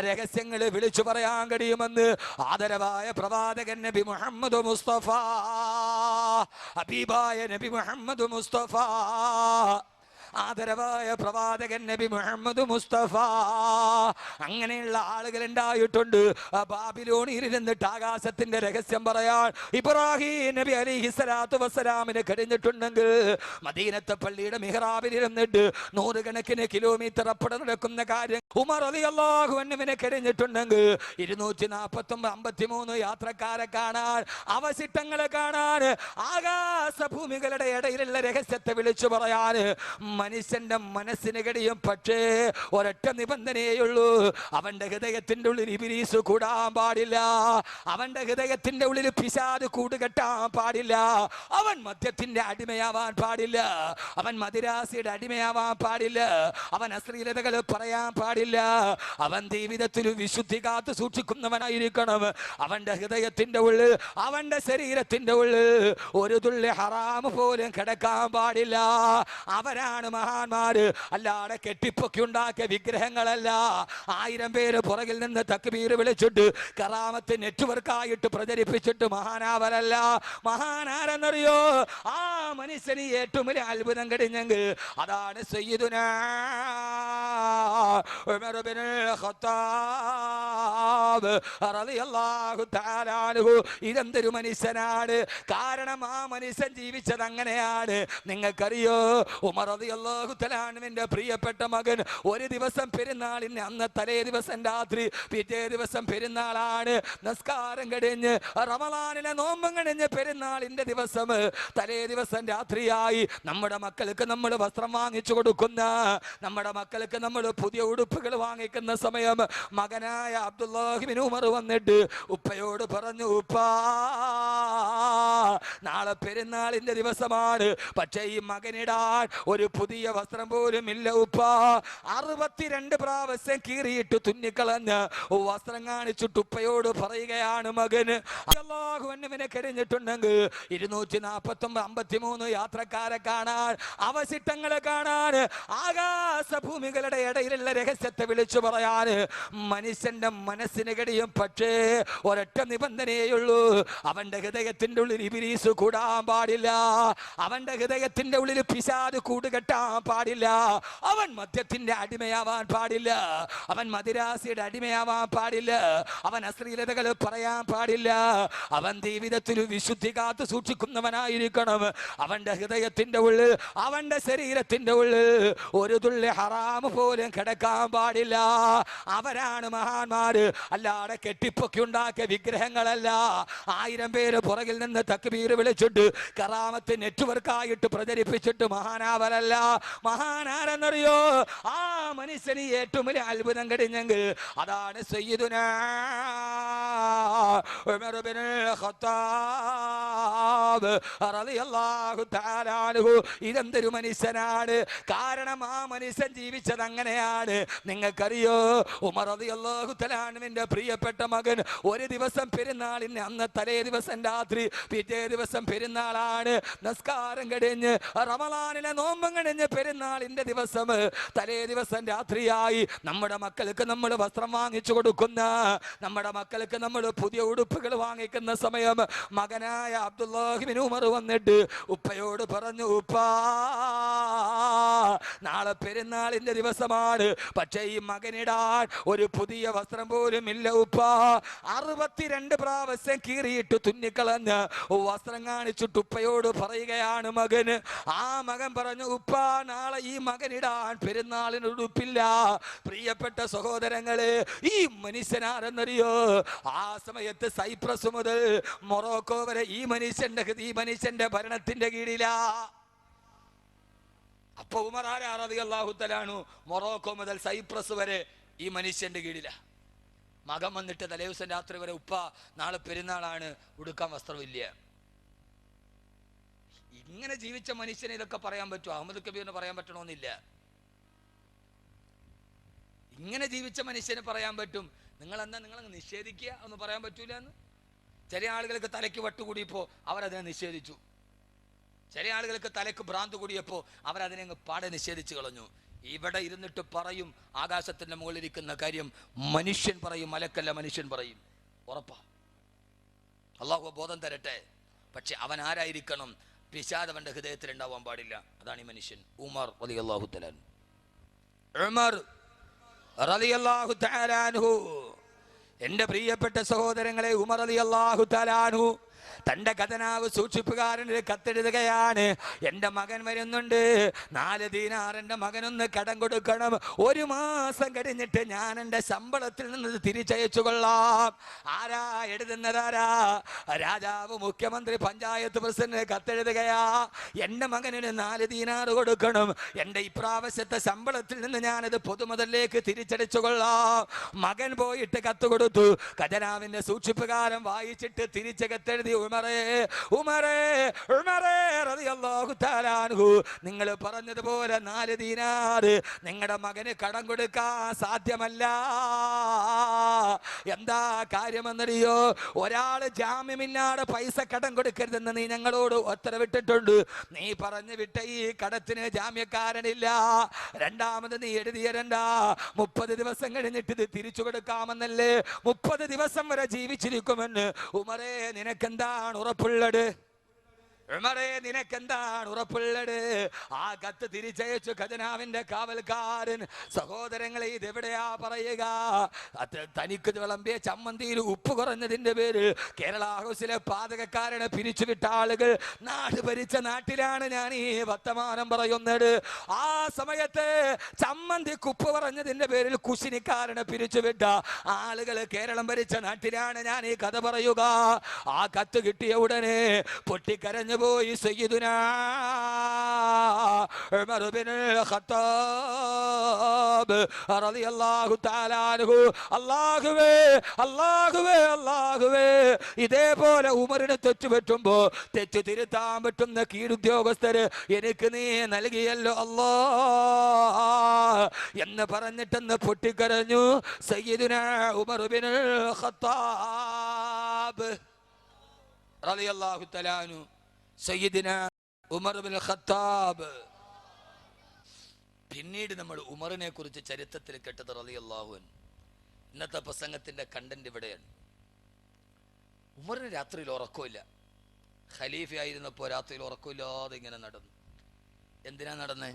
രഹസ്യങ്ങൾ വിളിച്ചു പറയാൻ കഴിയുമെന്ന് ആദരവായ പ്രവാചകൻ നബി മുഹമ്മദ് മുസ്തഫ, ഹബീബായ നബി മുഹമ്മദ് മുസ്തഫ, ആദരവായ പ്രവാചകൻ നബി മുഹമ്മദ് മുസ്തഫ. അങ്ങനെയുള്ള ആളുകൾ ഉണ്ടായിട്ടുണ്ട്. ബാബിലോണിൽ ഇരുന്നിട്ട് ആകാശത്തിന്റെ രഹസ്യം പറയാൻ ഇബ്രാഹിം നബി അലൈഹിസ്സലാത്തു വസ്സലാമിന് കഴിഞ്ഞിട്ടുണ്ടെങ്കിൽ മദീനത്തെ പള്ളിയുടെ മിഹ്റാബിൽ ഇരുന്നിട്ട് 100 കണക്കിന് കിലോമീറ്റർ അപ്പുറം നടക്കുന്ന കാര്യം ഉമർ റളിയല്ലാഹു അൻഹുവിന് കഴിഞ്ഞിട്ടുണ്ടെങ്കിൽ 253 യാത്രക്കാരെ കാണാൻ, അവശിഷ്ടങ്ങളെ കാണാൻ, ആകാശ ഭൂമികളുടെ ഇടയിലുള്ള രഹസ്യത്തെ വിളിച്ചു പറയാൻ മനുഷ്യന്റെ മനസ്സിന് കഴിയും. പക്ഷേ ഒരൊറ്റ നിബന്ധനയുള്ളൂ, അവന്റെ ഹൃദയത്തിന്റെ ഉള്ളിൽ ഇബ്ലീസ് കൂടാൻ പാടില്ല, അവന്റെ ഹൃദയത്തിന്റെ ഉള്ളിൽ പിശാച് കൂടുകെട്ടാൻ പാടില്ല, അവൻ മദ്യത്തിന്റെ അടിമയാവാൻ പാടില്ല, അവൻ മദിരാസിയുടെ അടിമയാവാൻ പാടില്ല, അവൻ അശ്ലീലതകൾ പറയാൻ പാടില്ല, അവൻ ജീവിതത്തിൽ വിശുദ്ധി കാത്തു സൂക്ഷിക്കുന്നവനായിരിക്കണം. അവന്റെ ഹൃദയത്തിന്റെ ഉള്ളിൽ, അവന്റെ ശരീരത്തിന്റെ ഉള്ളിൽ ഒരു തുള്ളി ഹറാം പോലും കിടക്കാൻ പാടില്ല. അവരാണ് മഹാന്മാര്. അല്ലാതെ കെട്ടിപ്പൊക്കി ഉണ്ടാക്കിയ വിഗ്രഹങ്ങളല്ല. 1000 പേര് പുറകിൽ നിന്ന് തക്ബീർ വിളിച്ചിട്ട് കറാമത്ത് നെറ്റ്വർക്കായിട്ട് പ്രചരിപ്പിച്ചിട്ട് മഹാനാവരല്ല. മഹാനാരെന്നറിയോ? ആ മനുഷ്യന് ഏറ്റവും വലിയ അത്ഭുതം കഴിഞ്ഞെങ്കിൽ അതാണ് സയ്യിദുനാ ഉമർ ഇബ്നുൽ ഖത്താബ് റളിയല്ലാഹു തആല അൻഹു. ഇതെന്തൊരു മനുഷ്യനാണ്! കാരണം ആ മനുഷ്യൻ ജീവിച്ചത് അങ്ങനെയാണ്. നിങ്ങൾക്കറിയോ, ഉമർ റളിയല്ലാഹു തആല അൻഹുവിന്റെ പ്രിയപ്പെട്ട മകൻ ഒരു ദിവസം പെരുന്നാളിന് അന്ന് തലേ ദിവസം രാത്രി, പിറ്റേ ദിവസം പെരുന്നാളാണ്. നമസ്കാരം കഴിഞ്ഞ് റമളാനിലെ നോമ്പും കഴിഞ്ഞ് പെരുന്നാളിന്റെ ദിവസം തലേ ദിവസം രാത്രിയായി. നമ്മുടെ മക്കൾക്ക് നമ്മൾ വസ്ത്രം വാങ്ങിച്ചു കൊടുക്കുന്ന, നമ്മുടെ മക്കൾക്ക് നമ്മൾ പുതിയ ഉടുപ്പുകൾ വാങ്ങിക്കുന്ന സമയം മകനായ അബ്ദുല്ലാഹി ഇബ്നു ഉമർ വന്നിട്ട് ഉപ്പയോട് പറഞ്ഞു, ഉപ്പാ നാളെ പെരുന്നാളിന്റെ ദിവസമാണ്, പക്ഷേ ഈ മകനിടാൻ ഒരു പുതിയ വസ്ത്രം പോലും ഇല്ല ഉപ്പാ. 62 പ്രാവശ്യം കീറിയിട്ട് തുന്നിക്കളഞ്ഞ് വസ്ത്രം കാണിച്ചിട്ട് ഉപ്പയോട് പറയുകയാണ് മകന്. അല്ലാഹു അൻഹുവിനെ കഴിഞ്ഞിട്ടുണ്ടെങ്കിൽ 253 യാത്രക്കാരെ കാണാൻ, അവശിഷ്ടങ്ങളെ കാണാൻ, ആകാശഭൂമികളുടെ ഇടയിലുള്ള രഹസ്യത്തെ വിളിച്ചു പറയാൻ മനുഷ്യന്റെ മനസ്സിന് കഴിയും. പക്ഷേ ഒരൊറ്റ നിബന്ധനയുള്ളൂ, അവന്റെ ഹൃദയത്തിന്റെ ഉള്ളിൽ ഇബ്ലീസ് കൂടാൻ പാടില്ല, അവന്റെ ഹൃദയത്തിന്റെ ഉള്ളിൽ പിശാച് കൂടുകെട്ടാൻ പാടില്ല, അവൻ മദ്യത്തിന്റെ അടിമയാവാൻ പാടില്ല, അവൻ മദിരാസിയുടെ അടിമയാവാൻ പാടില്ല, അവൻ അശ്ലീലതകൾ പറയാൻ പാടില്ല, അവൻ ജീവിതത്തിൽ വിശുദ്ധി കാത്തു സൂക്ഷിക്കുന്നവനായിരിക്കണം. അവന്റെ ഹൃദയത്തിന്റെ ഉള്ളിൽ, അവന്റെ ശരീരത്തിന്റെ ഉള്ളിൽ ഒരു തുള്ളി ഹറാമ് പോലും കിടക്കാൻ പാടില്ല. അവരാണ് മഹാന്മാര്. അല്ലാതെ കെട്ടിപ്പൊക്കി ഉണ്ടാക്കിയ വിഗ്രഹങ്ങളല്ല. 1000 പേര് പുറകിൽ നിന്ന് തക്ബീർ വിളിച്ചിട്ട് കറാമത്ത് നെറ്റ്വർക്കായിട്ട് പ്രചരിപ്പിച്ചിട്ട് മഹാനാവരല്ല. മഹാനാരെന്നറിയോ? ആ മനുഷ്യന് ഏറ്റവും വലിയ അത്ഭുതം കഴിഞ്ഞെങ്കിൽ അതാണ് സയ്യിദുനാ ഉമർ ഇബ്നുൽ ഖത്താബ് റളിയല്ലാഹു തആല അൻഹു. ഇതെന്തൊരു മനുഷ്യനാണ്! കാരണം ആ മനുഷ്യൻ ജീവിച്ചത് അങ്ങനെയാണ്. നിങ്ങൾക്കറിയോ, ഉമർ റളിയല്ലാഹു തആല അൻഹുവിന്റെ പ്രിയപ്പെട്ട മകൻ ഒരു ദിവസം പെരുന്നാളിന് അന്ന് തലേ ദിവസം രാത്രി, പിറ്റേ ദിവസം പെരുന്നാളാണ്. നമസ്കാരം കഴിഞ്ഞ് റമളാനിലെ നോമ്പും കഴിഞ്ഞ് പെരുന്നാളിന്റെ ദിവസം തലേ ദിവസം രാത്രിയായി. നമ്മുടെ മക്കൾക്ക് നമ്മൾ വസ്ത്രം വാങ്ങിച്ചു കൊടുക്കുന്ന, നമ്മുടെ മക്കൾക്ക് നമ്മൾ പുതിയ ഉടുപ്പുകൾ വാങ്ങിക്കുന്ന സമയം മകനായ അബ്ദുല്ലാഹി ഇബ്നു ഉമർ വന്നിട്ട് ഉപ്പയോട് പറഞ്ഞു, ഉപ്പാ നാളെ പെരുന്നാളിന്റെ ദിവസമാണ്, പക്ഷേ ഈ മകനിടാൻ ഒരു പുതിയ വസ്ത്രം പോലും ഇല്ല ഉപ്പാ. 62 പ്രാവശ്യം കീറിയിട്ട് തുന്നിക്കളഞ്ഞ് വസ്ത്രം കാണിച്ചിട്ട് ഉപ്പയോട് പറയുകയാണ് മകന്. ആ മകൻ പറഞ്ഞു, ഉപ്പാ നാളെ ഈ മകനിടാൻ പെരുന്നാളിന് ഉടുപ്പില്ല. പ്രിയപ്പെട്ട സഹോദരങ്ങളെ, ഈ മനുഷ്യനാരെന്നറിയോ? ആ സമയത്ത് സൈപ്രസ് മുതൽ മൊറോക്കോ വരെ ഈ മനുഷ്യന്റെ ഭരണത്തിന്റെ കീഴിലാ. അപ്പൊ ഉമർ റളിയല്ലാഹു തആല അൻഹു മൊറോക്കോ മുതൽ സൈപ്രസ് വരെ ഈ മനുഷ്യന്റെ കീഴിലാ. മകൻ വന്നിട്ട് തലേ ദിവസം രാത്രി വരെ, ഉപ്പ നാളെ പെരുന്നാളാണ്, ഉടുക്കാൻ വസ്ത്രമില്ല. ഇങ്ങനെ ജീവിച്ച മനുഷ്യനെ ഇതൊക്കെ പറയാൻ പറ്റുമോ? അഹമ്മദ് കബീറിന് പറയാൻ പറ്റണമെന്നില്ല. ഇങ്ങനെ ജീവിച്ച മനുഷ്യന് പറയാൻ പറ്റും. നിങ്ങളെന്താ നിങ്ങളങ്ങ് നിഷേധിക്കുക എന്ന് പറയാൻ പറ്റൂല എന്ന്. ചില ആളുകൾക്ക് തലയ്ക്ക് വട്ടുകൂടിയപ്പോൾ അവരതിനെ നിഷേധിച്ചു. ചില ആളുകൾക്ക് തലയ്ക്ക് ഭ്രാന്ത് കൂടിയപ്പോൾ അവരതിനെ പാടെ നിഷേധിച്ചു കളഞ്ഞു. ഇവിടെ ഇരുന്നിട്ട് പറയും, ആകാശത്തിന്റെ മുകളിലിരിക്കുന്ന കാര്യം മനുഷ്യൻ പറയും, മലക്കല്ല മനുഷ്യൻ പറയും. ഉറപ്പാ. അള്ളാഹു ബോധം തരട്ടെ. പക്ഷെ അവൻ ആരായിരിക്കണം? പിശാച് അവന്റെ ഹൃദയത്തിൽ ഉണ്ടാവാൻ പാടില്ല. അതാണ് ഈ മനുഷ്യൻ. ഉമർ റളിയല്ലാഹു തആല അൻഹു. ഉമർ റളിയല്ലാഹു തആല അൻഹു. എന്റെ പ്രിയപ്പെട്ട സഹോദരങ്ങളെ, ഉമർ റളിയല്ലാഹു തആല അൻഹു തന്റെ ഖജനാവ് സൂക്ഷിപ്പുകാരന് കത്തെഴുതുകയാണ്. എൻ്റെ മകൻ വരുന്നുണ്ട്, 4 ദീനാർ എൻ്റെ മകനൊന്ന് കടം കൊടുക്കണം. 1 മാസം കഴിഞ്ഞിട്ട് ഞാൻ എൻ്റെ ശമ്പളത്തിൽ നിന്ന് തിരിച്ചയച്ചു കൊള്ളാം. ആരാ എഴുതുന്നതാരാ? രാജാവ്, മുഖ്യമന്ത്രി, പഞ്ചായത്ത് പ്രസിഡന്റ് കത്തെഴുതുകയാ. എൻ്റെ മകനിന് 4 ദീനാർ കൊടുക്കണം. എൻ്റെ ഇപ്രാവശ്യത്തെ ശമ്പളത്തിൽ നിന്ന് ഞാനത് പൊതുമുതലിലേക്ക് തിരിച്ചടിച്ചു കൊള്ളാം. മകൻ പോയിട്ട് കത്ത് കൊടുത്തു. ഖജനാവിന്റെ സൂക്ഷിപ്പുകാരൻ വായിച്ചിട്ട് തിരിച്ച് കത്തെഴുതി. ഉമർ ഉമറേ റളിയല്ലാഹു തആല അൻഹു, നിങ്ങൾ പറഞ്ഞതുപോലെ 4 ദീനാർ നിങ്ങളുടെ മകന് കടം കൊടുക്കാൻ സാധ്യമല്ല. എന്താ കാര്യമെന്നറിയോ? ഒരാള് ജാമ്യമില്ലാതെ പൈസ കടം കൊടുക്കരുതെന്ന് നീ ഞങ്ങളോട് ഉത്തരവിട്ടിട്ടുണ്ട്. നീ പറഞ്ഞു വിട്ട ഈ കടത്തിന് ജാമ്യക്കാരനില്ല. രണ്ടാമത് നീ എഴുതിയരണ്ട 30 ദിവസം കഴിഞ്ഞിട്ട് ഇത് തിരിച്ചു കൊടുക്കാമെന്നല്ലേ. 30 ദിവസം വരെ ജീവിച്ചിരിക്കുമെന്ന് ഉമറേ നിനക്കെന്താണ് ഉറപ്പുള്ളത്? ഉമറേ നിനക്കെന്താണ് ഉറപ്പുള്ളത്? ആ കത്ത് തിരിച്ചയച്ചു ഖജനാവിന്റെ കാവൽക്കാരൻ. സഹോദരങ്ങളെ, ഇതെവിടെയാ പറയുക? തനിക്ക് വിളമ്പിയ ചമ്മന്തിയിൽ ഉപ്പ് കുറഞ്ഞതിന്റെ പേരിൽ കേരള ഹൗസിലെ പാചകക്കാരനെ പിരിച്ചുവിട്ട ആളുകൾ നാട് ഭരിച്ച നാട്ടിലാണ് ഞാൻ ഈ വർത്തമാനം പറയുന്നത്. ആ സമയത്ത് ചമ്മന്തിക്ക് ഉപ്പ് കുറഞ്ഞതിന്റെ പേരിൽ കുശിനിക്കാരനെ പിരിച്ചുവിട്ട ആളുകൾ കേരളം ഭരിച്ച നാട്ടിലാണ് ഞാൻ ഈ കഥ പറയുക. ആ കത്ത് കിട്ടിയ ഉടനെ പൊട്ടിക്കരഞ്ഞു പോയി സയ്യിദുനാ ഉമർ ഇബ്നുൽ ഖത്താബ് റളിയല്ലാഹു തആല അൻഹു. അല്ലാഹുവേ, ഇതേപോലെ ഉമറിന് തെറ്റ് പറ്റുമ്പോ തെറ്റ് തിരുത്താൻ പറ്റുന്ന കീഴുദ്യോഗസ്ഥര് എനിക്ക് നീ നൽകിയല്ലോ അല്ലാ എന്ന് പറഞ്ഞിട്ടെന്ന് പൊട്ടിക്കരഞ്ഞു സയ്യിദുനാ ഉമർ ഇബ്നുൽ ഖത്താബ് റളിയല്ലാഹു തആല അൻഹു. സയ്യിദിന ഉമർ ഇബ്നുൽ ഖത്താബ്. പിന്നീട് നമ്മൾ ഉമറിനെ കുറിച്ച് ചരിത്രത്തിൽ കേട്ടത് റളിയല്ലാഹു അൻഹു. ഇന്നത്തെ പ്രസംഗത്തിന്റെ കണ്ടന്റ് ഇവിടെയാണ്. ഉമറിന് രാത്രിയിൽ ഉറക്കമില്ല. ഖലീഫയായിരുന്നപ്പോൾ രാത്രിയിൽ ഉറക്കമില്ലാതെ ഇങ്ങനെ നടന്നു. എന്തിനാ നടന്നേ?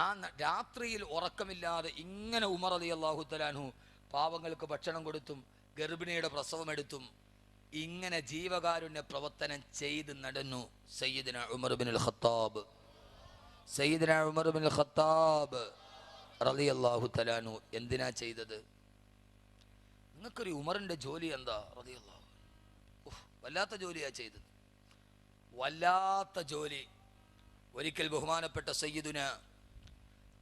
ആ രാത്രിയിൽ ഉറക്കമില്ലാതെ ഇങ്ങനെ ഉമർ റളിയല്ലാഹു തആല അൻഹു പാവങ്ങൾക്ക് ഭക്ഷണം കൊടുത്തും ഗർഭിണിയുടെ പ്രസവം എടുത്തും ഇങ്ങനെ ജീവകാരുണ്യ പ്രവർത്തനം ചെയ്ത് നടന്നു സയ്യിദുന ഉമർ ഇബ്നുൽ ഖത്താബ്. സയ്യിദുന ഉമർ ഇബ്നുൽ ഖത്താബ് റളിയല്ലാഹു തആല അൻഹു എന്തിനാ ചെയ്തത്? നിങ്ങൾക്കൊരു ഉമറിന്റെ ജോലി എന്താ? റളിയല്ലാഹു വല്ലാത്ത ജോലിയാ ചെയ്തത്, വല്ലാത്ത ജോലി. ഒരിക്കൽ ബഹുമാനപ്പെട്ട സയ്യിദുന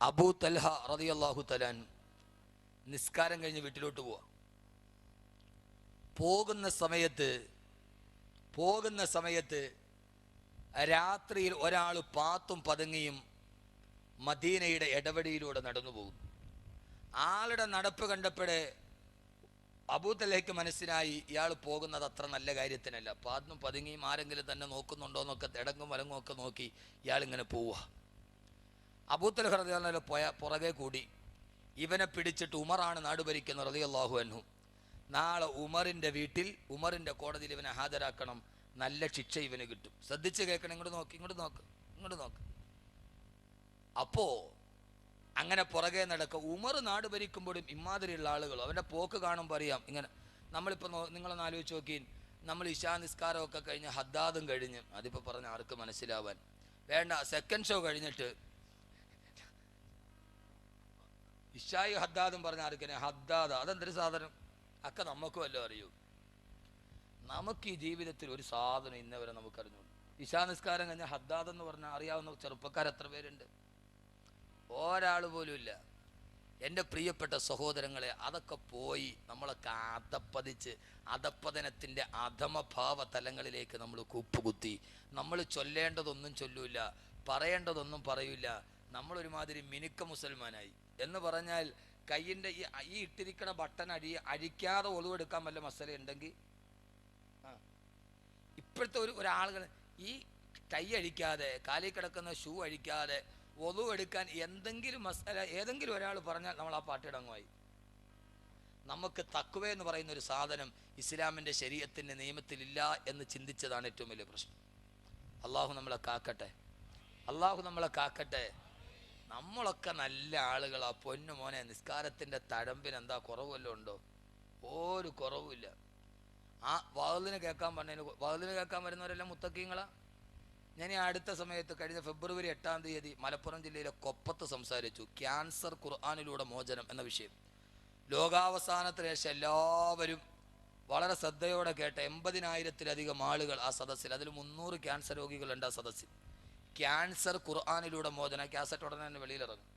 അബൂ തൽഹ റളിയല്ലാഹു തആല അൻഹു നിസ്കാരം കഴിഞ്ഞ് വീട്ടിലോട്ട് പോകുന്ന സമയത്ത് രാത്രിയിൽ ഒരാൾ പാത്തും പതുങ്ങിയും മദീനയുടെ ഇടവഴിയിലൂടെ നടന്നു പോകും. ആളുടെ നടപ്പ് കണ്ടപ്പോഴേ അബൂ തൽഹയ്ക്ക് മനസ്സിലായി ഇയാൾ പോകുന്നത് അത്ര നല്ല കാര്യത്തിനല്ല. പാത്തും പതുങ്ങിയും ആരെങ്കിലും തന്നെ നോക്കുന്നുണ്ടോ എന്നൊക്കെ ഇടങ്ങും വലങ്ങും ഒക്കെ നോക്കി ഇയാളിങ്ങനെ പോവുക. അബൂ തൽഹ റളിയല്ലാഹു അൻഹു പുറകെ കൂടി ഇവനെ പിടിച്ചിട്ട് ഉമറാണ് നാട് ഭരിക്കുന്നത് റളിയല്ലാഹു അൻഹു. നാളെ ഉമറിന്റെ വീട്ടിൽ ഉമറിന്റെ കോടതിയിൽ ഇവനെ ഹാജരാക്കണം, നല്ല ശിക്ഷ ഇവന് കിട്ടും. ശ്രദ്ധിച്ച് കേൾക്കണം. ഇങ്ങോട്ട് നോക്ക്. അപ്പോ അങ്ങനെ പുറകെ നടക്കുക. ഉമർ നാട് ഭരിക്കുമ്പോഴും ഇമാതിരിയുള്ള ആളുകൾ അവന്റെ പോക്ക് കാണുമ്പോൾ അറിയാം. ഇങ്ങനെ നമ്മളിപ്പോൾ നിങ്ങളൊന്ന് ആലോചിച്ച് നോക്കി, നമ്മൾ ഇശാ നിസ്കാരമൊക്കെ കഴിഞ്ഞ് ഹദ്ദാദും കഴിഞ്ഞ്, അതിപ്പോൾ പറഞ്ഞ ആർക്ക് മനസ്സിലാവാൻ വേണ്ട, സെക്കൻഡ് ഷോ കഴിഞ്ഞിട്ട് ഇശായി ഹദ്ദാദും പറഞ്ഞ ആർക്കനെ ഹദ്ദാദ അതെന്തൊരു സാധനം ഒക്കെ നമുക്ക് വല്ലതും അറിയൂ. നമുക്ക് ഈ ജീവിതത്തിൽ ഒരു സാധനം ഇന്നവരെ നമുക്കറിഞ്ഞു. ഇശാ നിസ്കാരം കഴിഞ്ഞ ഹദ്ദാദ് എന്ന് പറഞ്ഞാൽ അറിയാവുന്ന ചെറുപ്പക്കാർ എത്ര പേരുണ്ട്? ഒരാൾ പോലും ഇല്ല. എൻ്റെ പ്രിയപ്പെട്ട സഹോദരങ്ങളെ, അതൊക്കെ പോയി നമ്മളൊക്കെ അതപ്പതിച്ച് അധപ്പതനത്തിൻ്റെ അധമഭാവ തലങ്ങളിലേക്ക് നമ്മൾ കുപ്പുകുത്തി. നമ്മൾ ചൊല്ലേണ്ടതൊന്നും ചൊല്ലൂല, പറയേണ്ടതൊന്നും പറയൂല. നമ്മളൊരുമാതിരി മിനുക്ക മുസൽമാനായി എന്ന് പറഞ്ഞാൽ കയ്യിൻ്റെ ഈ ഇട്ടിരിക്കണ ബട്ടൺ അഴിക്കാതെ ഒളിവെടുക്കാൻ വല്ല മസല ഉണ്ടെങ്കിൽ ഇപ്പോഴത്തെ ഒരാളുകൾ ഈ കൈ അഴിക്കാതെ കാലിൽ കിടക്കുന്ന ഷൂ അഴിക്കാതെ ഒളിവെടുക്കാൻ എന്തെങ്കിലും മസല ഏതെങ്കിലും ഒരാൾ പറഞ്ഞാൽ നമ്മൾ ആ പാട്ടിടങ്ങുമായി. നമുക്ക് തഖ്വ എന്ന് പറയുന്ന ഒരു സാധനം ഇസ്ലാമിൻ്റെ ശരീഅത്തിൻ്റെ നിയമത്തിലില്ല എന്ന് ചിന്തിച്ചതാണ് ഏറ്റവും വലിയ പ്രശ്നം. അള്ളാഹു നമ്മളെ കാക്കട്ടെ. നമ്മളൊക്കെ നല്ല ആളുകളാ. പൊന്നു മോനെ, നിസ്കാരത്തിൻ്റെ തഴമ്പിന് എന്താ കുറവല്ലോ ഉണ്ടോ? ഒരു കുറവുമില്ല. ആ വഅ്ലിന് കേൾക്കാൻ വരുന്നവരെല്ലാം മുത്തക്കീങ്ങളാ. ഞാൻ ഈ അടുത്ത സമയത്ത് കഴിഞ്ഞ ഫെബ്രുവരി 8-ാം തീയതി മലപ്പുറം ജില്ലയിലെ കൊപ്പത്ത് സംസാരിച്ചു. ക്യാൻസർ ഖുർആനിലൂടെ മോചനം എന്ന വിഷയം. ലോകാവസാനത്തിന് ശേഷം എല്ലാവരും വളരെ ശ്രദ്ധയോടെ കേട്ട 80,000-ത്തിലധികം ആളുകൾ ആ സദസ്സിൽ, അതിൽ 300 ക്യാൻസർ രോഗികളുണ്ട് ആ സദസ്സിൽ. ക്യാൻസർ ഖുർആനിലൂടെ മോചന കാസറ്റ് ഉടനെ തന്നെ വെളിയിലിറങ്ങും.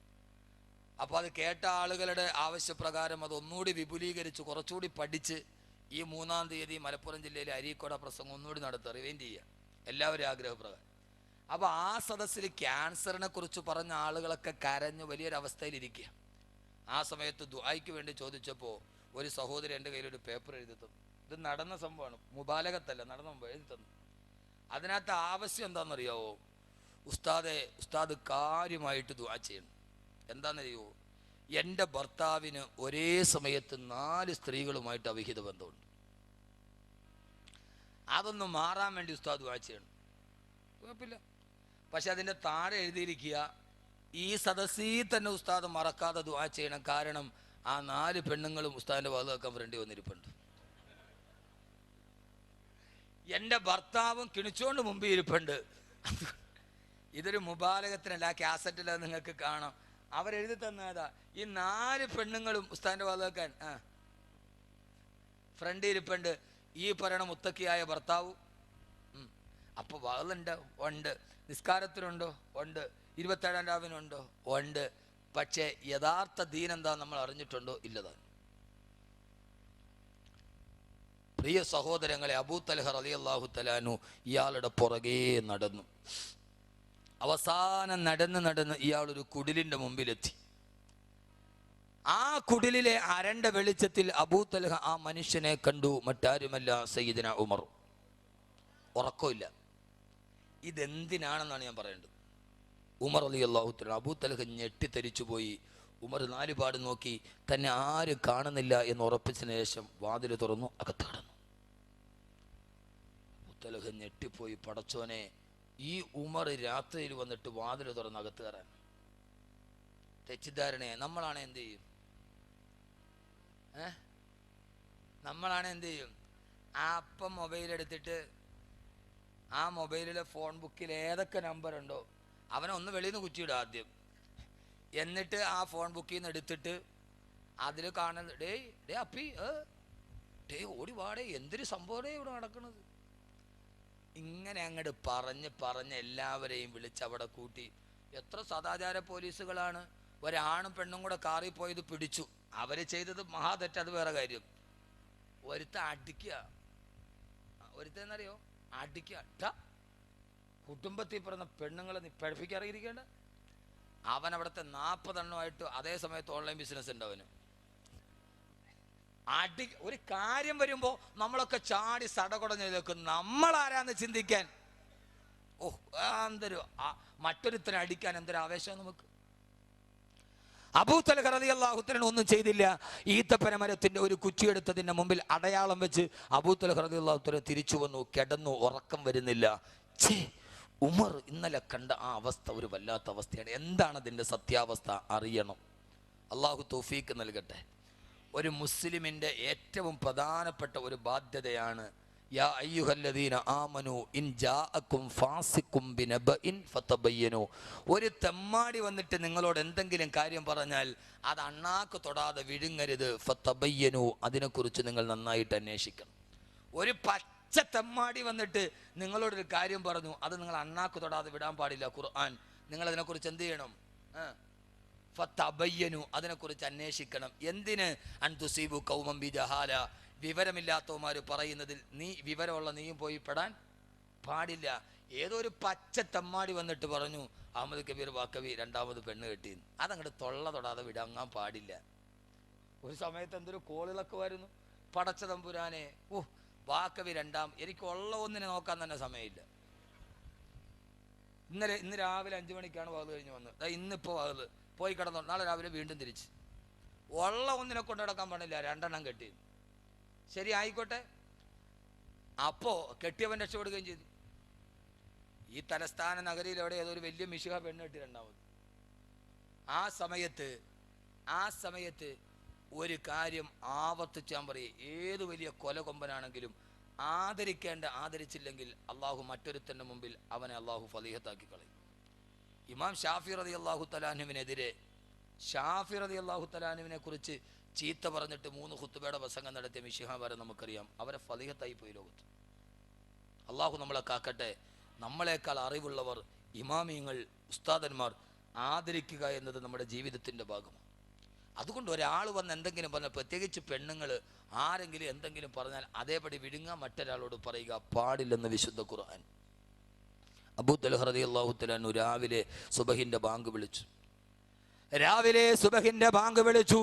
അപ്പോൾ അത് കേട്ട ആളുകളുടെ ആവശ്യപ്രകാരം അത് ഒന്നുകൂടി വിപുലീകരിച്ച് കുറച്ചുകൂടി പഠിച്ച് ഈ 3-ാം തീയതി മലപ്പുറം ജില്ലയിലെ അരീക്കോട പ്രസംഗം ഒന്നുകൂടി നടത്തുക, റിവൈൻഡ് ചെയ്യുക, എല്ലാവരും ആഗ്രഹപ്രകാരം. അപ്പോൾ ആ സദസ്സിൽ ക്യാൻസറിനെ കുറിച്ച് പറഞ്ഞ ആളുകളൊക്കെ കരഞ്ഞ് വലിയൊരവസ്ഥയിലിരിക്കുക. ആ സമയത്ത് ദുആയ്ക്ക് വേണ്ടി ചോദിച്ചപ്പോൾ ഒരു സഹോദരി എൻ്റെ കയ്യിലൊരു പേപ്പർ എഴുതി തന്നു. ഇത് നടന്ന സംഭവമാണ്, മുബാലകത്തല്ല, നടന്ന മുമ്പ് എഴുതി തന്നു. അതിനകത്ത് ആവശ്യം എന്താണെന്നറിയാവോ? ഉസ്താദ് കാര്യമായിട്ട് ദുആ ചെയ്യണം. എന്താണെന്നറിയോ? എൻ്റെ ഭർത്താവിന് ഒരേ സമയത്ത് 4 സ്ത്രീകളുമായിട്ട് അവിഹിത ബന്ധമുണ്ട്. അതൊന്ന് മാറാൻ വേണ്ടി ഉസ്താദ് ദുആ ചെയ്യണം. കുഴപ്പമില്ല. പക്ഷെ അതിൻ്റെ താഴെ എഴുതിയിരിക്കുക, ഈ സദസ്സിൽ തന്നെ ഉസ്താദ് മറക്കാതെ ദുആ ചെയ്യണം. കാരണം ആ 4 പെണ്ണുങ്ങളും ഉസ്താദിൻ്റെ വാതിൽ വെക്കാൻ ഫ്രണ്ടി വന്നിരിപ്പുണ്ട്. എൻ്റെ ഭർത്താവും കിണിച്ചുകൊണ്ട് മുമ്പിൽ ഇരിപ്പുണ്ട്. ഇതൊരു മുബാലകത്തിനല്ല, ആ കാസറ്റിൽ നിങ്ങൾക്ക് കാണാം. അവരെഴുതി തന്നതാ, ഈ 4 പെണ്ണുങ്ങളും ഉസ്താദിൻ്റെ വാതിൽ വെക്കാൻ ഫ്രണ്ടി ഇരിപ്പുണ്ട്. ഈ പറയണ മുത്തക്കിയായ ഭർത്താവും. അപ്പോൾ വാതിലുണ്ട്, ഉണ്ട്. നിസ്കാരത്തിനുണ്ടോ? ഉണ്ട്. 27-ാം രാവിനുണ്ടോ? ഉണ്ട്. പക്ഷേ യഥാർത്ഥ ദീൻ എന്താ നമ്മൾ അറിഞ്ഞിട്ടുണ്ടോ? ഇല്ലതാണ്. പ്രിയ സഹോദരങ്ങളെ, അബൂ തൽഹ റളിയല്ലാഹു തആല അൻഹു ഇയാളുടെ പുറകെ നടന്നു. അവസാനം നടന്ന് ഇയാളൊരു കുടിലിൻ്റെ മുമ്പിലെത്തി. ആ കുടിലിലെ അരണ്ട വെളിച്ചത്തിൽ അബൂ തൽഹ ആ മനുഷ്യനെ കണ്ടു. മറ്റാരുമല്ല, സയ്യിദന ഉമർ. ഉറക്കമില്ല. ഇതെന്തിനാണെന്നാണ് ഞാൻ പറയേണ്ടത്. ഉമർ റളിയല്ലാഹു തആല, അബൂ തൽഹ ഞെട്ടിത്തെരിച്ചു പോയി. ഉമർ 4 പാട് നോക്കി, തന്നെ ആരും കാണുന്നില്ല എന്ന് ഉറപ്പിച്ചതിന് ശേഷം വാതിൽ തുറന്നു, അകത്ത് കടന്നു. അബൂ തൽഹ ഞെട്ടിപ്പോയി. പടച്ചോനെ, ഈ ഉമർ രാത്രിയിൽ വന്നിട്ട് വാതിൽ തുറന്ന് അകത്ത് കയറാൻ. തെറ്റിദ്ധാരണയെ നമ്മളാണ് എന്ത് ചെയ്യും? നമ്മളാണ് എന്ത് ചെയ്യും? അപ്പം മൊബൈൽ എടുത്തിട്ട് ആ മൊബൈലിലെ ഫോൺ ബുക്കിൽ ഏതൊക്കെ നമ്പർ ഉണ്ടോ അവനെ ഒന്ന് വെളിയിൽ നിന്ന് കുറ്റിയിടും ആദ്യം. എന്നിട്ട് ആ ഫോൺ ബുക്കിൽ നിന്ന് എടുത്തിട്ട് അതിൽ കാണുന്നത്, ഡേ അപ്പി, ഓടി വാടേ, എന്തൊരു സംഭവമേ ഇവിടെ നടക്കുന്നത്. ഇങ്ങനെ അങ്ങോട്ട് പറഞ്ഞ് എല്ലാവരെയും വിളിച്ച് അവിടെ കൂട്ടി. എത്ര സദാചാര പോലീസുകളാണ്. ഒരാണും പെണ്ണും കൂടെ കാറിൽ പോയത് പിടിച്ചു. അവർ ചെയ്തത് മഹാതെറ്റ്, അത് വേറെ കാര്യം. അടിക്കുക, ഒരുത്തന്നറിയോ അടിക്കുക. കുടുംബത്തിൽ പറഞ്ഞ പെണ്ണുങ്ങളെ നീ പഠിപ്പിക്കാറിയിരിക്കേണ്ട. അവൻ അവിടുത്തെ 40 എണ്ണമായിട്ട് അതേ സമയത്ത് ഓൺലൈൻ ബിസിനസ് ഉണ്ട് അവന്. ഒരു കാര്യം വരുമ്പോൾ നമ്മളൊക്കെ ചാടി സടകുടഞ്ഞു നിൽക്കും. നമ്മളാരാന്ന് ചിന്തിക്കാൻ. എന്തൊരു മറ്റൊരുത്തനെ അടിക്കാൻ എന്തൊരു ആവേശം നമുക്ക്. അബൂ തൽഹ റളിയല്ലാഹു തആല ഒന്നും ചെയ്തില്ല. ഈത്തപ്പനമരത്തിന്റെ ഒരു കുറ്റിയെടുത്തതിന്റെ മുമ്പിൽ അടയാളം വെച്ച് അബൂ തൽഹ റളിയല്ലാഹു തആല തിരിച്ചു വന്നു. കിടന്നു, ഉറക്കം വരുന്നില്ല. ഉമർ ഇന്നലെ കണ്ട ആ അവസ്ഥ ഒരു വല്ലാത്ത അവസ്ഥയാണ്. എന്താണ് അതിൻ്റെ സത്യാവസ്ഥ അറിയണം. അള്ളാഹു തൗഫീക്ക് നൽകട്ടെ. ഒരു മുസ്ലിമിൻ്റെ ഏറ്റവും പ്രധാനപ്പെട്ട ഒരു ബാധ്യതയാണ് യാ അയ്യുഹല്ലദീന ആമനു ഇൻ ജാഅക്കും ഫാസിഖും ബിനബഇൻ ഫതബയ്യനു. ഒരു തെമ്മാടി വന്നിട്ട് നിങ്ങളോട് എന്തെങ്കിലും കാര്യം പറഞ്ഞാൽ അത് അണ്ണാക്ക് തൊടാതെ വിഴുങ്ങരുത്. ഫതബയ്യനു, അതിനെക്കുറിച്ച് നിങ്ങൾ നന്നായിട്ട് അന്വേഷിക്കണം. ഒരു പച്ച തെമ്മാടി വന്നിട്ട് നിങ്ങളോടൊരു കാര്യം പറഞ്ഞു, അത് നിങ്ങൾ അണ്ണാക്ക് തൊടാതെ വിടാൻ പാടില്ല. ഖുർആൻ നിങ്ങൾ അതിനെക്കുറിച്ച് എന്ത് ചെയ്യണം? ഫതബയ്യനു, അതിനെക്കുറിച്ച് അന്വേഷിക്കണം. എന്തിന്? അൻ തുസീബു ഖൗമൻ ബിജഹാല, വിവരമില്ലാത്തവന്മാർ പറയുന്നതിൽ വിവരമുള്ള നീയും പോയി പെടാൻ പാടില്ല. ഏതോ ഒരു പച്ച തെമ്മാടി വന്നിട്ട് പറഞ്ഞു അഹമ്മദ് കബീർ വാക്കവി 2ാമത് പെണ്ണ് കെട്ടി. അതങ്ങോട്ട് തൊള്ള തൊടാതെ വിടങ്ങാൻ പാടില്ല. ഒരു സമയത്ത് എന്തൊരു കോളിളക്കുമായിരുന്നു. പടച്ച തമ്പുരാനെ, വാക്കവി 2ാം, എനിക്ക് ഉള്ള ഒന്നിനെ നോക്കാൻ തന്നെ സമയമില്ല. ഇന്ന് രാവിലെ 5 മണിക്കാണ് വാതിൽ കഴിഞ്ഞ് വന്നത്. ഇന്നിപ്പോൾ വാതിൽ പോയി കിടന്നു. നാളെ രാവിലെ വീണ്ടും തിരിച്ച്. ഉള്ള ഒന്നിനെ കൊണ്ട് നടക്കാൻ പാടില്ല, 2എണ്ണം കെട്ടി. ശരി, ആയിക്കോട്ടെ. അപ്പോൾ കെട്ടിയവൻ രക്ഷപ്പെടുകയും ചെയ്തു. ഈ തലസ്ഥാന നഗരിയിൽ എവിടെ ഏതോ ഒരു വലിയ മിശിഹ പെണ്ണ് കെട്ടി 2ാമത്. ആ സമയത്ത് ഒരു കാര്യം ആവർത്തിച്ച് ഞാൻ പറയും, ഏത് വലിയ കൊലകൊമ്പനാണെങ്കിലും ആദരിച്ചില്ലെങ്കിൽ അള്ളാഹു മറ്റൊരുത്തൻ്റെ മുമ്പിൽ അവനെ അള്ളാഹു ഫളീഹത്താക്കി കളയും. ഇമാം ഷാഫി റളിയല്ലാഹു തആല അൻഹുവിനെതിരെ, ഷാഫി റളിയല്ലാഹു തആല അൻഹുവിനെ കുറിച്ച് ചീത്ത പറഞ്ഞിട്ട് 3 ഖുത്ബയുടെ പ്രസംഗം നടത്തിയ മിശിഹാമാരെ നമുക്കറിയാം. അവരെ ഫളീഹത്തായി പോയി ലോകത്ത്. അള്ളാഹു നമ്മളെ കാക്കട്ടെ. നമ്മളെക്കാൾ അറിവുള്ളവർ, ഇമാമിയങ്ങൾ, ഉസ്താദന്മാർ ആദരിക്കുക എന്നത് നമ്മുടെ ജീവിതത്തിൻ്റെ ഭാഗമാണ്. അതുകൊണ്ട് ഒരാൾ വന്ന് എന്തെങ്കിലും പറഞ്ഞാൽ, പ്രത്യേകിച്ച് പെണ്ണുങ്ങൾ ആരെങ്കിലും എന്തെങ്കിലും പറഞ്ഞാൽ അതേപടി വിഴുങ്ങാൻ മറ്റൊരാളോട് പറയുക പാടില്ലെന്ന് വിശുദ്ധ ഖുർആൻ. അബൂ തൽഹ റളിയല്ലാഹു തആല അൻഹു രാവിലെ സുബഹിന്റെ ബാങ്ക് വിളിച്ചു.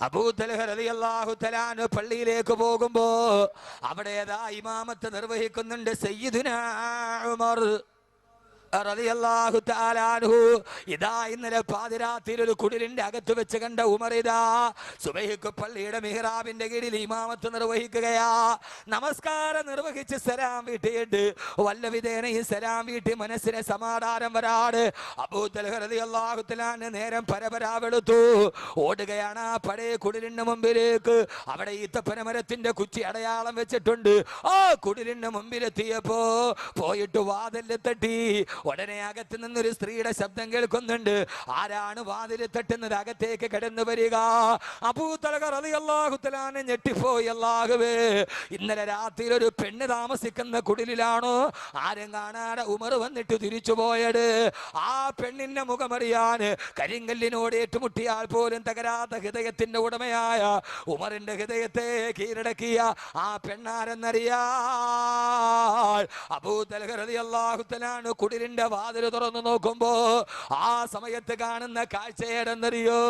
അബൂ തൽഹ റളിയല്ലാഹു തആല അൻഹു പള്ളിയിലേക്ക് പോകുമ്പോ അവിടെ ഇമാമത്ത് നിർവഹിക്കുന്നുണ്ട് സയ്യിദുനാ ഉമർ റളിയല്ലാഹു തആല അൻഹു. ഇതാ ഇന്നലെ പാതിരാത്രിയിൽ ഒരു കുടിലിന്റെ അകത്ത് വെച്ച് കണ്ട ഉമർ ഇതാ സുബഹിക്ക് പള്ളിയുടെ മിഹ്റാബിന്റെ കീഴിൽ ഇമാമത്ത് നിർവഹിക്കുകയാ. നമസ്കാരം നിർവഹിച്ച് സലാം വീട്ടിയിട്ട് വല്ലവിധേന ഈ സലാം വീട്ടി മനസ്സിനെ സമാധാനം വരാട് അബൂ തൽഹ റളിയല്ലാഹു തആല നേരം പരപരാവെടുത്തു ഓടുകയാണ് ആ പഴയ കുടിലിന്റെ മുമ്പിലേക്ക്. അവിടെ ഈത്തപ്പനമരത്തിന്റെ കുച്ചി അടയാളം വെച്ചിട്ടുണ്ട്. ആ കുടിലിന്റെ മുമ്പിലെത്തിയപ്പോ പോയിട്ട് വാതിലിൽ തട്ടി. ഉടനെ അകത്ത് നിന്നൊരു സ്ത്രീയുടെ ശബ്ദം കേൾക്കുന്നുണ്ട്. ആരാണ് വാതിൽ തട്ടുന്നത്? അകത്തേക്ക് കടന്നു വരിക. അബൂ തൽഹ റളിയല്ലാഹു തആല ഞെട്ടിപ്പോയി. അല്ലാഹുവേ, ഇന്നലെ രാത്രിയിൽ ഒരു പെണ്ണ് താമസിക്കുന്ന കുടിലാണോ ആരും കാണാതെ ഉമർ വന്നിട്ട് തിരിച്ചു പോയത്? ആ പെണ്ണിന്റെ മുഖമറിയാൻ കരിങ്കല്ലിനോട് ഏറ്റുമുട്ടിയാൽ പോലും തകരാത്ത ഹൃദയത്തിന്റെ ഉടമയായ ഉമറിന്റെ ഹൃദയത്തെ കീഴടക്കിയ ആ പെണ്ണാരെന്നറിയാ. അബൂ തൽഹ റളിയല്ലാഹു തആല കുടിലിന്റെ വാതിൽ തുറന്നു നോക്കുമ്പോ ആ സമയത്ത് കാണുന്ന കാഴ്ചയേടെന്നറിയോ?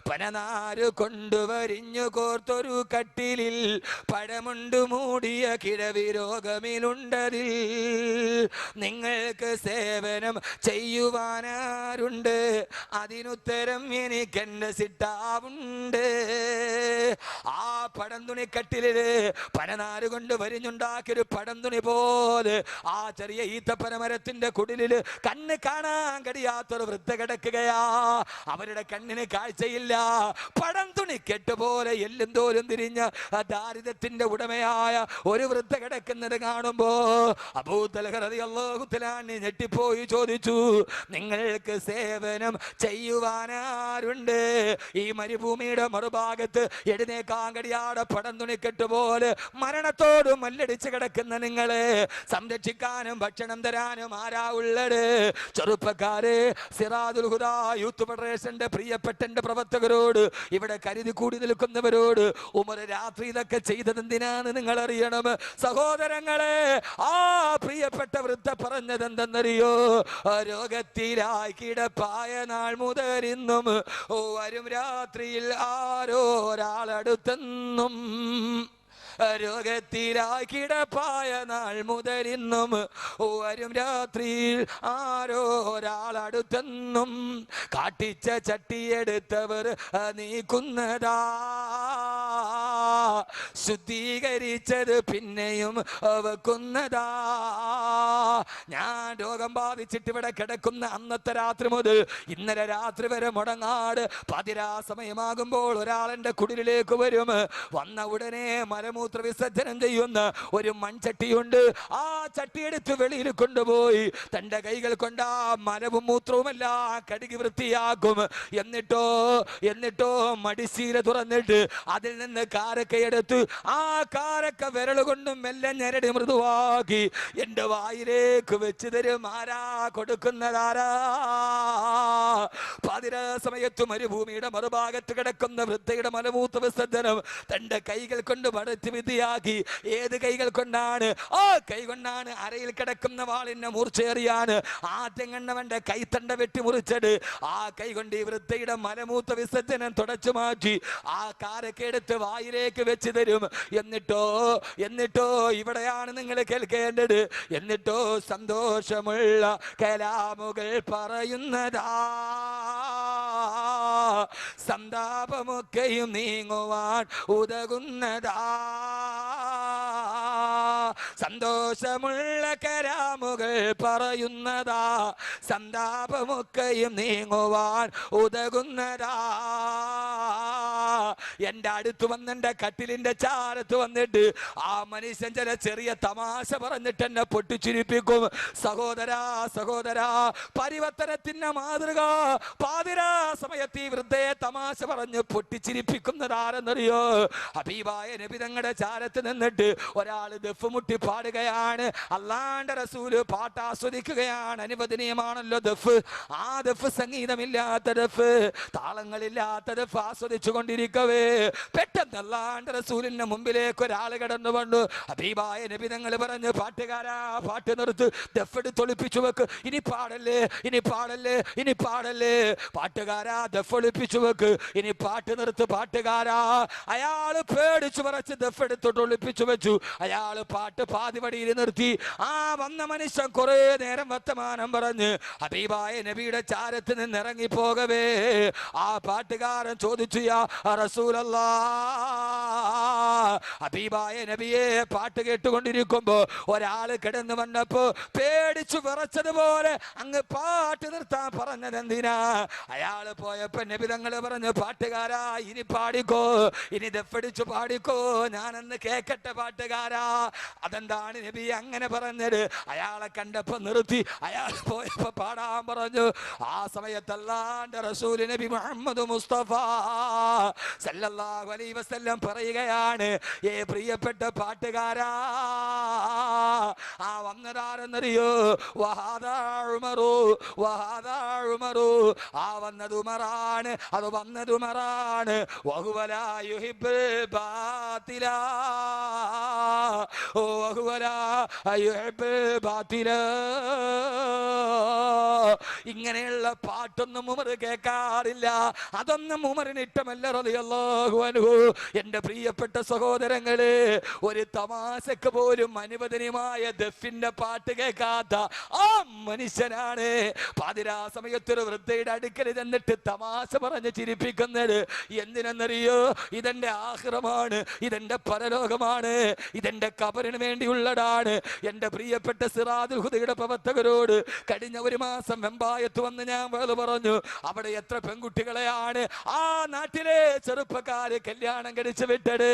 പനനാര് കൊണ്ടുവരിഞ്ഞു കോർത്തൊരു കട്ടിലിൽ പഴമുണ്ട് മൂടിയ കിഴവി രോഗമിലുണ്ടതിൽ നിങ്ങൾക്ക് സേവനം ചെയ്യുവാനാരുണ്ട്? അതിനുത്തരം എനിക്കെന്റെ സിട്ടാവുണ്ട്. ആ പടംതുണിക്കട്ടില് പനനാര് കൊണ്ട് വരിഞ്ഞുണ്ടാക്കിയൊരു പടംതുണി പോലെ ആ ചെറിയ ഈത്തപ്പനമരത്തിന്റെ കുടിലില് കണ്ണ് കാണാൻ കഴിയാത്തൊരു വൃദ്ധ കിടക്കുകയാ. അവരുടെ കണ്ണിന് കാഴ്ചയില്ല. പടം തുണി കെട്ടുപോലെ എല്ലും തോലും തിരിഞ്ഞ ദാരിദ്ര്യത്തിന്റെ ഉടമയായ ഒരു വൃദ്ധ കിടക്കുന്നത് കാണുമ്പോ അബൂ തൽഹ റളിയല്ലാഹു തആല ഞെട്ടിപ്പോയി ചോദിച്ചു, നിങ്ങൾക്ക് സേവനം ചെയ്യുവാനാരുണ്ട്? ഈ മരുഭൂമിയുടെ മറുഭാഗത്ത് എഴുന്നേക്കാൻ കഴിയാതെ പടം തുണിക്കെട്ടുപോലെ മരണത്തോട് മല്ലടിച്ച് കിടക്കുന്ന നിങ്ങളെ സംരക്ഷിക്കാനും ഭക്ഷണം തരാനും ആരാ ഉള്ളത്? ചെറുപ്പക്കാരെ, സിറാജുൽ ഹുദാ യൂത്ത് ഫെഡറേഷന്റെ പ്രിയപ്പെട്ട പ്രവർത്തകരോട്, ഇവിടെ കരുതി കൂടി നിൽക്കുന്നവരോട് ഉമർ രാത്രി ഇതൊക്കെ ചെയ്തത് എന്തിനാണ് നിങ്ങൾ അറിയണം. സഹോദരങ്ങളെ, ആ പ്രിയപ്പെട്ട വൃദ്ധ പറഞ്ഞത് എന്തെന്നറിയോ? രോഗത്തിലായി കിടപ്പായ നാൾ മുതൽ ഇന്നും വരും രാത്രിയിൽ ആരോ ഒരാളടുത്തെന്നും. രോഗത്തിലായി കിടപ്പായ നാൾ മുതൽ ഇന്നും വരും രാത്രിയിൽ ആരോ ഒരാളടുത്തെന്നും. കാട്ടിച്ച ചട്ടിയെടുത്തവർ നീക്കുന്നതാ, ശുദ്ധീകരിച്ചത് പിന്നെയും വെക്കുന്നതാ. ഞാൻ രോഗം ബാധിച്ചിട്ട് ഇവിടെ കിടക്കുന്ന അന്നത്തെ രാത്രി മുതൽ ഇന്നലെ രാത്രി വരെ മുടങ്ങാട് പതിരാ സമയമാകുമ്പോൾ ഒരാൾ എൻ്റെ കുടിലേക്ക് വരും. വന്ന ഉടനെ മലമൂത്ര വിസർജനം ചെയ്യുന്ന ഒരു മൺചട്ടിയുണ്ട്. ആ ചട്ടിയെടുത്ത് വെളിയിൽ കൊണ്ടുപോയി തൻ്റെ കൈകൾ കൊണ്ട് ആ മലവും മൂത്രവുമെല്ലാം കഴുകി വൃത്തിയാക്കും. എന്നിട്ടോ മടിശീല തുറന്നിട്ട് അതിൽ നിന്ന് കാരക്കയെടുത്ത് ആ കാരക്ക വിരൽ കൊണ്ടും മെല്ലെ ഞെരടി മൃദുവാക്കി എൻ്റെ വായിലേക്ക് വെച്ച് തരും. ആരാ കൊടുക്കുന്നതാരാ? പതിരാ സമയത്ത് മരുഭൂമിയുടെ മറുഭാഗത്ത് കിടക്കുന്ന വൃദ്ധയുടെ മലമൂത്ര വിസർജനം തൻ്റെ കൈകൾ കൊണ്ട് മടത്തി വിധിയാക്കി. ഏത് കൈകൾ കൊണ്ടാണ്? ആ കൈ കൊണ്ടാണ് അരയിൽ കിടക്കുന്ന വാളിനെ മൂർച്ചേറിയാൻ ആദ്യം കണ്ടവന്റെ കൈത്തണ്ട വെട്ടി മുറിച്ചത്. ആ കൈ കൊണ്ട് ഈ വൃദ്ധയുടെ മലമൂത്ര വിസർജനം തുടച്ചു മാറ്റി ആ കാരൊക്കെ എടുത്ത് വായിലേക്ക് വെച്ച് തരും. എന്നിട്ടോ ഇവിടെയാണ് നിങ്ങൾ കേൾക്കേണ്ടത്. എന്നിട്ടോ സന്തോഷമുള്ള കലാമുകൾ പറയുന്നതാ, സന്താപമൊക്കെയും നീങ്ങുവാൻ ഉതകുന്നതാ. സന്തോഷമുള്ള കരാമുകൾ പറയുന്നതാ, സന്താപമൊക്കെയും നീങ്ങുവാൻ ഉതകുന്നതാ. എന്റെ അടുത്ത് വന്നെന്റെ കട്ടിലിന്റെ ചാരത്ത് വന്നിട്ട് ആ മനുഷ്യൻ ചില ചെറിയ തമാശ പറഞ്ഞിട്ട് എന്നെ പൊട്ടിച്ചിരിപ്പിക്കും. സഹോദരാ സഹോദരാ, പരിവർത്തനത്തിന്റെ മാതൃക. പാതിരാ സമയത്ത് ഈ വൃദ്ധയെ തമാശ പറഞ്ഞ് പൊട്ടിച്ചിരിപ്പിക്കുന്നതാരെന്നറിയോ? ഹബീബായ നബി തങ്ങളുടെ ചാരത്ത് നിന്നിട്ട് ഒരാൾ ദഫ് മുട്ടി പാടുകയാണ്. അല്ലാഹുവിന്റെ റസൂല് പാട്ട് ആസ്വദിക്കുകയാണ്. അനുവദനീയമാണല്ലോ ദഫ്. ആ ദഫ് സംഗീതമില്ലാത്ത ദഫ്, താളങ്ങളില്ലാത്ത ദഫ് ആസ്വദിച്ചു കൊണ്ടിരിക്കവേ പെട്ടെന്ന് അല്ലാഹുവിന്റെ റസൂലിന്റെ മുമ്പിലേക്ക് ഒരാൾ കടന്നു വന്നു. ഹബീബായ നബി തങ്ങൾ പറഞ്ഞു, പാട്ടുകാരാ പാട്ട് നിർത്ത്, ദഫ് എടുത്ത് ഒളിപ്പിച്ചു വെക്ക്, ഇനി പാടല്ലേ ഇനി പാടല്ലേ ഇനി പാടല്ലേ. പാട്ടുകാരാ ദഫ് ഒളിപ്പിച്ചു വെക്ക്, ഇനി പാട്ട് നിർത്ത് പാട്ടുകാരാ. അയാള് പേടിച്ചു പറച്ച് ദഫ് എടുത്തോട്ട് ഒളിപ്പിച്ചു വെച്ചു. അയാള് പാട്ട് പാതിവടിയിൽ നിർത്തി. ആ വന്ന മനുഷ്യൻ കുറെ നേരം വർത്തമാനം പറഞ്ഞ് ഹബീബായ നബിയുടെ ചാരത്ത് നിന്ന് ഇറങ്ങി പോകവേ ആ പാട്ടുകാരൻ ചോദിച്ചു, യാ റസൂലല്ലാഹ്, ഹബീബായ നബിയെ പാട്ട് കേട്ടുകൊണ്ടിരിക്കുമ്പോ ഒരാള് കിടന്നു വന്നപ്പോ പേടിച്ചു വിറച്ചതുപോലെ അങ്ങ് പാട്ട് നിർത്താൻ പറഞ്ഞത് എന്തിനാ? അയാള് പോയപ്പോ നബി തങ്ങള് പറഞ്ഞു, പാട്ടുകാരാ ഇനി പാടിക്കോ, ഇനി ദഫടിച്ചു പാടിക്കോ, ഞാനെന്ന് കേക്കട്ടെ പാട്ടുകാരാ. അതെന്താണ് നബി അങ്ങനെ പറഞ്ഞത്? അയാളെ കണ്ടപ്പോ നിർത്തി, അയാൾ പോയപ്പോ പാടാൻ പറഞ്ഞു. ആ സമയത്തല്ലാന്റെ റസൂൽ നബി മുഹമ്മദ് മുസ്തഫ സല്ലല്ലാഹു അലൈഹി വസല്ലം പറയുകയാണ്, ഏ പ്രിയപ്പെട്ട പാട്ടുകാരാ, ആ വന്നതാരെന്നറിയോ? വഹാദാ ഉമറു വഹാദാ ഉമറു, ആ വന്നത് ഉമറാണ്, അത് വന്നത് ഉമറാണ്. വഹുവലാ യുഹിബ്ബുൽ ബാതിലാ, വഹുവലാ യുഹിബ്ബുൽ ബാതിലാ. ഇങ്ങനെയുള്ള പാട്ടൊന്നും ഉമർ കേൾക്കാറില്ല. അതൊന്നും ഉമറിന് ഇഷ്ടമല്ല റളിയല്ലാഹു അൻഹു. എന്റെ പ്രിയപ്പെട്ട സഹോദരങ്ങളെ, ഒരു തമാശക്ക് പോലും അനുവദനീയമായ ദഫിന്റെ പാട്ട് കേൾക്കാത്ത ആ മനുഷ്യനാണ് പാതിരാ സമയത്തൊരു വൃദ്ധയുടെ അടുക്കൽ ചെന്നിട്ട് തമാശ പറഞ്ഞ് ചിരിപ്പിക്കുന്നത്. എന്തിനെന്നറിയോ? ഇതെന്റെ ആഖിറമാണ്, ഇതെന്റെ പരലോകമാണ്, ഇതെന്റെ ഖബറിന് വേണ്ടിയുള്ളതാണ്. എന്റെ പ്രിയപ്പെട്ട സിറാജുൽ ഹുദയുടെ പ്രവർത്തകരോട് കഴിഞ്ഞ ഒരു മാസം വെമ്പായത്ത് വന്ന് ഞാൻ വേള പറഞ്ഞു, അവിടെ എത്ര പെൺകുട്ടികളെയാണ് ആ നാട്ടിലെ ചെറുപ്പക്കാര് കല്യാണം കഴിച്ചു വിട്ടത്.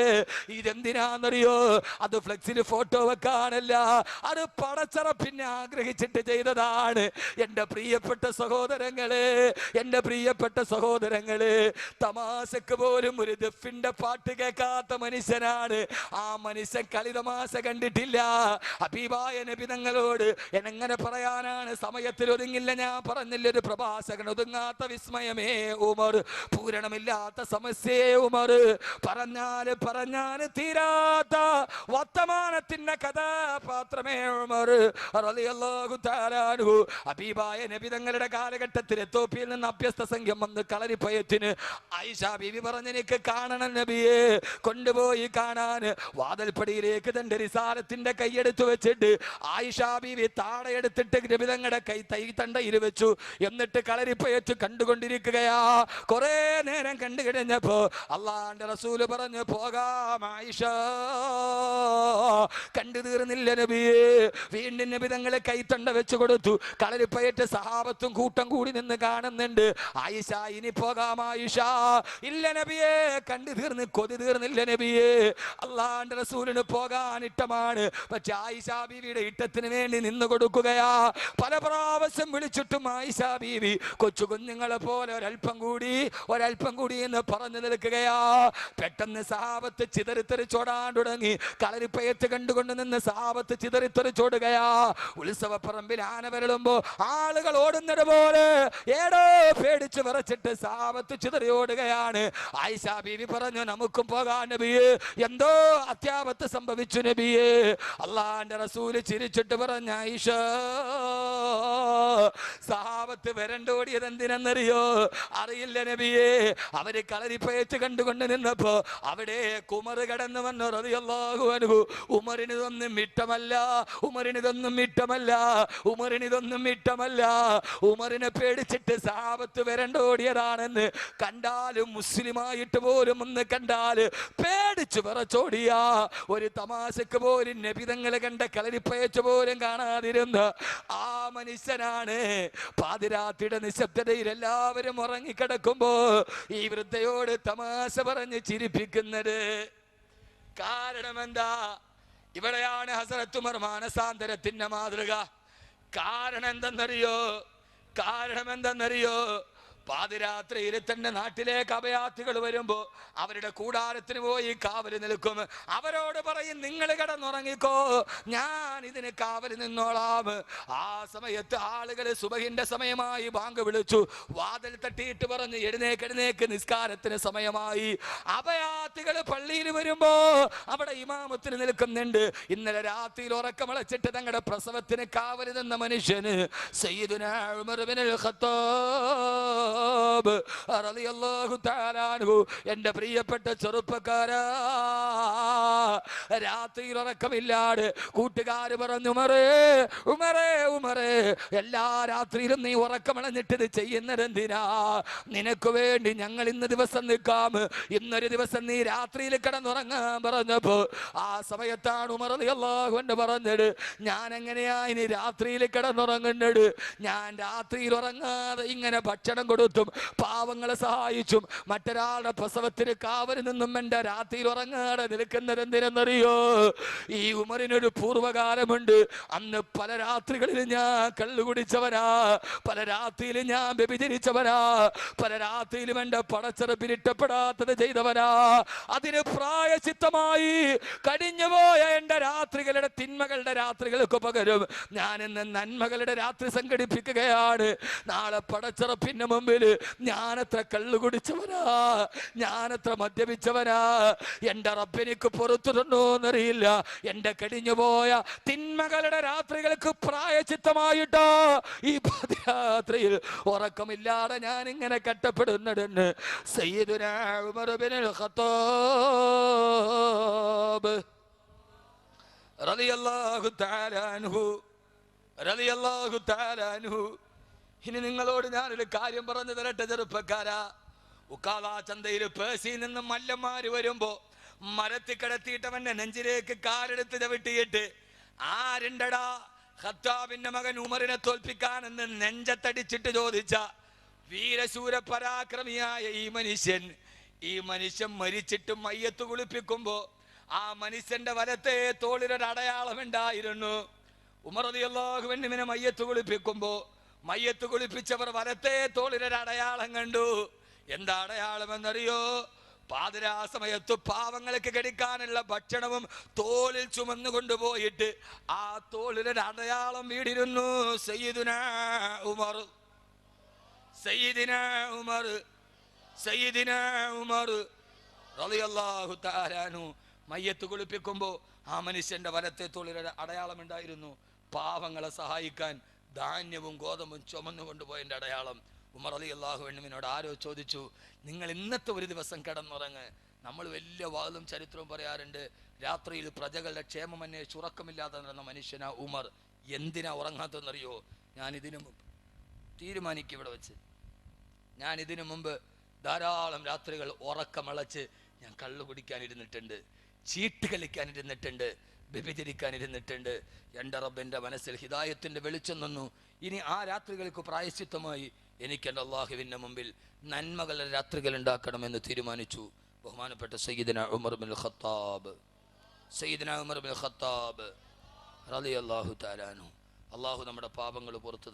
ഇതെന്തിനാന്നറിയോ? അത് ഫ്ലെക്സിൽ ഫോട്ടോ വെക്കാനല്ല, അത് പടച്ചറപ്പിന്നെ ആഗ്രഹിച്ചിട്ട് ചെയ്തതാണ്. എന്റെ പ്രിയപ്പെട്ട സഹോദരങ്ങളെ, എന്റെ പ്രിയപ്പെട്ട സഹോദരങ്ങളെ, തമാശക്ക് പോലും ഒരു ദഫിന്റെ പാട്ട് കേൾക്കാത്ത മനുഷ്യനാണ്. ആ മനുഷ്യൻ കളിതമാശ കണ്ടിട്ടില്ല. ഹബീബായ നബി തങ്ങളോട് എങ്ങനെ പറയാനാണ്? സമയത്തിൽ ഒതുങ്ങില്ല. ഞാൻ പറഞ്ഞില്ല, ഒരു പ്രഭാഷകൻ ഒതുങ്ങാത്ത വിസ്മയമേ ഉമർ, പൂരണമില്ലാത്ത സമസ്യേ ഉമർ, പറഞ്ഞാല് തീരാത്ത വർത്തമാനത്തിന്റെ കഥാപാത്രമേ ഉമർ റളിയല്ലാഹു തആല അൻഹു. ഹബീബായ നബി തങ്ങളുടെ കാലഘട്ടത്തിൽ എത്തോപ്യയിൽ നിന്ന് അഭ്യസ്ത സംഘം വന്ന് കളരിപ്പയറ്റിന് ആയിഷ ബീവി പറഞ്ഞു, എനിക്ക് കാണണം നബിയെ. കൊണ്ടുപോയി കാണാൻ വാതിൽപ്പടിയിലേക്ക് തന്റെ റിസാലത്തിന്റെ കൈയെടുത്തു വെച്ചിട്ട് ആയിഷ ബീവി താടയെടുത്തിട്ട് നബി തങ്ങളുടെ കൈ തണ്ടയിൽ വെച്ചു. എന്നിട്ട് കളരിപ്പയറ്റ് കണ്ടുകൊണ്ടിരിക്കുകയാ. കുറെ നേരം കണ്ടു കഴിഞ്ഞപ്പോ അള്ളാന്റെ റസൂല് പറഞ്ഞു, പോകാം ആയിഷ. കണ്ടു തീർന്നില്ല നബിയെ. വീണ്ടും നബി തങ്ങളെ കൈത്തണ്ട വെച്ചു കൊടുത്തു. കളരിപ്പയറ്റ് സഹാബത്തും കൂട്ടം കൂടി നിന്ന് കാണുന്നുണ്ട്. ആയിഷ, ഇനി പോകാം ആയിഷ. ഇല്ല നബിയെ, കണ്ടു തീർന്ന് കൊതി തീർന്നില്ല നബിയെ. അള്ളാന്റെ റസൂലിന് പോകാൻ ഇഷ്ടമാണ്. പക്ഷെ ആയിഷ ബീവിയുടെ ഇഷ്ടത്തിന് വേണ്ടി നിന്ന് കൊടുക്കുകയാ. പല പ്രാവശ്യം വിളിച്ചിട്ടും ആയിഷ ബീവി കൊച്ചു കുഞ്ഞുങ്ങളെ പോലെ ഒരൽപ്പം കൂടി എന്ന് പറഞ്ഞു നിൽക്കുകയാ. പെട്ടെന്ന് സഹാബത്ത് ചിതറിത്തെറിച്ചോടാൻ തുടങ്ങി. കളരിപ്പയറ്റ് കണ്ടുകൊണ്ട് നിന്ന് സഹാബത്ത് ചിതറിത്തെറിച്ചോടുകയാ. ഉത്സവപ്പറമ്പിൽ ആന വരളുമ്പോ ആളുകൾ ഓടുന്നത് പോലെ ഏടോ പേടിച്ച് വിറച്ചിട്ട് സഹാബത്ത് ചിതറിയോടുകയാണ്. ആയിഷ ബീവി പറഞ്ഞു, നമുക്കും പോകാൻ നബിയെ, എന്തോ അത്യാപത്ത് സംഭവിച്ചു നബിയെ. അള്ളാന്റെ റസൂല് ചിരിച്ചിട്ട് പറഞ്ഞു, ആയിഷ, സഹാബത്ത് വരണ്ടോടിയത് എന്തിനെന്നറിയോ? അറിയില്ല നബിയെ. അവര് കളരിപ്പയറ്റ് കണ്ടുകൊണ്ട് നിന്നപ്പോ അവിടെ ഉമർ കടന്നു വന്നു റളിയല്ലാഹു അൻഹു. ഉമറിനിതൊന്നും ഇഷ്ടമല്ല. ഉമറിനെ പേടിച്ചിട്ട് സഹാബത്ത് വരണ്ടോടിയതാണെന്ന് കണ്ടാലും, മുസ്ലിമായിട്ട് പോലും ഒന്ന് കണ്ടാല് പേടിച്ചു വിറച്ചോടിയ ഒരു തമാശക്ക് പോലും നബി തങ്ങളെ കണ്ട കളരിപ്പയച്ച് പോലും കാണാതിരുന്ന ആ മനുഷ്യനാണ് പാതിരാത്രിയുടെ നിശബ്ദതയിൽ എല്ലാവരും ഉറങ്ങിക്കിടക്കുമ്പോ ഈ വൃദ്ധയോട് തമാശ പറഞ്ഞ് ചിരിപ്പിക്കുന്നത് കാരണം എന്താ? ഇവിടെയാണ് ഹസ്രത്ത് ഉമർ മാനസാന്തരത്തിന്റെ മാതൃക. കാരണം എന്തെന്നറിയോ? പാതിരാത്രിയിൽ തന്നെ നാട്ടിലേക്ക് അഭയാർത്ഥികൾ വരുമ്പോ അവരുടെ കൂടാരത്തിന് പോയി കാവല് നിൽക്കും. അവരോട് പറയും, നിങ്ങൾ കിടന്നുറങ്ങിക്കോ, ഞാൻ ഇതിന് കാവല് നിന്നോളാം. ആ സമയത്ത് ആളുകൾ സുബഹിന്റെ സമയമായി ബാങ്ക് വിളിച്ചു, വാതിൽ തട്ടിയിട്ട് പറഞ്ഞു, എഴുന്നേക്ക്, നിസ്കാരത്തിന് സമയമായി. അഭയാർത്ഥികൾ പള്ളിയിൽ വരുമ്പോ അവിടെ ഇമാമത്തിന് നിൽക്കുന്നുണ്ട്. ഇന്നലെ രാത്രിയിൽ ഉറക്കമളച്ചിട്ട് തങ്ങളുടെ പ്രസവത്തിന് കാവല് നിന്ന മനുഷ്യന് സയ്യിദുനാ ഉമർ ഇബ്നുൽ ഖത്താബ് റളിയല്ലാഹു തആല അൻഹു, എന്റെ പ്രിയപ്പെട്ട ചെറുപ്പക്കാരാ, രാത്രിയിൽ ഉറക്കമില്ലാതെ കൂട്ടുകാര് പറഞ്ഞു, ഉമറേ, എല്ലാ രാത്രിയിലും നീ ഉറക്കമളഞ്ഞിട്ട് ഇത് ചെയ്യുന്നത് എന്തിനാ? നിനക്ക് വേണ്ടി ഞങ്ങൾ ഇന്ന് ദിവസം നിൽക്കാം, ഇന്നൊരു ദിവസം നീ രാത്രിയിൽ കിടന്നുറങ്ങാൻ പറഞ്ഞപ്പോ ആ സമയത്താണ് ഉമർ റളിയല്ലാഹു അൻഹു പറഞ്ഞത്, ഞാൻ എങ്ങനെയാ ഇനി രാത്രിയിൽ കിടന്നുറങ്ങുന്നത്? ഞാൻ രാത്രിയിൽ ഉറങ്ങാതെ ഇങ്ങനെ ഭക്ഷണം കൊടുത്തും പാവങ്ങളെ സഹായിച്ചും മറ്റൊരാളുടെ പ്രസവത്തിന് കാവല് നിന്നും എന്റെ രാത്രിയിൽ ഉറങ്ങാതെ നിൽക്കുന്നത് എന്തിനെന്നറിയോ? ഈ ഉമറിനൊരു പൂർവ്വകാലമുണ്ട്. അന്ന് പല രാത്രികളിലും ഞാൻ കള്ളു കുടിച്ചവനാ, പല രാത്രിയിലും ഞാൻ വ്യഭിചരിച്ചവനാ, പല രാത്രിയിലും എന്റെ പടച്ചെറുപ്പിലിട്ടപ്പെടാത്തത് ചെയ്തവനാ. അതിന് പ്രായശ്ചിത്തമായി കഴിഞ്ഞുപോയ എന്റെ രാത്രികളുടെ തിന്മകളുടെ രാത്രികൾക്ക് പകരം ഞാൻ ഇന്ന് നന്മകളുടെ രാത്രി സംഘടിപ്പിക്കുകയാണ്. നാളെ പടച്ചെറുപ്പിന്റെ മുമ്പിൽ ഞാനത്ര കള്ളു കുടിച്ചവനാ, ഞാനത്ര മദ്യപിച്ചവനാ, എന്റെ റബ്ബെനിക്ക് പുറത്തു തന്നോന്നറിയില്ല. എന്റെ കഴിഞ്ഞുപോയ തിന്മകളുടെ രാത്രികൾക്ക് പ്രായശ്ചിത്തമായിട്ടോ ഈ പാതിരാത്രിയിൽ ഉറക്കമില്ലാതെ ഞാൻ ഇങ്ങനെ കഷ്ടപ്പെടുന്നതെന്ന് സയ്യിദുനാ ഉമർ ഇബ്നുൽ ഖത്താബ് റളിയല്ലാഹു തആല അൻഹു. ഇനി നിങ്ങളോട് ഞാനൊരു കാര്യം പറഞ്ഞു തരട്ടെ ചെറുപ്പക്കാരാ. ഉക്കാള ചന്തയിൽ പേഴ്സിൽ നിന്നും മല്ലന്മാര് വരുമ്പോ മരത്തിൽ കിടത്തിയിട്ടവന്റെ നെഞ്ചിലേക്ക് കാലെടുത്ത് ചവിട്ടിയിട്ട്, ആരുണ്ടടാ ഖത്താബിന്റെ മകൻ ഉമറിനെ തോൽപ്പിക്കാനെന്ന് നെഞ്ചത്തടിച്ചിട്ട് ചോദിച്ച വീരശൂര പരാക്രമിയായ ഈ മനുഷ്യൻ മരിച്ചിട്ട് മയ്യത്ത് കുളിപ്പിക്കുമ്പോ ആ മനുഷ്യന്റെ വലത്തെ തോളിലൊരു അടയാളം ഉണ്ടായിരുന്നു. ഉമർ റളിയല്ലാഹു അൻഹുവിനെ മയ്യത്ത് കുളിപ്പിച്ചവർ വലത്തെ തോളിലൊരു അടയാളം കണ്ടു. എന്താ അടയാളം എന്നറിയോ? പാതിരാ സമയത്ത് പാവങ്ങൾക്ക് കഴിക്കാനുള്ള ഭക്ഷണവും തോളിൽ ചുമന്നു കൊണ്ടുപോയിട്ട് ആ തോളിലൊരു അടയാളം വീടിരുന്നു. സയ്യിദുനാ ഉമർ റളിയല്ലാഹു തആല അൻഹു മയ്യത്ത് കുളിപ്പിക്കുമ്പോ ആ മനുഷ്യന്റെ വലത്തെ തോളിലൊരു അടയാളം ഉണ്ടായിരുന്നു. പാവങ്ങളെ സഹായിക്കാൻ ധാന്യവും ഗോതമ്പും ചുമന്നു കൊണ്ടുപോയതിന്റെ അടയാളം. ഉമർ റളിയല്ലാഹു അൻഹുവിനോട് ആരോ ചോദിച്ചു, നിങ്ങൾ ഇന്നത്തെ ഒരു ദിവസം കിടന്നുറങ്ങ്. നമ്മൾ വലിയ വാദവും ചരിത്രവും പറയാറുണ്ട്. രാത്രിയിൽ പ്രജകളുടെ ക്ഷേമം അന്വേഷിച്ച് ഉറക്കമില്ലാതെ നടന്ന മനുഷ്യനാ ഉമർ. എന്തിനാ ഉറങ്ങാത്തെന്നറിയോ? ഞാൻ ഇതിനു മുമ്പ് തീരുമാനിക്കും ഇവിടെ വെച്ച്, ഞാൻ ഇതിനു മുമ്പ് ധാരാളം രാത്രികൾ ഉറക്കമളച്ച് ഞാൻ കള്ളു കുടിക്കാനിരുന്നിട്ടുണ്ട്, ചീട്ട് കളിക്കാനിരുന്നിട്ടുണ്ട്, വ്യഭിചരിക്കാനിരുന്നിട്ടുണ്ട്. എൻ്റെ റബ്ബിൻ്റെ മനസ്സിൽ ഹിദായത്തിൻ്റെ വെളിച്ചം നിന്നു. ഇനി ആ രാത്രികൾക്ക് പ്രായശ്ചിത്തമായി എനിക്ക് എൻ്റെ അള്ളാഹുവിൻ്റെ മുമ്പിൽ നന്മകളുടെ രാത്രികൾ ഉണ്ടാക്കണമെന്ന് തീരുമാനിച്ചു. ബഹുമാനപ്പെട്ട സയ്യിദുനാ ഉമർ ഇബ്നുൽ ഖത്താബ് റളിയല്ലാഹു തആല അൻഹു. അള്ളാഹു നമ്മുടെ പാപങ്ങൾ പുറത്തു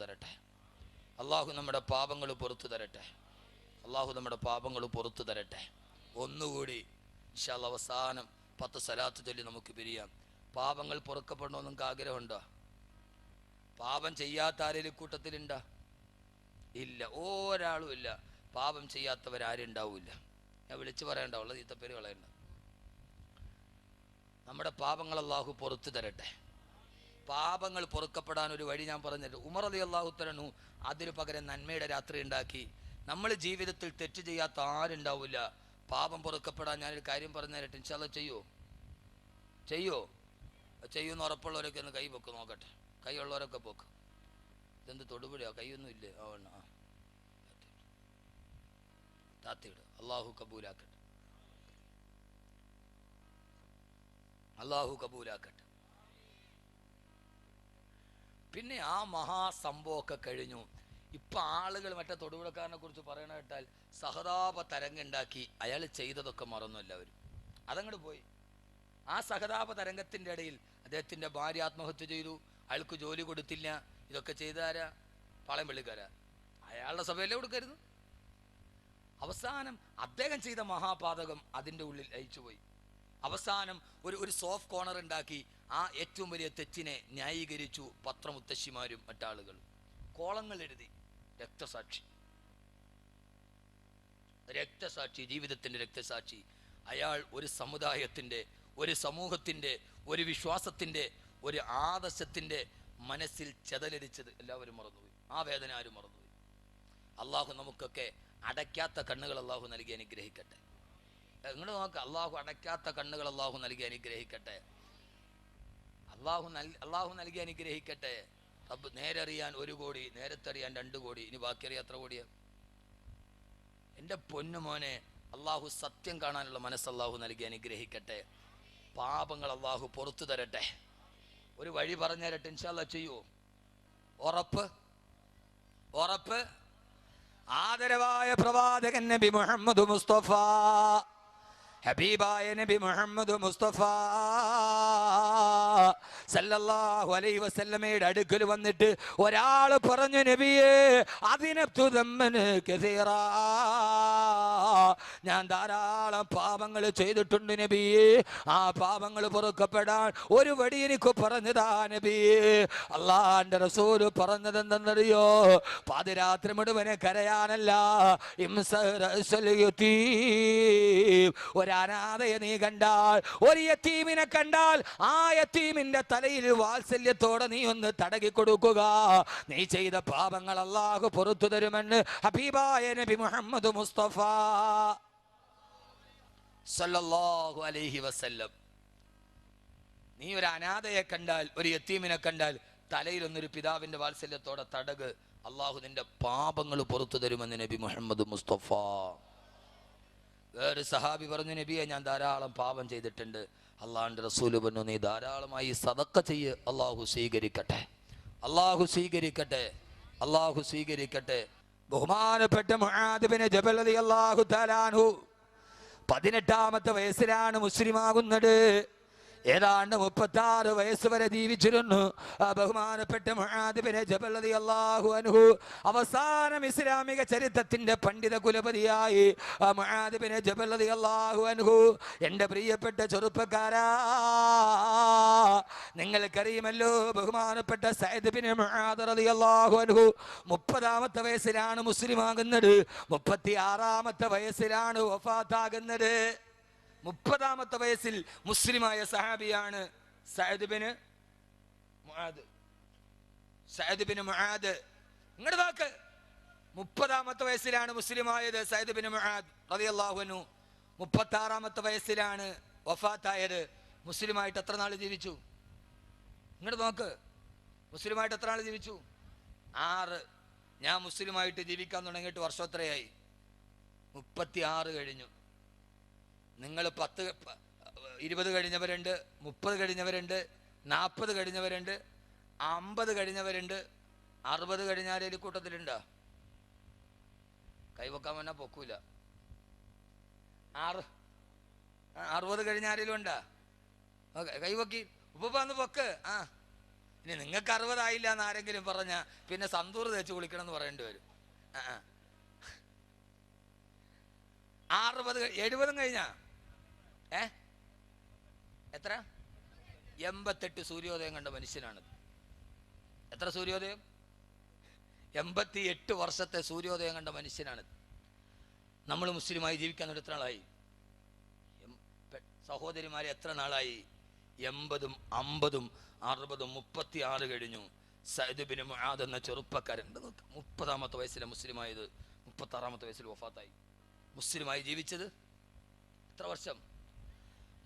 തരട്ടെ. ഒന്നുകൂടി ഇൻഷാ അല്ലാഹ് അവസാനം 10 സലാത്ത് ചൊല്ലി നമുക്ക് പിരിയാം. പാപങ്ങൾ പൊറുക്കപ്പെടണമെന്ന് നിങ്ങൾക്ക് ആഗ്രഹമുണ്ടോ? പാപം ചെയ്യാത്ത ആരെങ്കിലും കൂട്ടത്തിലുണ്ടോ? ഇല്ല, ഒരാളും ഇല്ല. പാപം ചെയ്യാത്തവരാരും ഉണ്ടാവില്ല. ഞാൻ വിളിച്ചു പറയണ്ടാവുള്ള ചീത്തപ്പേര് കളയണ്ട. നമ്മുടെ പാപങ്ങൾ അല്ലാഹു പുറത്തു തരട്ടെ. പാപങ്ങൾ പൊറുക്കപ്പെടാൻ ഒരു വഴി ഞാൻ പറഞ്ഞിട്ട്, ഉമർ റളിയല്ലാഹു തആല അതിനു പകരം നന്മയുടെ രാത്രി ഉണ്ടാക്കി. നമ്മൾ ജീവിതത്തിൽ തെറ്റ് ചെയ്യാത്ത ആരുണ്ടാവില്ല. പാപം പൊറുക്കപ്പെടാൻ ഞാനൊരു കാര്യം പറഞ്ഞു തരട്ടെ. ഇൻഷാ അല്ലാഹ് ചെയ്യുമെന്ന് ഉറപ്പുള്ളവരൊക്കെ ഒന്ന് കൈ പൊക്ക് നോക്കട്ടെ. കൈ ഉള്ളവരൊക്കെ പൊക്ക്. ഇതെന്ത് തൊടുപുഴയോ? കൈയൊന്നും ഇല്ലേ? താത്തിയിട്. അള്ളാഹു കബൂലാക്കട്ടെ. പിന്നെ ആ മഹാസംഭവമൊക്കെ കഴിഞ്ഞു. ഇപ്പം ആളുകൾ മറ്റേ തൊടുപുഴക്കാരനെ കുറിച്ച് പറയണ കേട്ടാൽ സഹതാപ തരംഗുണ്ടാക്കി അയാൾ ചെയ്തതൊക്കെ മറന്നു എല്ലാവരും. അതങ്ങോട്ട് പോയി. ആ സഹതാപ തരംഗത്തിൻ്റെ ഇടയിൽ അദ്ദേഹത്തിൻ്റെ ഭാര്യ ആത്മഹത്യ ചെയ്തു, അയാൾക്ക് ജോലി കൊടുത്തില്ല. ഇതൊക്കെ ചെയ്താരാ? പാളയം പള്ളിക്കാരാ. അയാളുടെ സഭയല്ലേ കൊടുക്കരുത്. അവസാനം അദ്ദേഹം ചെയ്ത മഹാപാതകം അതിൻ്റെ ഉള്ളിൽ അയച്ചുപോയി. അവസാനം ഒരു സോഫ്റ്റ് കോർണർ ഉണ്ടാക്കി ആ ഏറ്റവും വലിയ തെറ്റിനെ ന്യായീകരിച്ചു പത്രമുത്തശ്ശിമാരും മറ്റാളുകളും. കോളങ്ങൾ എഴുതി. രക്തസാക്ഷി, രക്തസാക്ഷി, ജീവിതത്തിൻ്റെ രക്തസാക്ഷി. അയാൾ ഒരു സമുദായത്തിൻ്റെ, ഒരു സമൂഹത്തിൻ്റെ, ഒരു വിശ്വാസത്തിൻ്റെ, ഒരു ആദർശത്തിൻ്റെ മനസ്സിൽ ചെതലരിച്ചത് എല്ലാവരും മറന്നുപോയി. ആ വേദന ആരും മറന്നുപോയി. അള്ളാഹു നമുക്കൊക്കെ അടയ്ക്കാത്ത കണ്ണുകൾ അള്ളാഹു നൽകി അനുഗ്രഹിക്കട്ടെ. നിങ്ങൾ നോക്ക്, അള്ളാഹു അടയ്ക്കാത്ത കണ്ണുകൾ അള്ളാഹു നൽകി അനുഗ്രഹിക്കട്ടെ. അള്ളാഹു നൽകി അനുഗ്രഹിക്കട്ടെ. റബ്ബ് നേരറിയാൻ 1 കോടി, നേരത്തറിയാൻ 2 കോടി, ഇനി ബാക്കി അറിയാൻ എത്ര കോടിയാ? എൻ്റെ പൊന്നുമോനെ, അള്ളാഹു സത്യം കാണാനുള്ള മനസ്സ് അള്ളാഹു നൽകി അനുഗ്രഹിക്കട്ടെ. പാപങ്ങൾ അള്ളാഹു പുറത്തു തരട്ടെ. ഒരു വഴി പറഞ്ഞു തരട്ടെ, ഇൻഷാ അല്ലാഹ് ചെയ്യുമോ? ഉറപ്പ്? ഉറപ്പ്? ആദരവായ പ്രവാചകൻ നബി മുഹമ്മദ് മുസ്തഫ, ഹബീബായ നബി മുഹമ്മദ് മുസ്തഫ സല്ലല്ലാഹു അലൈഹി വസല്ലമയുടെ അടുക്കൽ വന്നിട്ട് ഒരാൾ പറഞ്ഞു, നബിയേ അതിനബ്തു ദമ്മന് കസീറാ, ഞാൻ ധാരാളം പാപങ്ങൾ ചെയ്തിട്ടുണ്ട് നബിയേ, ആ പാപങ്ങൾ പൊറുക്കപ്പെടാൻ ഒരു വഴി എനിക്ക് പറഞ്ഞതാ നബിയേ. അള്ളാന്റെ റസൂൽ പറഞ്ഞതെന്തെന്നറിയോ? പാതിരാത്രി മുഴുവനെ കരയാനല്ല, ഒരനാഥയെ നീ കണ്ടാൽ, ഒരു യതീമിനെ കണ്ടാൽ ആ യതീമിന്റെ തലയിൽ വാത്സല്യത്തോടെ നീ ഒന്ന് തടകി കൊടുക്കുക. നീ ചെയ്ത പാപങ്ങൾ അല്ലാഹു പുറത്തു തരുമെന്ന് ഹബീബായ നബി മുഹമ്മദ് മുസ്തഫ സല്ലല്ലാഹു അലൈഹി വസല്ലം. നീ ഒരു അനാഥയെ കണ്ടാൽ, ഒരു യതീമിനെ കണ്ടാൽ തലയിൽ ഒന്നൊരു പിതാവിന്റെ വാത്സല്യത്തോടെ തടക്, അള്ളാഹു നിന്റെ പാപങ്ങൾ പുറത്തു തരുമെന്ന് നബി മുഹമ്മദ് മുസ്തഫ. വേറെ സഹാബി പറഞ്ഞു, നബിയെ ഞാൻ ധാരാളം പാപം ചെയ്തിട്ടുണ്ട്. അള്ളാഹുവിന്റെ റസൂല് പറഞ്ഞു, നീ ധാരാളമായി സദക്ക ചെയ്യ്, അള്ളാഹു സ്വീകരിക്കട്ടെ, അള്ളാഹു സ്വീകരിക്കട്ടെ, അള്ളാഹു സ്വീകരിക്കട്ടെ. ബഹുമാനപ്പെട്ട മുആദ് ബിൻ ജബൽ റളിയല്ലാഹു തആല അൻഹു 18ാമത്തെ വയസ്സിലാണ് മുസ്ലിമാകുന്നത്. ഏതാണ്ട് 36 വയസ്സ് വരെ ജീവിച്ചിരുന്നു ബഹുമാനപ്പെട്ട മുആദ് ബിൻ ജബൽ റളിയല്ലാഹു അൻഹു. അവസാനം ഇസ്ലാമിക ചരിത്രത്തിന്റെ പണ്ഡിത കുലപതിയായി മുആദ് ബിൻ ജബൽ റളിയല്ലാഹു അൻഹു. എൻ്റെ പ്രിയപ്പെട്ട ചെറുപ്പക്കാരാ, നിങ്ങൾക്കറിയുമല്ലോ ബഹുമാനപ്പെട്ട സഅദ് ബിൻ മുആദ് റളിയല്ലാഹു അൻഹു 30ാമത്തെ വയസ്സിലാണ് മുസ്ലിമാകുന്നത്. 36ാമത്തെ വയസ്സിലാണ് വഫാത്താകുന്നത്. 30ാമത്തെ വയസ്സിൽ മുസ്ലിമായ സഹാബിയാണ് Saad bin Muadh. Saad bin Muadh ഇങ്ങോട്ട് നോക്ക്, 30ാമത്തെ വയസ്സിലാണ് മുസ്ലിമായത് സഅദ് ബിൻ മുആദ് റളിയല്ലാഹു അൻഹു. 36ാമത്തെ വയസ്സിലാണ് വഫാത്തായത്. മുസ്ലിമായിട്ട് എത്ര നാൾ ജീവിച്ചു? ഇങ്ങോട്ട് നോക്ക്, മുസ്ലിമായിട്ട് എത്ര നാൾ ജീവിച്ചു? 6. ഞാൻ മുസ്ലിമായിട്ട് ജീവിക്കാൻ തുടങ്ങിയിട്ട് വർഷം എത്രയായി? 36 കഴിഞ്ഞു. നിങ്ങൾ 10, 20 കഴിഞ്ഞവരുണ്ട്, 30 കഴിഞ്ഞവരുണ്ട്, 40 കഴിഞ്ഞവരുണ്ട്, 50 കഴിഞ്ഞവരുണ്ട്, 60 കഴിഞ്ഞാലും കൂട്ടത്തിലുണ്ടോ? കൈവക്കാൻ വന്നാൽ പൊക്കൂല. 60 കഴിഞ്ഞാലും ഉണ്ടാ? കൈവക്കി ഉപ്പന്ന് പൊക്ക്. ഇനി നിങ്ങൾക്ക് 60 ആയില്ല എന്ന് ആരെങ്കിലും പറഞ്ഞ പിന്നെ സന്തൂർ തേച്ച് കുളിക്കണം എന്ന് പറയേണ്ടി വരും. 60, 70 കഴിഞ്ഞാ? എത്ര? 88 സൂര്യോദയം കണ്ട മനുഷ്യനാണ്. എത്ര സൂര്യോദയം? 88 വർഷത്തെ സൂര്യോദയം കണ്ട മനുഷ്യനാണ്. നമ്മൾ മുസ്ലിമായി ജീവിക്കാൻ എത്ര നാളായി? സഹോദരിമാരെ എത്ര നാളായി? 80, 50, 60, 36 കഴിഞ്ഞു. സഅദ് ബിൻ മുആദ് എന്ന ചെറുപ്പക്കാരൻ 30ാമത്തെ വയസ്സിലെ മുസ്ലിമായത്, 36ാമത്തെ വയസ്സിൽ വഫാത്തായി. മുസ്ലിമായി ജീവിച്ചത് എത്ര വർഷം?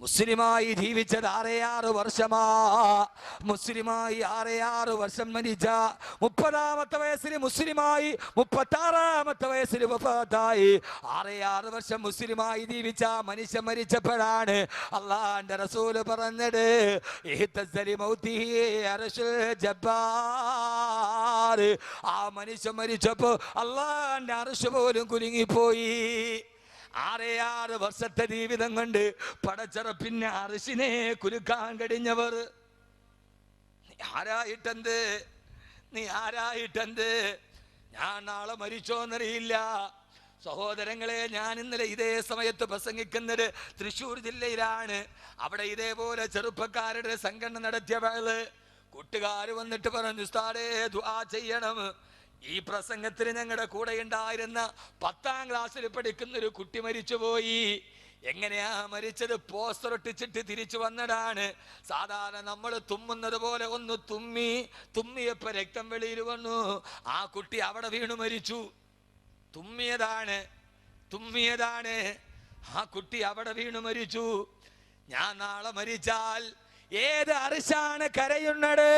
മുസ്ലിമായി ജീവിച്ചത് 6 വർഷമാ. മുസ്ലിമായി 6 വർഷം മരിച്ച 30-ാമത്തെ വയസ്സിൽ മുസ്ലിമായി 36-ാമത്തെ വയസ്സിൽ വഫാത്തായി. 6 വർഷം മുസ്ലിമായി ജീവിച്ച മനുഷ്യൻ മരിച്ചപ്പോഴാണ് അള്ളാന്റെ റസൂൽ പറഞ്ഞത് ആ മനുഷ്യൻ മരിച്ചപ്പോ അള്ളാന്റെ അർശ് പോലും കുലുങ്ങിപ്പോയി. 6 വർഷത്തെ ജീവിതം കൊണ്ട് പടച്ചറപ്പിന്നെ അർശിനെ കുലുക്കാൻ കഴിഞ്ഞവർ. നീ ആരായിട്ടെന്ത്? ഞാൻ നാളെ മരിച്ചോന്നറിയില്ല. സഹോദരങ്ങളെ, ഞാൻ ഇന്നലെ ഇതേ സമയത്ത് പ്രസംഗിക്കുന്നത് തൃശ്ശൂർ ജില്ലയിലാണ്. അവിടെ ഇതേപോലെ ചെറുപ്പക്കാരുടെ സംഘടന നടത്തിയ വേള് കൂട്ടുകാർ വന്നിട്ട് പറഞ്ഞു, ഉസ്താദേ ദുആ ചെയ്യണം. ഈ പ്രസംഗത്തിന് ഞങ്ങളുടെ കൂടെ ഉണ്ടായിരുന്ന 10ാം ക്ലാസ്സിൽ പഠിക്കുന്ന ഒരു കുട്ടി മരിച്ചുപോയി. എങ്ങനെയാ മരിച്ചത്? പോസ്റ്റർ ഒട്ടിച്ചിട്ട് തിരിച്ചു വന്നതാണ്. സാധാരണ നമ്മൾ തുമ്മുന്നത് പോലെ ഒന്ന് തുമ്മിയപ്പോ രക്തം വെളിയിൽ വന്നു. ആ കുട്ടി അവിടെ വീണു മരിച്ചു. തുമ്മിയതാണ്. ആ കുട്ടി അവിടെ വീണു മരിച്ചു. ഞാൻ നാളെ മരിച്ചാൽ ഏത് അർശാണ് കരയുന്നത്?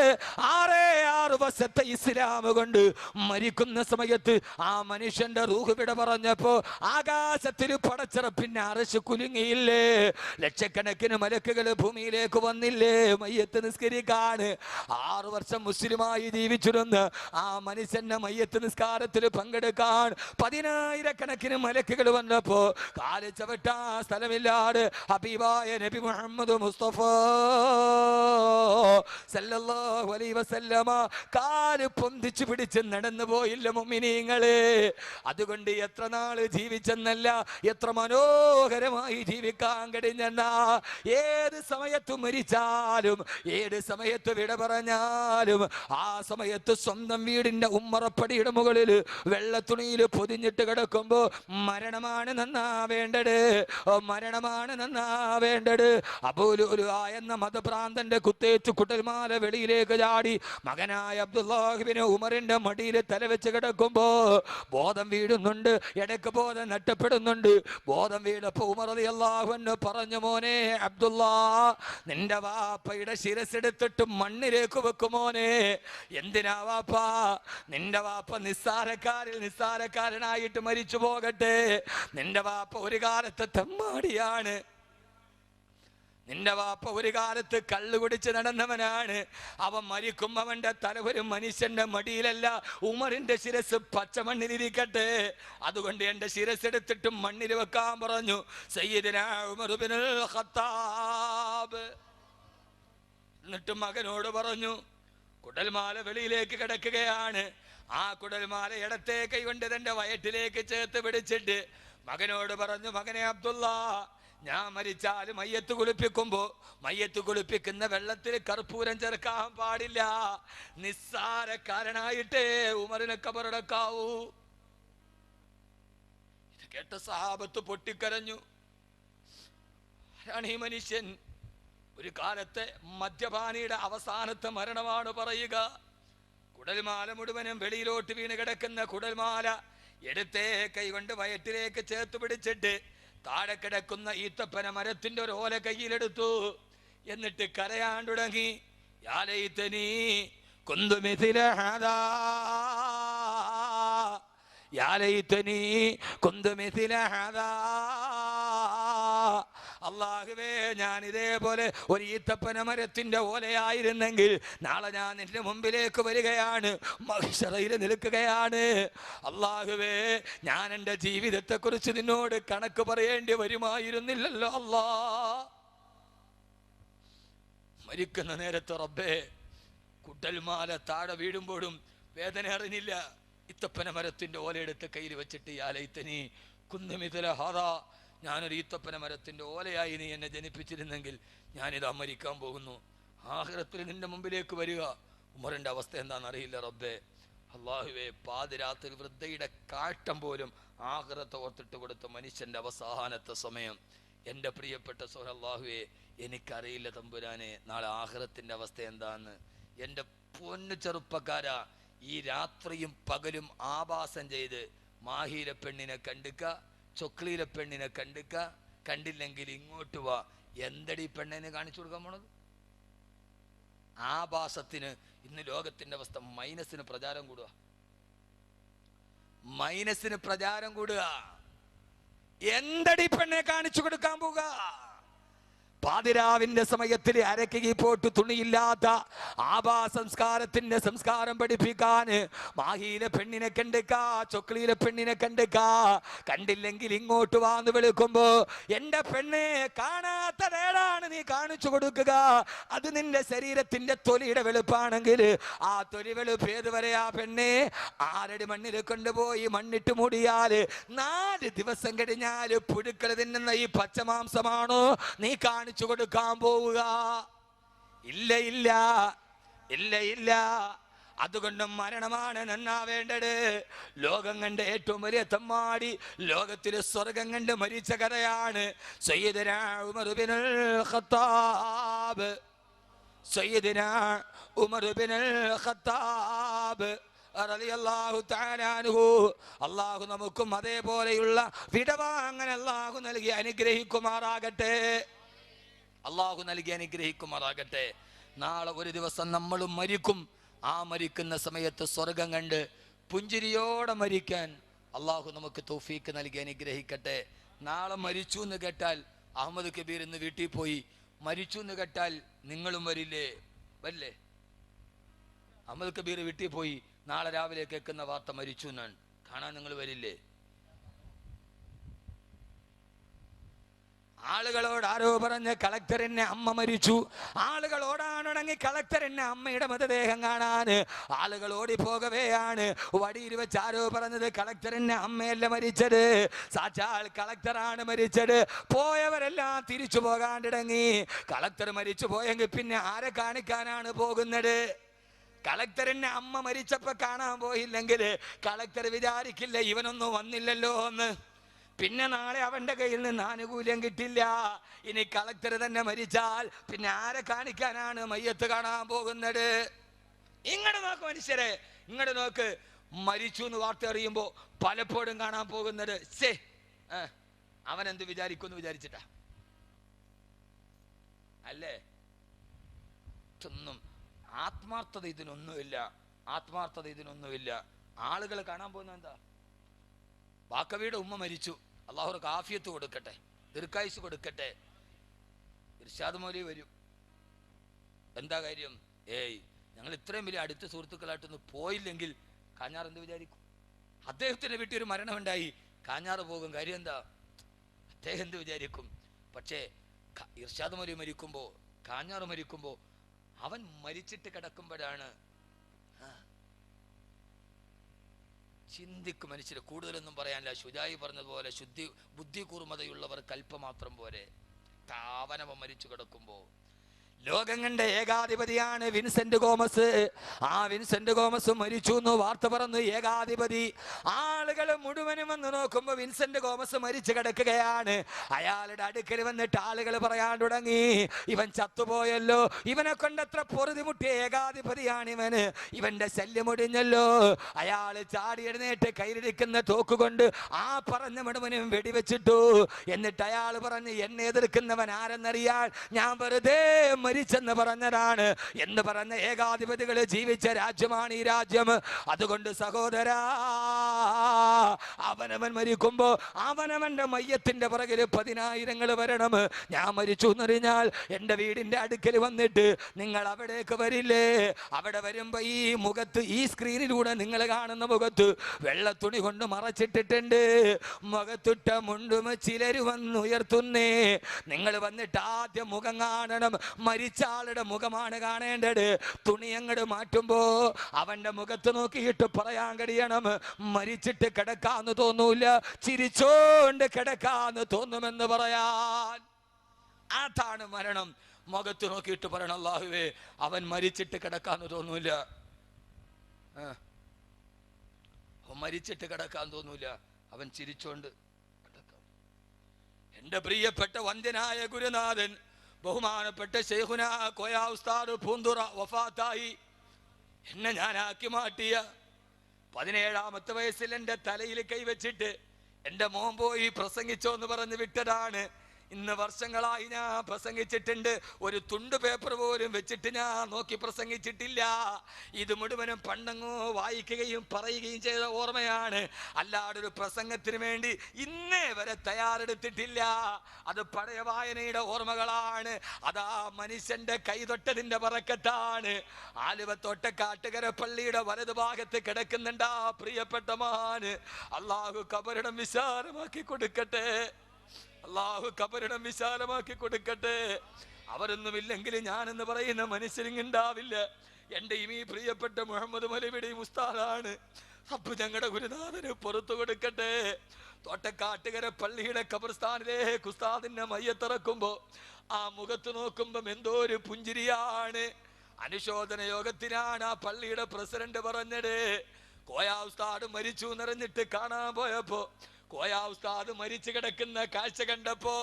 6 വർഷത്തെ ഇസ്ലാം കൊണ്ട് മരിക്കുന്ന സമയത്ത് ആ മനുഷ്യന്റെ റൂഹ് വിട പറഞ്ഞപ്പോ ആകാശത്തിൽ പടച്ചിറപ്പിന്റെ അർശ് കുലുങ്ങിയില്ലേ? ലക്ഷക്കണക്കിന് മലക്കുകൾ ഭൂമിയിലേക്ക് വന്നില്ലേ മയ്യത്ത് നിസ്കരിക്കാൻ? 6 വർഷം മുസ്ലിമായി ജീവിച്ചിരുന്ന് ആ മനുഷ്യന്റെ മയ്യത്ത് നിസ്കാരത്തിൽ പങ്കെടുക്കാൻ 10,000-കണക്കിന് മലക്കുകൾ വന്നപ്പോ കാല് ചവിട്ടാ സ്ഥലമില്ലാതെ ഹബീബായ നബി മുഹമ്മദ് മുസ്തഫ സല്ലല്ലാഹു അലൈഹി വസല്ലമ കാല് പൊന്തിച്ചു പിടിച്ച് നടന്നു പോയില്ല മുഅ്മിനീങ്ങളെ. അതുകൊണ്ട് എത്ര നാള് ജീവിച്ചെന്നല്ല, എത്ര മനോഹരമായി ജീവിക്കാൻ കഴിഞ്ഞെന്ന. ഏത് സമയത്ത് മരിച്ചാലും, ഏത് സമയത്ത് വിട പറഞ്ഞാലും, ആ സമയത്ത് സ്വന്തം വീടിന്റെ ഉമ്മറപ്പടിയുടെ മുകളിൽ വെള്ളത്തുണിയിൽ പൊതിഞ്ഞിട്ട് കിടക്കുമ്പോ മരണമാണ് നന്നാവേണ്ടത്. അബൂലുലുആ എന്ന മതഭ്രാന്തന്റെ കുത്തേറ്റ് കുടൽമാല വെളിയിലേക്ക് ചാടി മകനായ അബ്ദുല്ലാഹിബ്നു ഉമറിന്റെ മടിയിൽ തലവെച്ച് കിടക്കുമ്പോ ബോധം വീഴുന്നുണ്ട്, ഇടയ്ക്ക് ബോധം നഷ്ടപ്പെടുന്നുണ്ട്. ബോധം വീണപ്പോ ഉമർ റളിയല്ലാഹു അൻഹു പറഞ്ഞു, മോനെ അബ്ദുല്ലാ, നിന്റെ വാപ്പയുടെ ശിരസെടുത്തിട്ട് മണ്ണിലേക്ക് വെക്കുമോനെ. എന്തിനാ വാപ്പാ? നിന്റെ വാപ്പ നിസ്സാരക്കാരനായിട്ട് മരിച്ചു പോകട്ടെ. നിന്റെ വാപ്പ ഒരു കാലത്ത് തെമ്മാടിയാണ്. നിന്റെ വാപ്പ ഒരു കാലത്ത് കള്ളു കുടിച്ച് നടന്നവനാണ്. അവൻ മരിക്കും അവന്റെ തല ഒരു മനുഷ്യന്റെ മടിയിലല്ല, ഉമറിന്റെ ശിരസ് പച്ചമണ്ണിലിരിക്കട്ടെ. അതുകൊണ്ട് എന്റെ ശിരസ് എടുത്തിട്ട് മണ്ണിൽ വെക്കാൻ പറഞ്ഞു സയ്യിദുനാ ഉമർ ഇബ്നുൽ ഖത്താബ്. എന്നിട്ട് മകനോട് പറഞ്ഞു, കുടൽമാല വെളിയിലേക്ക് കിടക്കുകയാണ്. ആ കുടൽമാല ഇടത്തെ കൈകൊണ്ട് തന്റെ വയറ്റിലേക്ക് ചേർത്ത് പിടിച്ചിട്ട് മകനോട് പറഞ്ഞു, മകനെ അബ്ദുല്ലാ, ഞാൻ മരിച്ചാൽ മയ്യത്ത് കുളിപ്പിക്കുന്ന വെള്ളത്തിൽ കർപ്പൂരം ചേർക്കാൻ പാടില്ല. നിസ്സാരക്കാരനായിട്ടേ ഉമറിനെ ഖബറടക്കാവൂ. ഇത് കേട്ട സഹാബത്ത് പൊട്ടിക്കരഞ്ഞു. ആരാണ് ഈ മനുഷ്യൻ? ഒരു കാലത്തെ മദ്യപാനിയുടെ അവസാനത്തെ മരണമാണ് പറയുക. കുടൽമാല മുഴുവനും വെളിയിലോട്ട് വീണ് കിടക്കുന്ന കുടൽമാല എടുത്തേ കൈകൊണ്ട് വയറ്റിലേക്ക് ചേർത്ത് പിടിച്ചിട്ട് താഴെ കിടക്കുന്ന ഈത്തപ്പന മരത്തിന്റെ ഒരു ഓല കയ്യിലെടുത്തു. എന്നിട്ട് കരയാൻ തുടങ്ങി. യാ ലൈതനീ കുന്തു മിഥില ഹാദാ, യാ ലൈതനീ കുന്തു മിഥില ഹാദാ. അല്ലാഹുവേ, ഞാൻ ഇതേപോലെ ഒരു ഈത്തപ്പന മരത്തിന്റെ ഓലയായിരുന്നെങ്കിൽ നാളെ ഞാൻ നിന്റെ മുമ്പിലേക്ക് വരികയാണ്, മഹ്ശറയിൽ നിൽക്കുകയാണ്. അല്ലാഹുവേ, ഞാൻ എൻ്റെ ജീവിതത്തെ കുറിച്ച് നിന്നോട് കണക്ക് പറയേണ്ടി വരുമായിരുന്നില്ലല്ലോ അല്ലാ. മരിക്കുന്ന നേരത്ത് റബ്ബേ, കുടൽമാല താഴെ വീഴുമ്പോഴും വേദന അറിഞ്ഞില്ല. ഈത്തപ്പന മരത്തിന്റെ ഓലയെടുത്ത് കയ്യിൽ വെച്ചിട്ട് യാ ലൈതനീ കുന്തു മിഥില ഹാദാ, ഞാനൊരു ഈത്തപ്പന മരത്തിന്റെ ഓലയായി നീ എന്നെ ജനിപ്പിച്ചിരുന്നെങ്കിൽ ഞാനിതാ മരിക്കാൻ പോകുന്നു. ആഖിറത്തിൽ നിന്റെ മുമ്പിലേക്ക് വരിക. ഉമറിന്റെ അവസ്ഥ എന്താണെന്നറിയില്ല റബ്ബേ. അല്ലാഹുവേ, പാതിരാത്രി വൃദ്ധയുടെ കാട്ടം പോലും ആഖിറത്തെ ഓർത്തിട്ട് കൊടുത്ത മനുഷ്യന്റെ അവസാനത്തെ സമയം. എൻ്റെ പ്രിയപ്പെട്ട സഹോദരൻ, അല്ലാഹുവേ, എനിക്കറിയില്ല തമ്പുരാനെ നാളെ ആഖിറത്തിന്റെ അവസ്ഥ എന്താന്ന്. എൻ്റെ പൊന്നു ചെറുപ്പക്കാരാ, ഈ രാത്രിയും പകലും ആഭാസം ചെയ്ത് മാഹിയിലെ പെണ്ണിനെ കണ്ടുക, ചൊക്ലിയിലെ പെണ്ണിനെ കണ്ടില്ലെങ്കിൽ ഇങ്ങോട്ട് വാ, എന്തടി പെണ്ണിനെ കാണിച്ചു കൊടുക്കാൻ പോണത്? ആഭാസത്തിന് ഇന്ന് ലോകത്തിന്റെ അവസ്ഥ മൈനസിന് പ്രചാരം കൂടുക, മൈനസിന് പ്രചാരം കൂടുക. എന്തടി പെണ്ണെ കാണിച്ചു കൊടുക്കാൻ പോവുക? പാതിരാവിന്റെ സമയത്തിൽ അരക്കി പോട്ട് തുണിയില്ലാത്ത ആഭാസംസ്കാരത്തിന്റെ സംസ്കാരം പഠിപ്പിക്കാൻ മാഹിയിലെ പെണ്ണിനെ കണ്ടേക്കാ, ചൊക്ലിയിലെ പെണ്ണിനെ കണ്ടേക്കാ. കണ്ടില്ലെങ്കിൽ ഇങ്ങോട്ട് വാന്ന് വിളിക്കുമ്പോ എന്റെ പെണ്ണെ കാണാത്തതേടാണ് നീ കാണിച്ചു കൊടുക്കുക. അത് നിന്റെ ശരീരത്തിന്റെ തൊലിയുടെ വെളുപ്പാണെങ്കിൽ ആ തൊലി വെളുപ്പ് ഏതുവരെയാ പെണ്ണെ? ആരടി മണ്ണിൽ കൊണ്ടുപോയി മണ്ണിട്ട് മൂടിയാല് 4 ദിവസം കഴിഞ്ഞാല് പുഴുക്കൾ തിന്നുന്ന ഈ പച്ചമാംസമാണോ നീ കാണിച്ചു കൊടുക്കാൻ പോവുക? ഇല്ല ഇല്ല ഇല്ല ഇല്ല. അതുകൊണ്ട് മരണമാണ് നന്നാവേണ്ടത്. ലോകം കണ്ട ഏറ്റവും വലിയ തമ്മാടി, ലോകത്തിലെ സ്വർഗം കണ്ട് മരിച്ച കഥയാണ് സയ്യിദുനാ ഉമർ ഇബ്നുൽ ഖത്താബ്. സയ്യിദുനാ ഉമർ ഇബ്നുൽ ഖത്താബ് റളിയല്ലാഹു തആല അൻഹു. അല്ലാഹു നമുക്കും അതേപോലെയുള്ള വിടവാങ്ങൽ അല്ലാഹു നൽകി അനുഗ്രഹിക്കുമാറാകട്ടെ. അല്ലാഹു നൽകി അനുഗ്രഹിക്കുമാറാകട്ടെ. നാളെ ഒരു ദിവസം നമ്മളും മരിക്കും. ആ മരിക്കുന്ന സമയത്ത് സ്വർഗം കണ്ട് പുഞ്ചിരിയോടെ മരിക്കാൻ അല്ലാഹു നമുക്ക് തൗഫീക്ക് നൽകി അനുഗ്രഹിക്കട്ടെ. നാളെ മരിച്ചു എന്ന് കേട്ടാൽ അഹമ്മദ് കബീർ ഇന്ന് വീട്ടിൽ പോയി. മരിച്ചു എന്ന് കേട്ടാൽ നിങ്ങളും വരില്ലേ? വരില്ലേ? അഹമ്മദ് കബീർ വീട്ടിൽ പോയി, നാളെ രാവിലെ കേൾക്കുന്ന വാർത്ത മരിച്ചു എന്നാണ്. കാണാൻ നിങ്ങൾ വരില്ലേ? ആളുകളോട് ആരോ പറഞ്ഞ് കളക്ടറിന്റെ അമ്മ മരിച്ചു. ആളുകളോടാണുണെങ്കിൽ കളക്ടറിന്റെ അമ്മയുടെ മൃതദേഹം കാണാൻ ആളുകൾ ഓടിപ്പോകവെയാണ്. വടിയിൽ വെച്ച് ആരോ പറഞ്ഞത് കളക്ടറിന്റെ അമ്മയല്ല മരിച്ചത്, സാക്ഷാൽ കളക്ടറാണ് മരിച്ചത്. പോയവരെല്ലാം തിരിച്ചു പോകാണ്ടിടങ്ങി. കളക്ടർ മരിച്ചു പോയെങ്കിൽ പിന്നെ ആരെ കാണിക്കാനാണ് പോകുന്നത്? കളക്ടറിന്റെ അമ്മ മരിച്ചപ്പോ കാണാൻ പോയില്ലെങ്കിൽ കളക്ടർ വിചാരിക്കില്ല ഇവനൊന്നും വന്നില്ലല്ലോ എന്ന്. പിന്നെ നാളെ അവന്റെ കയ്യിൽ നിന്ന് ആനുകൂല്യം കിട്ടില്ല. ഇനി കളക്ടർ തന്നെ മരിച്ചാൽ പിന്നെ ആരെ കാണിക്കാനാണ് മയ്യത്ത് കാണാൻ പോകുന്നത്? ഇങ്ങോട്ട് നോക്ക് മനുഷ്യരെ, ഇങ്ങോട്ട് നോക്ക്. മരിച്ചു എന്ന് വാർത്ത അറിയുമ്പോ പലപ്പോഴും കാണാൻ പോകുന്നത് അവൻ എന്ത് വിചാരിക്കുമെന്ന് വിചാരിച്ചിട്ടാ അല്ലേ? ഒന്നും ആത്മാർത്ഥത ഇതിനൊന്നുമില്ല, ആത്മാർത്ഥത ഇതിനൊന്നുമില്ല. ആളുകൾ കാണാൻ പോകുന്ന എന്താ? ബാക്കവിയുടെ ഉമ്മ മരിച്ചു, അള്ളാഹുർക്ക് ആഫിയത്ത് കൊടുക്കട്ടെ, ദീർഘായുസ് കൊടുക്കട്ടെ. ഇർഷാദ് മൗലവി വരും. എന്താ കാര്യം? ഞങ്ങൾ ഇത്രയും വലിയ അടുത്ത സുഹൃത്തുക്കളായിട്ടൊന്ന് പോയില്ലെങ്കിൽ കാഞ്ഞാർ എന്ത് വിചാരിക്കും? അദ്ദേഹത്തിന്റെ വീട്ടിൽ ഒരു മരണമുണ്ടായി, കാഞ്ഞാറ് പോകും. കാര്യം എന്താ? അദ്ദേഹം എന്ത് വിചാരിക്കും? പക്ഷേ ഇർഷാദ് മൗലവി മരിക്കുമ്പോ, കാഞ്ഞാറ് മരിക്കുമ്പോ, അവൻ മരിച്ചിട്ട് കിടക്കുമ്പോഴാണ് ചിന്തിക്കും മനുഷ്യര്. കൂടുതലൊന്നും പറയാനില്ല. ശുജായി പറഞ്ഞതുപോലെ ബുദ്ധി കൂർമ്മതയുള്ളവർ കൽപ്പമാത്രം പോരെ. താവനവൻ മരിച്ചു കിടക്കുമ്പോ ലോകം കണ്ട ഏകാധിപതിയാണ് വിൻസെന്റ് ഗോമസ്. ആ വിൻസെന്റ് ഗോമസ് മരിച്ചു എന്ന് വാർത്ത പറഞ്ഞു ഏകാധിപതി. ആളുകൾ മുഴുവനും വന്ന് നോക്കുമ്പോ വിൻസെന്റ് ഗോമസ് മരിച്ചു കിടക്കുകയാണ്. അയാളുടെ അടുക്കൽ വന്നിട്ട് ആളുകൾ പറയാൻ തുടങ്ങി, ഇവൻ ചത്തുപോയല്ലോ, ഇവനെ കൊണ്ടത്ര പൊറുതിമുട്ടിയ ഏകാധിപതിയാണ് ഇവന്, ഇവന്റെ ശല്യം ഒടിഞ്ഞല്ലോ. അയാൾ ചാടി എഴുന്നേറ്റ് കയ്യിലിരിക്കുന്ന തോക്കുകൊണ്ട് ആ പറഞ്ഞ മുഴുവനും വെടിവെച്ചിട്ടു. എന്നിട്ട് അയാൾ പറഞ്ഞ്, എന്നെ എതിർക്കുന്നവൻ ആരെന്നറിയാൻ ഞാൻ വെറുതെ മരിച്ചെന്ന് പറഞ്ഞതാണ് എന്ന് പറഞ്ഞ ഏകാധിപതികൾ ജീവിച്ച രാജ്യമാണ് ഈ രാജ്യം. അതുകൊണ്ട് സഹോദരാ, അവനവൻ മരിക്കുമ്പോ അവനവന്റെ മയ്യത്തിന്റെ പുറകിൽ 10,000 വരണം. ഞാൻ മരിച്ചു എന്നറിഞ്ഞാൽ എൻ്റെ വീടിന്റെ അടുക്കൽ വന്നിട്ട് നിങ്ങൾ അവിടേക്ക് വരില്ലേ? അവിടെ വരുമ്പോ ഈ മുഖത്ത്, ഈ സ്ക്രീനിലൂടെ നിങ്ങൾ കാണുന്ന മുഖത്ത് വെള്ള തുണി കൊണ്ട് മറച്ചിട്ടിട്ടുണ്ട്. മുഖത്തിട്ട മുണ്ടും ചിലര് വന്നുയർത്തുന്നേ. നിങ്ങൾ വന്നിട്ട് ആദ്യം മുഖം കാണണം. മരിച്ച ആളുടെ മുഖമാണ് കാണേണ്ടത്. തുണി അങ്ങോട്ട് മാറ്റുമ്പോ അവന്റെ മുഖത്ത് നോക്കിയിട്ട് പറയാൻ കഴിയണം, മരിച്ചിട്ട് കിടക്കാന്ന് തോന്നൂല, ചിരിച്ചോണ്ട് കിടക്കാന്ന് തോന്നുമെന്ന് പറയാൻ. അതാണ് മരണം. മുഖത്ത് നോക്കിയിട്ട് പറയണം, അല്ലാഹുവേ അവൻ മരിച്ചിട്ട് കിടക്കാന്ന് തോന്നൂല, മരിച്ചിട്ട് കിടക്കാൻ തോന്നൂല, അവൻ ചിരിച്ചോണ്ട് കിടക്കാം. എന്റെ പ്രിയപ്പെട്ട വന്ദ്യനായ ഗുരുനാഥൻ ബഹുമാനപ്പെട്ട ശൈഖുന കോയ ഉസ്താദ് പൂന്തുറ വഫാത്തായി. എന്നെ ഞാനാക്കി മാറ്റിയ 17ാമത്തെ വയസ്സിൽ എൻ്റെ തലയിൽ കൈവച്ചിട്ട് എൻ്റെ മോൻ പോയി പ്രസംഗിച്ചോ എന്ന് പറഞ്ഞ് വിട്ടതാണ്. ഇന്ന് വർഷങ്ങളായി ഞാൻ പ്രസംഗിച്ചിട്ടുണ്ട്, ഒരു തുണ്ട് പേപ്പർ പോലും വെച്ചിട്ട് ഞാൻ നോക്കി പ്രസംഗിച്ചിട്ടില്ല. ഇത് മുഴുവനും പണ്ടങ്ങോ വായിക്കുകയും പറയുകയും ചെയ്ത ഓർമ്മയാണ്, അല്ലാതെ ഒരു പ്രസംഗത്തിന് വേണ്ടി ഇന്നേ വരെ തയ്യാറെടുത്തിട്ടില്ല. അത് പഴയ വായനയുടെ ഓർമ്മകളാണ്. അതാ മനുഷ്യന്റെ കൈതൊട്ടതിന്റെ പറക്കത്താണ്. ആലുവ തോട്ടക്കാട്ടുകര പള്ളിയുടെ വലതുഭാഗത്ത് കിടക്കുന്നുണ്ട് ആ പ്രിയപ്പെട്ട മാന്. അള്ളാഹു കബറിടം വിശാലമാക്കി കൊടുക്കട്ടെ, അള്ളാഹു കബറിടം വിശാലമാക്കി കൊടുക്കട്ടെ. അവരൊന്നുമില്ലെങ്കിൽ ഞാനെന്ന് പറയുന്ന മനുഷ്യരിങ്ങുണ്ടാവില്ല. എൻ്റെ ഈ പ്രിയപ്പെട്ട മുഹമ്മദ് മൗലവിയുടെയും ഉസ്താദാണ്. അപ്പൊ ഞങ്ങളുടെ ഗുരുനാഥന് പുറത്തു കൊടുക്കട്ടെ. തോട്ടക്കാട്ടുകര പള്ളിയുടെ ഖബർസ്ഥാനിലേക്ക് ഉസ്താദിന്റെ മയ്യത്തിറക്കുമ്പോ ആ മുഖത്ത് നോക്കുമ്പം എന്തോ ഒരു പുഞ്ചിരിയാണ്. അനുശോചന യോഗത്തിനാണ് ആ പള്ളിയുടെ പ്രസിഡന്റ് പറഞ്ഞത്, കോയ ഉസ്താദ് മരിച്ചു നിറഞ്ഞിട്ട് കാണാൻ പോയപ്പോ കോയ ഉസ്താദ് മരിച്ചു കിടക്കുന്ന കാഴ്ച കണ്ടപ്പോ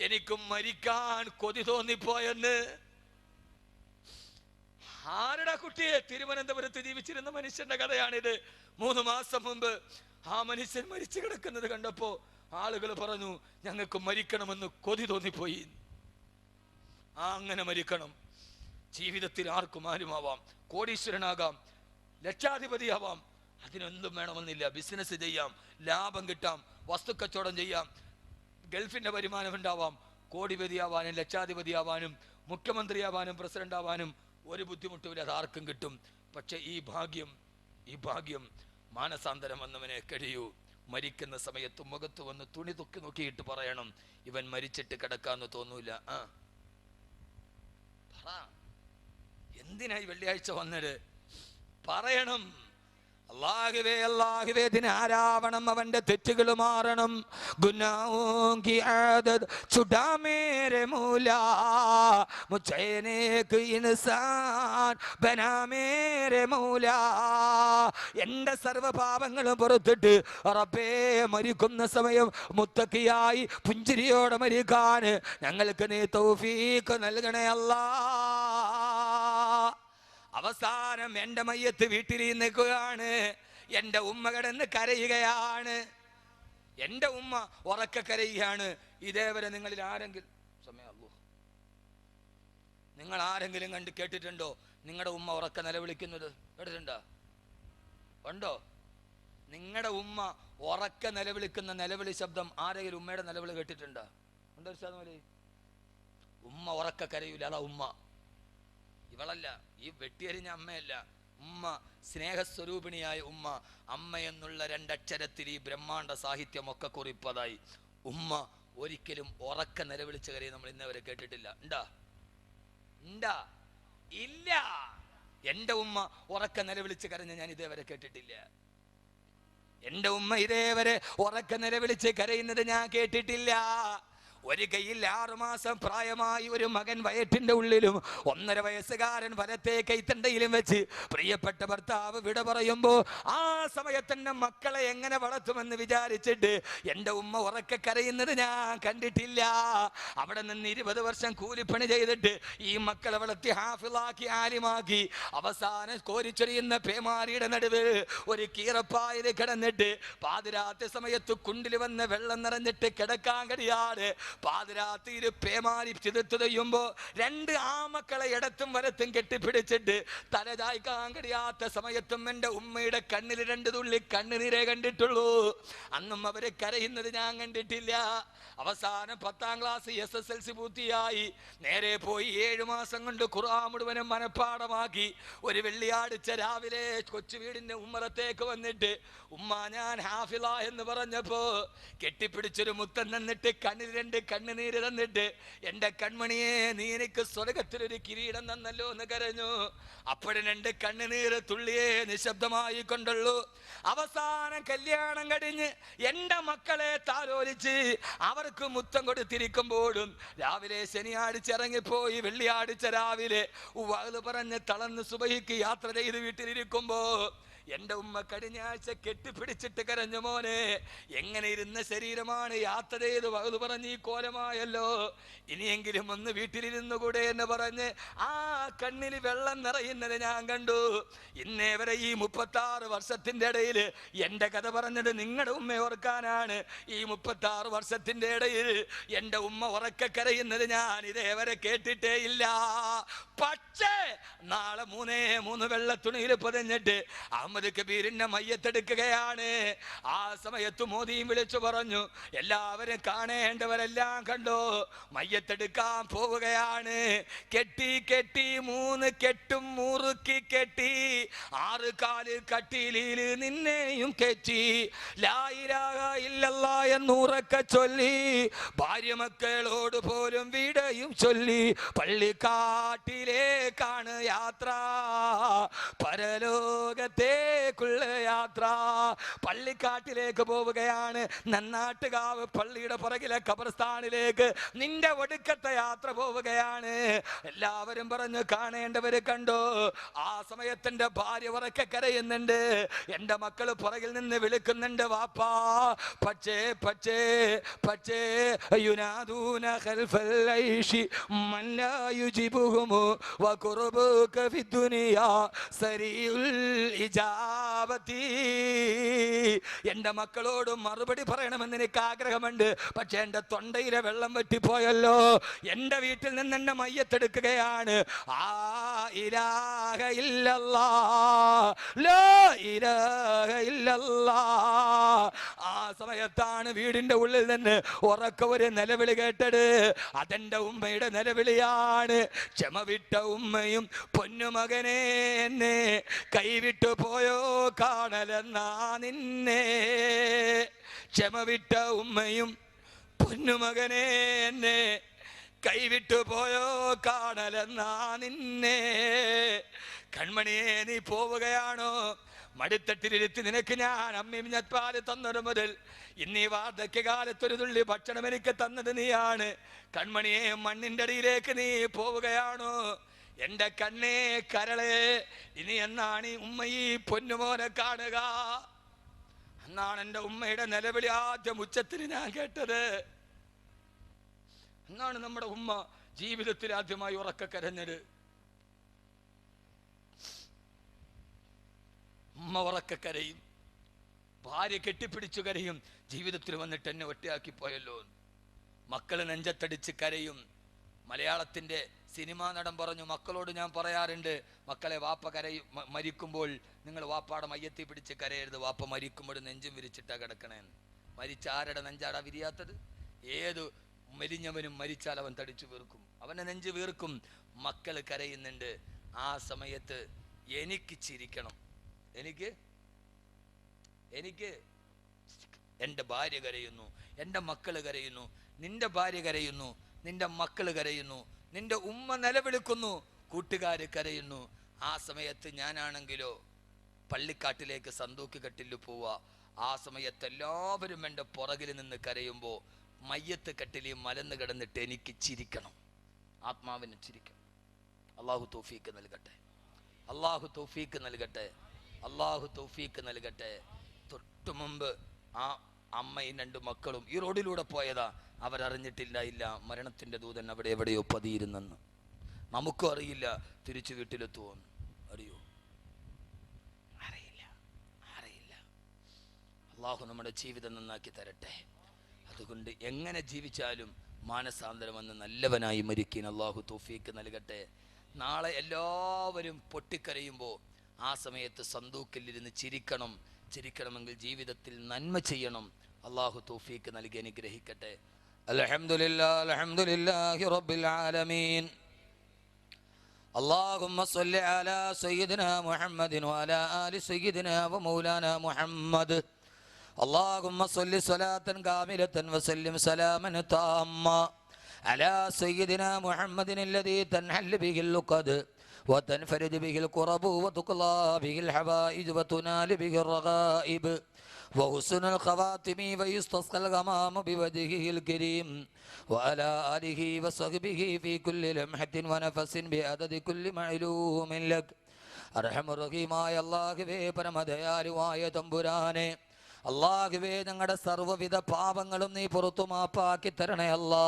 എനിക്കും മരിക്കാൻ കൊതി തോന്നിപ്പോയെന്ന്. ആരുടെ കുട്ടിയെ? തിരുവനന്തപുരത്ത് ജീവിച്ചിരുന്ന മനുഷ്യന്റെ കഥയാണിത്. 3 മാസം മുമ്പ് ആ മനുഷ്യൻ മരിച്ചു കിടക്കുന്നത് കണ്ടപ്പോ ആളുകൾ പറഞ്ഞു, ഞങ്ങൾക്ക് മരിക്കണമെന്ന് കൊതി തോന്നിപ്പോയി. അങ്ങനെ മരിക്കണം. ജീവിതത്തിൽ ആർക്കും ആരുമാവാം, കോടീശ്വരനാകാം, ലക്ഷാധിപതിയാവാം, അതിനൊന്നും വേണമെന്നില്ല. ബിസിനസ് ചെയ്യാം, ലാഭം കിട്ടാം, വസ്തുക്കച്ചവടം ചെയ്യാം, ഗൾഫിന്റെ വരുമാനം ഉണ്ടാവാം. കോടിപതിയാവാനും ലക്ഷാധിപതിയാവാനും മുഖ്യമന്ത്രിയാവാനും പ്രസിഡന്റ് ആവാനും ഒരു ബുദ്ധിമുട്ടുമില്ല, അത് ആർക്കും കിട്ടും. പക്ഷെ ഈ ഭാഗ്യം മാനസാന്തരം വന്നവനെ കഴിയൂ. മരിക്കുന്ന സമയത്ത് മുഖത്ത് വന്ന് തുണി തൊക്കി നോക്കിയിട്ട് പറയണം, ഇവൻ മരിച്ചിട്ട് കിടക്കാന്ന് തോന്നൂല. എന്തിനായി വെള്ളിയാഴ്ച വന്നത്? പറയണം, അല്ലാഹുവേ അല്ലാഹുവേ ദിനാരാവണം, അവന്റെ തെറ്റുകൾ മാറണം. ഗുനാഹോं की आदत छुड़ा मेरे मौला, मुझे नेक इंसान बना मेरे मौला. എന്റെ സർവ്വപാപങ്ങളും പുറത്തിട്ട് റബ്ബേ മരിക്കുന്ന സമയം മുത്തക്കിയായി പുഞ്ചിരിയോടെ മരിക്കാൻ ഞങ്ങൾക്ക് നീ തൗഫീഖ് നൽകണേ അല്ലാ. അവസാനം എൻ്റെ മയ്യത്ത് വീട്ടിലിരിക്കുകയാണ്. എൻ്റെ ഉമ്മ കിടന്ന് കരയുകയാണ്. എൻ്റെ ഉമ്മ ഉറക്ക കരയുകയാണ്. ഇതേവരെ നിങ്ങളിൽ ആരെങ്കിലും നിങ്ങൾ ആരെങ്കിലും കണ്ട് കേട്ടിട്ടുണ്ടോ നിങ്ങളുടെ ഉമ്മ ഉറക്ക നിലവിളിക്കുന്നത്? കേട്ടിട്ടുണ്ടോ? ഉണ്ടോ? നിങ്ങളുടെ ഉമ്മ ഉറക്ക നിലവിളിക്കുന്ന നിലവിളി ശബ്ദം ആരെങ്കിലും ഉമ്മയുടെ നിലവിളി കേട്ടിട്ടുണ്ടോ? ഉണ്ടോ? ഉമ്മ ഉറക്ക കരയൂല, അതാ ഉമ്മ. ഇവളല്ല, ഈ വെട്ടിയരിഞ്ഞ അമ്മയല്ല, ഉമ്മ, സ്നേഹസ്വരൂപിണിയായ ഉമ്മ. അമ്മ എന്നുള്ള 2 അക്ഷരത്തിൽ ഈ ബ്രഹ്മാണ്ട സാഹിത്യമൊക്കെ കുറിപ്പതായി. ഉമ്മ ഒരിക്കലും ഉറക്ക നിലവിളിച്ച കാര്യം നമ്മൾ ഇന്നവരെ കേട്ടിട്ടില്ല. ഉണ്ടാ? ഇല്ല. എൻ്റെ ഉമ്മ ഉറക്ക നിലവിളിച്ച് കരഞ്ഞ ഞാൻ ഇതേവരെ കേട്ടിട്ടില്ല. എൻ്റെ ഉമ്മ ഇതേവരെ ഉറക്ക നിലവിളിച്ച് കരയുന്നത് ഞാൻ കേട്ടിട്ടില്ല. ഒരു കൈയിൽ 6 മാസം പ്രായമായി ഒരു മകൻ വയറ്റിന്റെ ഉള്ളിലും 1.5 വയസ്സുകാരൻ വലത്തെ കൈത്തണ്ടയിലും വെച്ച് പ്രിയപ്പെട്ട ഭർത്താവ് വിട പറയുമ്പോ ആ സമയത്തന്നെ മക്കളെ എങ്ങനെ വളർത്തുമെന്ന് വിചാരിച്ചിട്ട് എൻ്റെ ഉമ്മ ഉറക്കെ കരയുന്നത് ഞാൻ കണ്ടിട്ടില്ല. അവിടെ നിന്ന് 20 വർഷം കൂലിപ്പണി ചെയ്തിട്ട് ഈ മക്കളെ വളർത്തി ഹാഫിളാക്കി ആലിമാക്കി അവസാനം കോരിച്ചൊരിയുന്ന പേമാരിയുടെ നടുവിൽ ഒരു കീറപ്പായിൽ കിടന്നിട്ട് പാതിരാത്രി സമയത്ത് കുണ്ടിൽ വന്ന് വെള്ളം നിറഞ്ഞിട്ട് കിടക്കാൻ കഴിയാതെ പാതിരാത്രിയിൽ പേമാരി ചിതത്തു തെയ്യുമ്പോ 2 ആമക്കളെ ഇടത്തും വലത്തും കെട്ടിപ്പിടിച്ചിട്ട് തലചായ്ക്കാൻ കഴിയാത്ത സമയത്തും എൻ്റെ ഉമ്മയുടെ കണ്ണിൽ 2 തുള്ളി കണ്ണുനീരേ കണ്ടിട്ടുള്ളൂ. അന്നും അവരെ കരയുന്നത് ഞാൻ കണ്ടിട്ടില്ല. അവസാനം 10ാം ക്ലാസ് SSLC പൂർത്തിയായി നേരെ പോയി 7 മാസം കൊണ്ട് ഖുർആൻ മുഴുവനും മനഃപ്പാഠമാക്കി. ഒരു വെള്ളിയാഴ്ച രാവിലെ കൊച്ചു വീടിന്റെ ഉമ്മറത്തേക്ക് വന്നിട്ട് ഉമ്മ ഞാൻ ഹാഫിള എന്ന് പറഞ്ഞപ്പോ കെട്ടിപ്പിടിച്ചൊരു മുത്തം തന്നിട്ട് കണ്ണിൽ 2 കണ്ണുനീര് തന്നിട്ട് എൻ്റെ കൺമണിയെ നീ എനിക്ക് സ്വർഗത്തിലൊരു കിരീടം തന്നല്ലോ എന്ന് കരഞ്ഞു. അപ്പോഴും 2 കണ്ണുനീര് തുള്ളിയെ നിശബ്ദമായി കൊണ്ടുള്ളൂ. അവസാനം കല്യാണം കഴിഞ്ഞ് എൻ്റെ മക്കളെ താലോലിച്ച് അവർക്ക് മുത്തം കൊടുത്തിരിക്കുമ്പോഴും രാവിലെ ശനിയാഴ്ച ഇറങ്ങിപ്പോയി വെള്ളിയാഴ്ച രാവിലെ വഅ്ള് പറഞ്ഞ് തളർന്ന് സുബഹിക്ക് യാത്ര ചെയ്ത് വീട്ടിലിരിക്കുമ്പോ എൻ്റെ ഉമ്മ കഴിഞ്ഞ ആഴ്ച കെട്ടിപ്പിടിച്ചിട്ട് കരഞ്ഞു, മോനെ എങ്ങനെ ഇരുന്ന ശരീരമാണ് യാത്ര ചെയ്ത് വകുതു പറഞ്ഞ് ഈ കോലമായല്ലോ, ഇനിയെങ്കിലും ഒന്ന് വീട്ടിലിരുന്നു കൂടെ എന്ന് പറഞ്ഞ് ആ കണ്ണിൽ വെള്ളം നിറയുന്നത് ഞാൻ കണ്ടു. ഇന്നേ വരെ ഈ 36 വർഷത്തിന്റെ ഇടയിൽ എൻ്റെ കഥ പറഞ്ഞത് നിങ്ങളുടെ ഉമ്മ ഓർക്കാനാണ്. ഈ 36 വർഷത്തിന്റെ ഇടയിൽ എൻ്റെ ഉമ്മ ഉറക്കെ കരയുന്നത് ഞാൻ ഇതേവരെ കേട്ടിട്ടേ ഇല്ല. പക്ഷേ നാളെ 3 വെള്ളത്തുണിയിൽ പൊതിഞ്ഞിട്ട് അഹമ്മദ് കബീറിന്റെ മയ്യത്തെടുക്കുകയാണ്. ആ സമയത്ത് മോദിയും വിളിച്ചു പറഞ്ഞു, എല്ലാവരും കാണേണ്ടവരെല്ലാം കണ്ടോ, മയ്യത്തെടുക്കാൻ പോവുകയാണ്. കെട്ടി 3 കെട്ടും മുറുക്കി കെട്ടി, 6 കാല് കട്ടിലിൽ നിന്നെയും കെട്ടി, ലാ ഇലാഹ ഇല്ലല്ലാ എന്നുറക്കെ ചൊല്ലി, ഭാര്യ മക്കളോട് പോലും വിടയും ചൊല്ലി പള്ളിക്കാട്ടിലേക്കാണ് യാത്ര, പരലോകത്തേക്കുള്ള യാത്ര. പള്ളിക്കാട്ടിലേക്ക് പോവുകയാണ്. നന്നാട്ടുകാവ് പള്ളിയുടെ പുറകിലെ ഖബർസ്ഥാനിലേക്ക് നിന്റെ ഒടുക്കത്തെ യാത്ര പോവുകയാണ്. എല്ലാവരും പറഞ്ഞു, കാണേണ്ടവര് കണ്ടോ. ആ സമയത്തിന്റെ ഭാര്യ ഉറക്കെ കരയുന്നുണ്ട്, എന്റെ മക്കള് പുറകിൽ നിന്ന് വിളിക്കുന്നുണ്ട്, വാപ്പാ. പക്ഷേ പക്ഷേ പക്ഷേ യുനാദൂന ഖൽഫൽ ഐഷി മൻ ലാ യുജിബുഹും വഖുർബുക ഫിദ്ദുനിയാ സരീഉൽ ഇജാബതി. എന്റെ മക്കളോട് മറുപടി പറയണമെന്ന് എനിക്ക് ആഗ്രഹമുണ്ട്, പക്ഷെ എന്റെ തൊണ്ടയിലെ വെള്ളം വറ്റിപ്പോയല്ലോ. എന്റെ വീട്ടിൽ നിന്ന് എന്നെ മയ്യത്തെടുക്കുകയാണ്. ആ ഇലാഹ ഇല്ലല്ലാഹ്, ലാ ഇലാഹ ഇല്ലല്ലാഹ്. ആ സമയത്താണ് വീടിന്റെ ഉള്ളിൽ നിന്ന് ഉറക്ക ഒരു നിലവിളി കേട്ടത്. അതെന്റെ ഉമ്മയുടെ നിലവിളിയാണ്. ക്ഷമ വിട്ട ഉമ്മയും പൊന്നുമകനെ എന്നെ കൈവിട്ടു പോയോ കാണലെന്നാ നിന്നെ. ക്ഷമ വിട്ട ഉമ്മയും പൊന്നുമകനെ എന്നെ കൈവിട്ടു പോയോ കാണലെന്നാ നിന്നെ. കൺമണിയെ നീ പോവുകയാണോ? മടിത്തട്ടിലിരുത്തി നിനക്ക് ഞാൻ അമ്മയും ഞെപ്പാല് തന്നത് മുതൽ ഇന്നീ വാർദ്ധക്യകാലത്തൊരു തുള്ളി ഭക്ഷണം എനിക്ക് തന്നത് നീയാണ്. കൺമണിയെ മണ്ണിന്റെ അടിയിലേക്ക് നീ പോവുകയാണോ? എന്റെ കണ്ണേ കരളെ, ഇനി എന്നാണ് ഈ ഉമ്മ ഈ പൊന്നുമോനെ കാണുക? എന്നാണ് എൻ്റെ ഉമ്മയുടെ നിലവിളി ആദ്യം ഉച്ചത്തിൽ ഞാൻ കേട്ടത്. എന്നാണ് നമ്മുടെ ഉമ്മ ജീവിതത്തിൽ ആദ്യമായി ഉറക്ക കരഞ്ഞത്. ഉമ്മ ഉറക്ക കരയും, ഭാര്യ കെട്ടിപ്പിടിച്ചു കരയും, ജീവിതത്തിൽ വന്നിട്ട് എന്നെ ഒറ്റയാക്കി പോയല്ലോ. മക്കള് നെഞ്ചത്തടിച്ച് കരയും. മലയാളത്തിന്റെ സിനിമാ നടൻ പറഞ്ഞു, മക്കളോട് ഞാൻ പറയാറുണ്ട്, മക്കളെ വാപ്പ മരിക്കുമ്പോൾ നിങ്ങൾ വാപ്പാടെ മയ്യത്തി പിടിച്ച് കരയരുത്, വാപ്പ മരിക്കുമ്പോൾ നെഞ്ചും വിരിച്ചിട്ടാ കിടക്കണേന്ന്. മരിച്ച ആരുടെ നെഞ്ചാടാ വിരിയാത്തത്? ഏതു മെലിഞ്ഞവനും മരിച്ചാൽ അവൻ തടിച്ചു വീർക്കും, അവന്റെ നെഞ്ച് വീർക്കും. മക്കള് കരയുന്നുണ്ട്. ആ സമയത്ത് എനിക്ക് ചിരിക്കണം. എനിക്ക് എൻ്റെ ഭാര്യ കരയുന്നു, എൻ്റെ മക്കള് കരയുന്നു, നിന്റെ ഭാര്യ കരയുന്നു, നിന്റെ മക്കള് കരയുന്നു, നിന്റെ ഉമ്മ നിലവിളിക്കുന്നു, കൂട്ടുകാര് കരയുന്നു. ആ സമയത്ത് ഞാനാണെങ്കിലോ പള്ളിക്കാട്ടിലേക്ക് സന്തൂക്ക് കെട്ടിൽ പോവാ. ആ സമയത്ത് എല്ലാവരും എൻ്റെ പുറകിൽ നിന്ന് കരയുമ്പോൾ മയ്യത്ത് കെട്ടിൽ മലന്ന് കിടന്നിട്ട് എനിക്ക് ചിരിക്കണം, ആത്മാവിന് ചിരിക്കണം. അള്ളാഹു തൗഫീക്ക് നൽകട്ടെ, അള്ളാഹു തൗഫീക്ക് നൽകട്ടെ, അള്ളാഹു തൗഫീക്ക് നൽകട്ടെ. തൊട്ടു മുമ്പ് ആ അമ്മയും 2 മക്കളും ഈ റോഡിലൂടെ പോയതാ. അവരറിഞ്ഞിട്ടില്ല, ഇല്ല മരണത്തിന്റെ ദൂതൻ അവിടെ എവിടെയോ പതിയിരുന്നെന്ന്. നമുക്കും അറിയില്ല തിരിച്ചു വീട്ടിലെത്തുവോന്ന്. അറിയോ? അറിയില്ല. അള്ളാഹു നമ്മുടെ ജീവിതം നന്നാക്കി തരട്ടെ. അതുകൊണ്ട് എങ്ങനെ ജീവിച്ചാലും മാനസാന്തരം വന്ന് നല്ലവനായി മരിക്കാൻ അള്ളാഹു തൗഫീക്ക് നൽകട്ടെ. നാളെ എല്ലാവരും പൊട്ടിക്കരയുമ്പോൾ ആ സമയത്ത് സന്തൂക്കിലിരുന്ന് ചിരിക്കണം. ചിരിക്കണമെങ്കിൽ ജീവിതത്തിൽ നന്മ ചെയ്യണം. അള്ളാഹു തൗഫീക്ക് നൽകി അനുഗ്രഹിക്കട്ടെ. അൽഹംദുലില്ലാഹി അൽഹംദുലില്ലാഹി റബ്ബിൽ ആലമീൻ. اللهم صل على سيدنا محمد وعلى آل سيدنا ومولانا محمد. اللهم صل صلاة كاملة وسلم سلاما تاما على سيدنا محمد الذي تنحل به اللقد وتنفرد به الكرب وتقضى به الحوائج وتنال به الرغائب وحسن الخواتم ويستسقى الغمام بوجهه الكريم وعلى آله وصحبه في كل لمحة ونفس بعدد كل معلوم لك. അർഹമുർ-റഹീമായ അല്ലാഹുവേ, പരമദയാലുവായ തമ്പുരാനെ, അല്ലാഹുവേ, ഞങ്ങളുടെ സർവ്വവിധ പാപങ്ങളും നീ പുറത്തു മാപ്പാക്കി തരണേ അല്ലാ.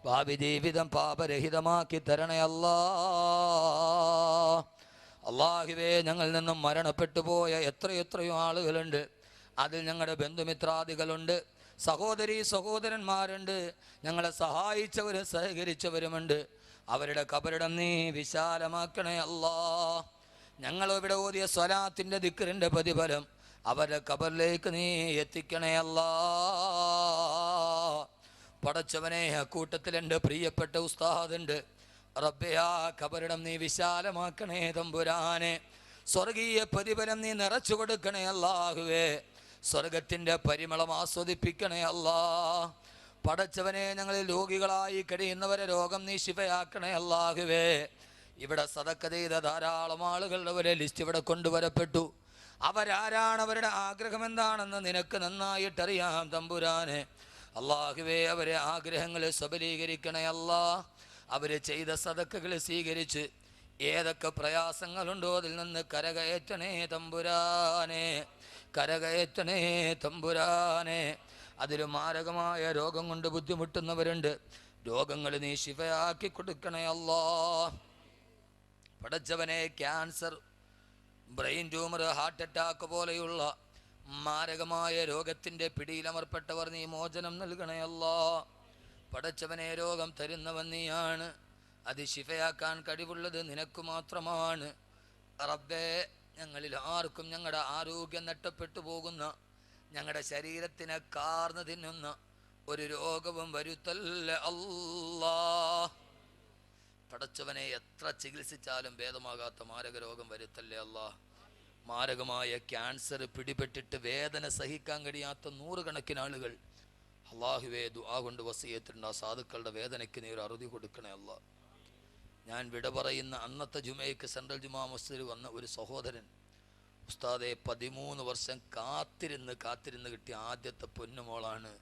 ഭാവി ജീവിതം പാപരഹിതമാക്കി തരണേ അല്ലാ. അല്ലാഹുവേ, ഞങ്ങളിൽ നിന്നും മരണപ്പെട്ടു പോയ എത്രയെത്രയോ ആളുകളുണ്ട്. അതിൽ ഞങ്ങളുടെ ബന്ധുമിത്രാദികളുണ്ട്, സഹോദരീ സഹോദരന്മാരുണ്ട്, ഞങ്ങളെ സഹായിച്ചവരും സഹകരിച്ചവരുമുണ്ട്. അവരുടെ ഖബറിടം നീ വിശാലമാക്കണേ അല്ലാ. ഞങ്ങളിവിടെ ഓതിയ സ്വലാത്തിൻ്റെ ദിക്റിൻ്റെ പ്രതിഫലം അവരുടെ ഖബറിലേക്ക് നീ എത്തിക്കണേ അല്ലാ. പടച്ചവനെ, അക്കൂട്ടത്തിൽ എൻ്റെ പ്രിയപ്പെട്ട ഉസ്താദുണ്ട്. റബ്ബേ, ആ ഖബറിടം നീ വിശാലമാക്കണേ തമ്പുരാനെ. സ്വർഗീയ പ്രതിഫലം നീ നിറച്ചു കൊടുക്കണേ അല്ലാഹുവേ. സ്വർഗത്തിൻ്റെ പരിമളം ആസ്വദിപ്പിക്കണേ അല്ലാ. പടച്ചവനെ, ഞങ്ങളിൽ രോഗികളായി കഴിയുന്നവരെ രോഗം നീ ശിഫയാക്കണേ അല്ലാഹുവേ. ഇവിടെ സദക്ക ചെയ്ത ധാരാളം ആളുകളുടെ ഒരു ലിസ്റ്റ് ഇവിടെ കൊണ്ടുവരപ്പെട്ടു. അവരാരാണ്, അവരുടെ ആഗ്രഹം എന്താണെന്ന് നിനക്ക് നന്നായിട്ടറിയാം തമ്പുരാനെ. അല്ലാഹുവേ, അവരെ ആഗ്രഹങ്ങളെ സബലീകരിക്കണേ അല്ലാ. അവർ ചെയ്ത സദക്കകൾ സ്വീകരിച്ച് ഏതൊക്കെ പ്രയാസങ്ങളുണ്ടോ അതിൽ നിന്ന് കരകയറ്റണേ തമ്പുരാനെ, കരകയറ്റണേ തമ്പുരാനെ. അതിൽ മാരകമായ രോഗം കൊണ്ട് ബുദ്ധിമുട്ടുന്നവരുണ്ട്. രോഗങ്ങൾ നീ ശിഫയാക്കി കൊടുക്കണേ അല്ലാ. പടച്ചവനെ, cancer, brain tumour, heart attack പോലെയുള്ള മാരകമായ രോഗത്തിൻ്റെ പിടിയിലമർപ്പെട്ടവർ നീ മോചനം നൽകണേ അല്ലാ. പടച്ചവനെ, രോഗം തരുന്നവൻ നീയാണ്. അത് ശിഫയാക്കാൻ കഴിവുള്ളത് നിനക്ക് മാത്രമാണ്. റബ്ബേ, ഞങ്ങളിൽ ആർക്കും ഞങ്ങളുടെ ആരോഗ്യം നഷ്ടപ്പെട്ടു പോകുന്ന, ഞങ്ങളുടെ ശരീരത്തിനെ കാർന്നു തിന്നുന്ന ഒരു രോഗവും വരുത്തല്ല അല്ലാ. പടച്ചവനെ, എത്ര ചികിത്സിച്ചാലും ഭേദമാകാത്ത മാരക രോഗം വരുത്തല്ലേ അല്ലാ. മാരകമായ ക്യാൻസർ പിടിപെട്ടിട്ട് വേദന സഹിക്കാൻ കഴിയാത്ത നൂറുകണക്കിന് ആളുകൾ അല്ലാഹുവേ ദുആ കൊണ്ട് വസിയത്തുണ്ട്. ആ സാധുക്കളുടെ വേദനയ്ക്ക് നീ ഒരു അറുതി കൊടുക്കണേ അല്ലാ. ഞാൻ വിട പറയുന്ന അന്നത്തെ ജുമയ്ക്ക് സെൻട്രൽ ജുമാ മസ്ജിദിൽ വന്ന ഒരു സഹോദരൻ, ഉസ്താദെ, 13 വർഷം കാത്തിരുന്ന് കിട്ടിയ ആദ്യത്തെ പൊന്നുമോളാണ്.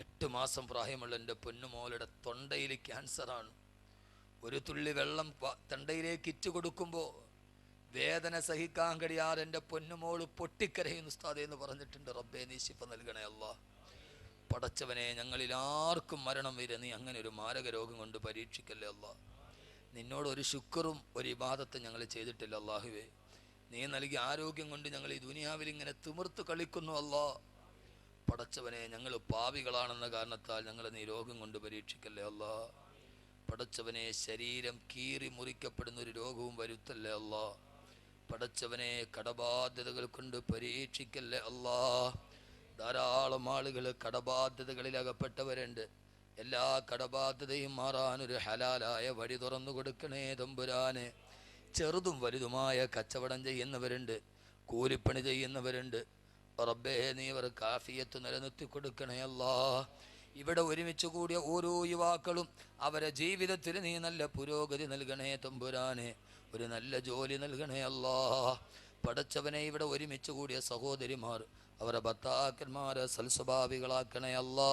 8 മാസം പ്രായമുള്ള എൻ്റെ പൊന്നുമോളുടെ തൊണ്ടയിൽ ക്യാൻസറാണ്. ഒരു തുള്ളി വെള്ളം തൊണ്ടയിലേക്ക് ഇറ്റ് കൊടുക്കുമ്പോൾ വേദന സഹിക്കാൻ കഴിയാതെ എൻ്റെ പൊന്നുമോള് പൊട്ടിക്കരയുന്നു ഉസ്താദെ എന്ന് പറഞ്ഞിട്ടുണ്ട്. റബ്ബേ, നീ ശിഫ നൽകണേ അല്ലാ. പടച്ചവനെ, ഞങ്ങളിൽ ആർക്കും മരണം വരെ നീ അങ്ങനെ ഒരു മാരക രോഗം കൊണ്ട് പരീക്ഷിക്കല്ലേ അല്ലാ. നിന്നോട് ഒരു ശുക്റും ഒരു ഇബാദത്തും ഞങ്ങൾ ചെയ്തിട്ടില്ല അല്ലാഹുവേ. നീ നൽകിയ ആരോഗ്യം കൊണ്ട് ഞങ്ങൾ ഈ ദുനിയാവിൽ ഇങ്ങനെ തിമിർത്ത് കളിക്കുന്നു അല്ലാ. പടച്ചവനെ, ഞങ്ങൾ പാപികളാണെന്ന കാരണത്താൽ ഞങ്ങൾ നീ രോഗം കൊണ്ട് പരീക്ഷിക്കല്ലേ അല്ലാ. പടച്ചവനെ, ശരീരം കീറി മുറിക്കപ്പെടുന്ന ഒരു രോഗവും വരുത്തല്ലേ അല്ലാ. പടച്ചവനെ, കടബാധ്യതകൾ കൊണ്ട് പരീക്ഷിക്കല്ലേ അല്ലാ. ധാരാളം ആളുകൾ കടബാധ്യതകളിൽ അകപ്പെട്ടവരുണ്ട്. എല്ലാ കടബാധ്യതയും മാറാനൊരു ഹലാലായ വഴി തുറന്നു കൊടുക്കണേ തമ്പുരാനെ. ചെറുതും വലുതുമായ കച്ചവടം ചെയ്യുന്നവരുണ്ട്, കൂലിപ്പണി ചെയ്യുന്നവരുണ്ട്. റബ്ബേ, നീ അവർ കാഫിയത്ത് നിലനിർത്തി കൊടുക്കണേ അല്ലാ. ഇവിടെ ഒരുമിച്ച് കൂടിയ ഓരോ യുവാക്കളും അവരെ ജീവിതത്തിൽ നീ നല്ല പുരോഗതി നൽകണേ തമ്പുരാനെ. ഒരു നല്ല ജോലി നൽകണേ അല്ലാ. പടച്ചവനെ, ഇവിടെ ഒരുമിച്ച് കൂടിയ സഹോദരിമാർ അവരെ ഭർത്താക്കന്മാരെ സൽസ്വഭാവികളാക്കണേ അല്ലാ.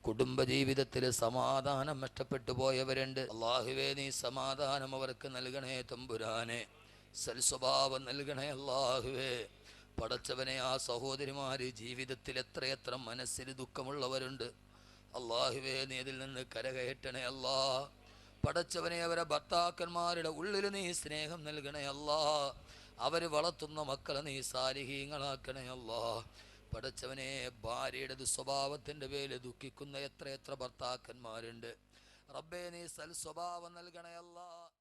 കുടുംബജീവിതത്തിൽ സമാധാനം നഷ്ടപ്പെട്ടു പോയവരുണ്ട്. അല്ലാഹുവേ, നീ സമാധാനം അവർക്ക് നൽകണേ തമ്പുരാനെ. സൽസ്വഭാവം നൽകണേ അല്ലാഹുവേ. പടച്ചവനെ, ആ സഹോദരിമാര് ജീവിതത്തിൽ എത്രയെത്ര മനസ്സിൽ ദുഃഖമുള്ളവരുണ്ട്. അല്ലാഹുവേ, നീ ഇതിൽ നിന്ന് കരകയറ്റണേ അല്ലാ. പടച്ചവനെ, അവരെ ഭർത്താക്കന്മാരുടെ ഉള്ളിൽ നീ സ്നേഹം നൽകണേ അല്ലാ. അവർ വളർത്തുന്ന മക്കളെ നീ സാലിഹീങ്ങളാക്കണേ അല്ലാ. പടച്ചവനെ, ഭാര്യയുടെ ദുസ്വഭാവത്തിൻ്റെ പേരിൽ ദുഃഖിക്കുന്ന എത്രയെത്ര ഭർത്താക്കന്മാരുണ്ട്. റബ്ബേ, നീ സൽസ്വഭാവം നൽകണേ അല്ലാ.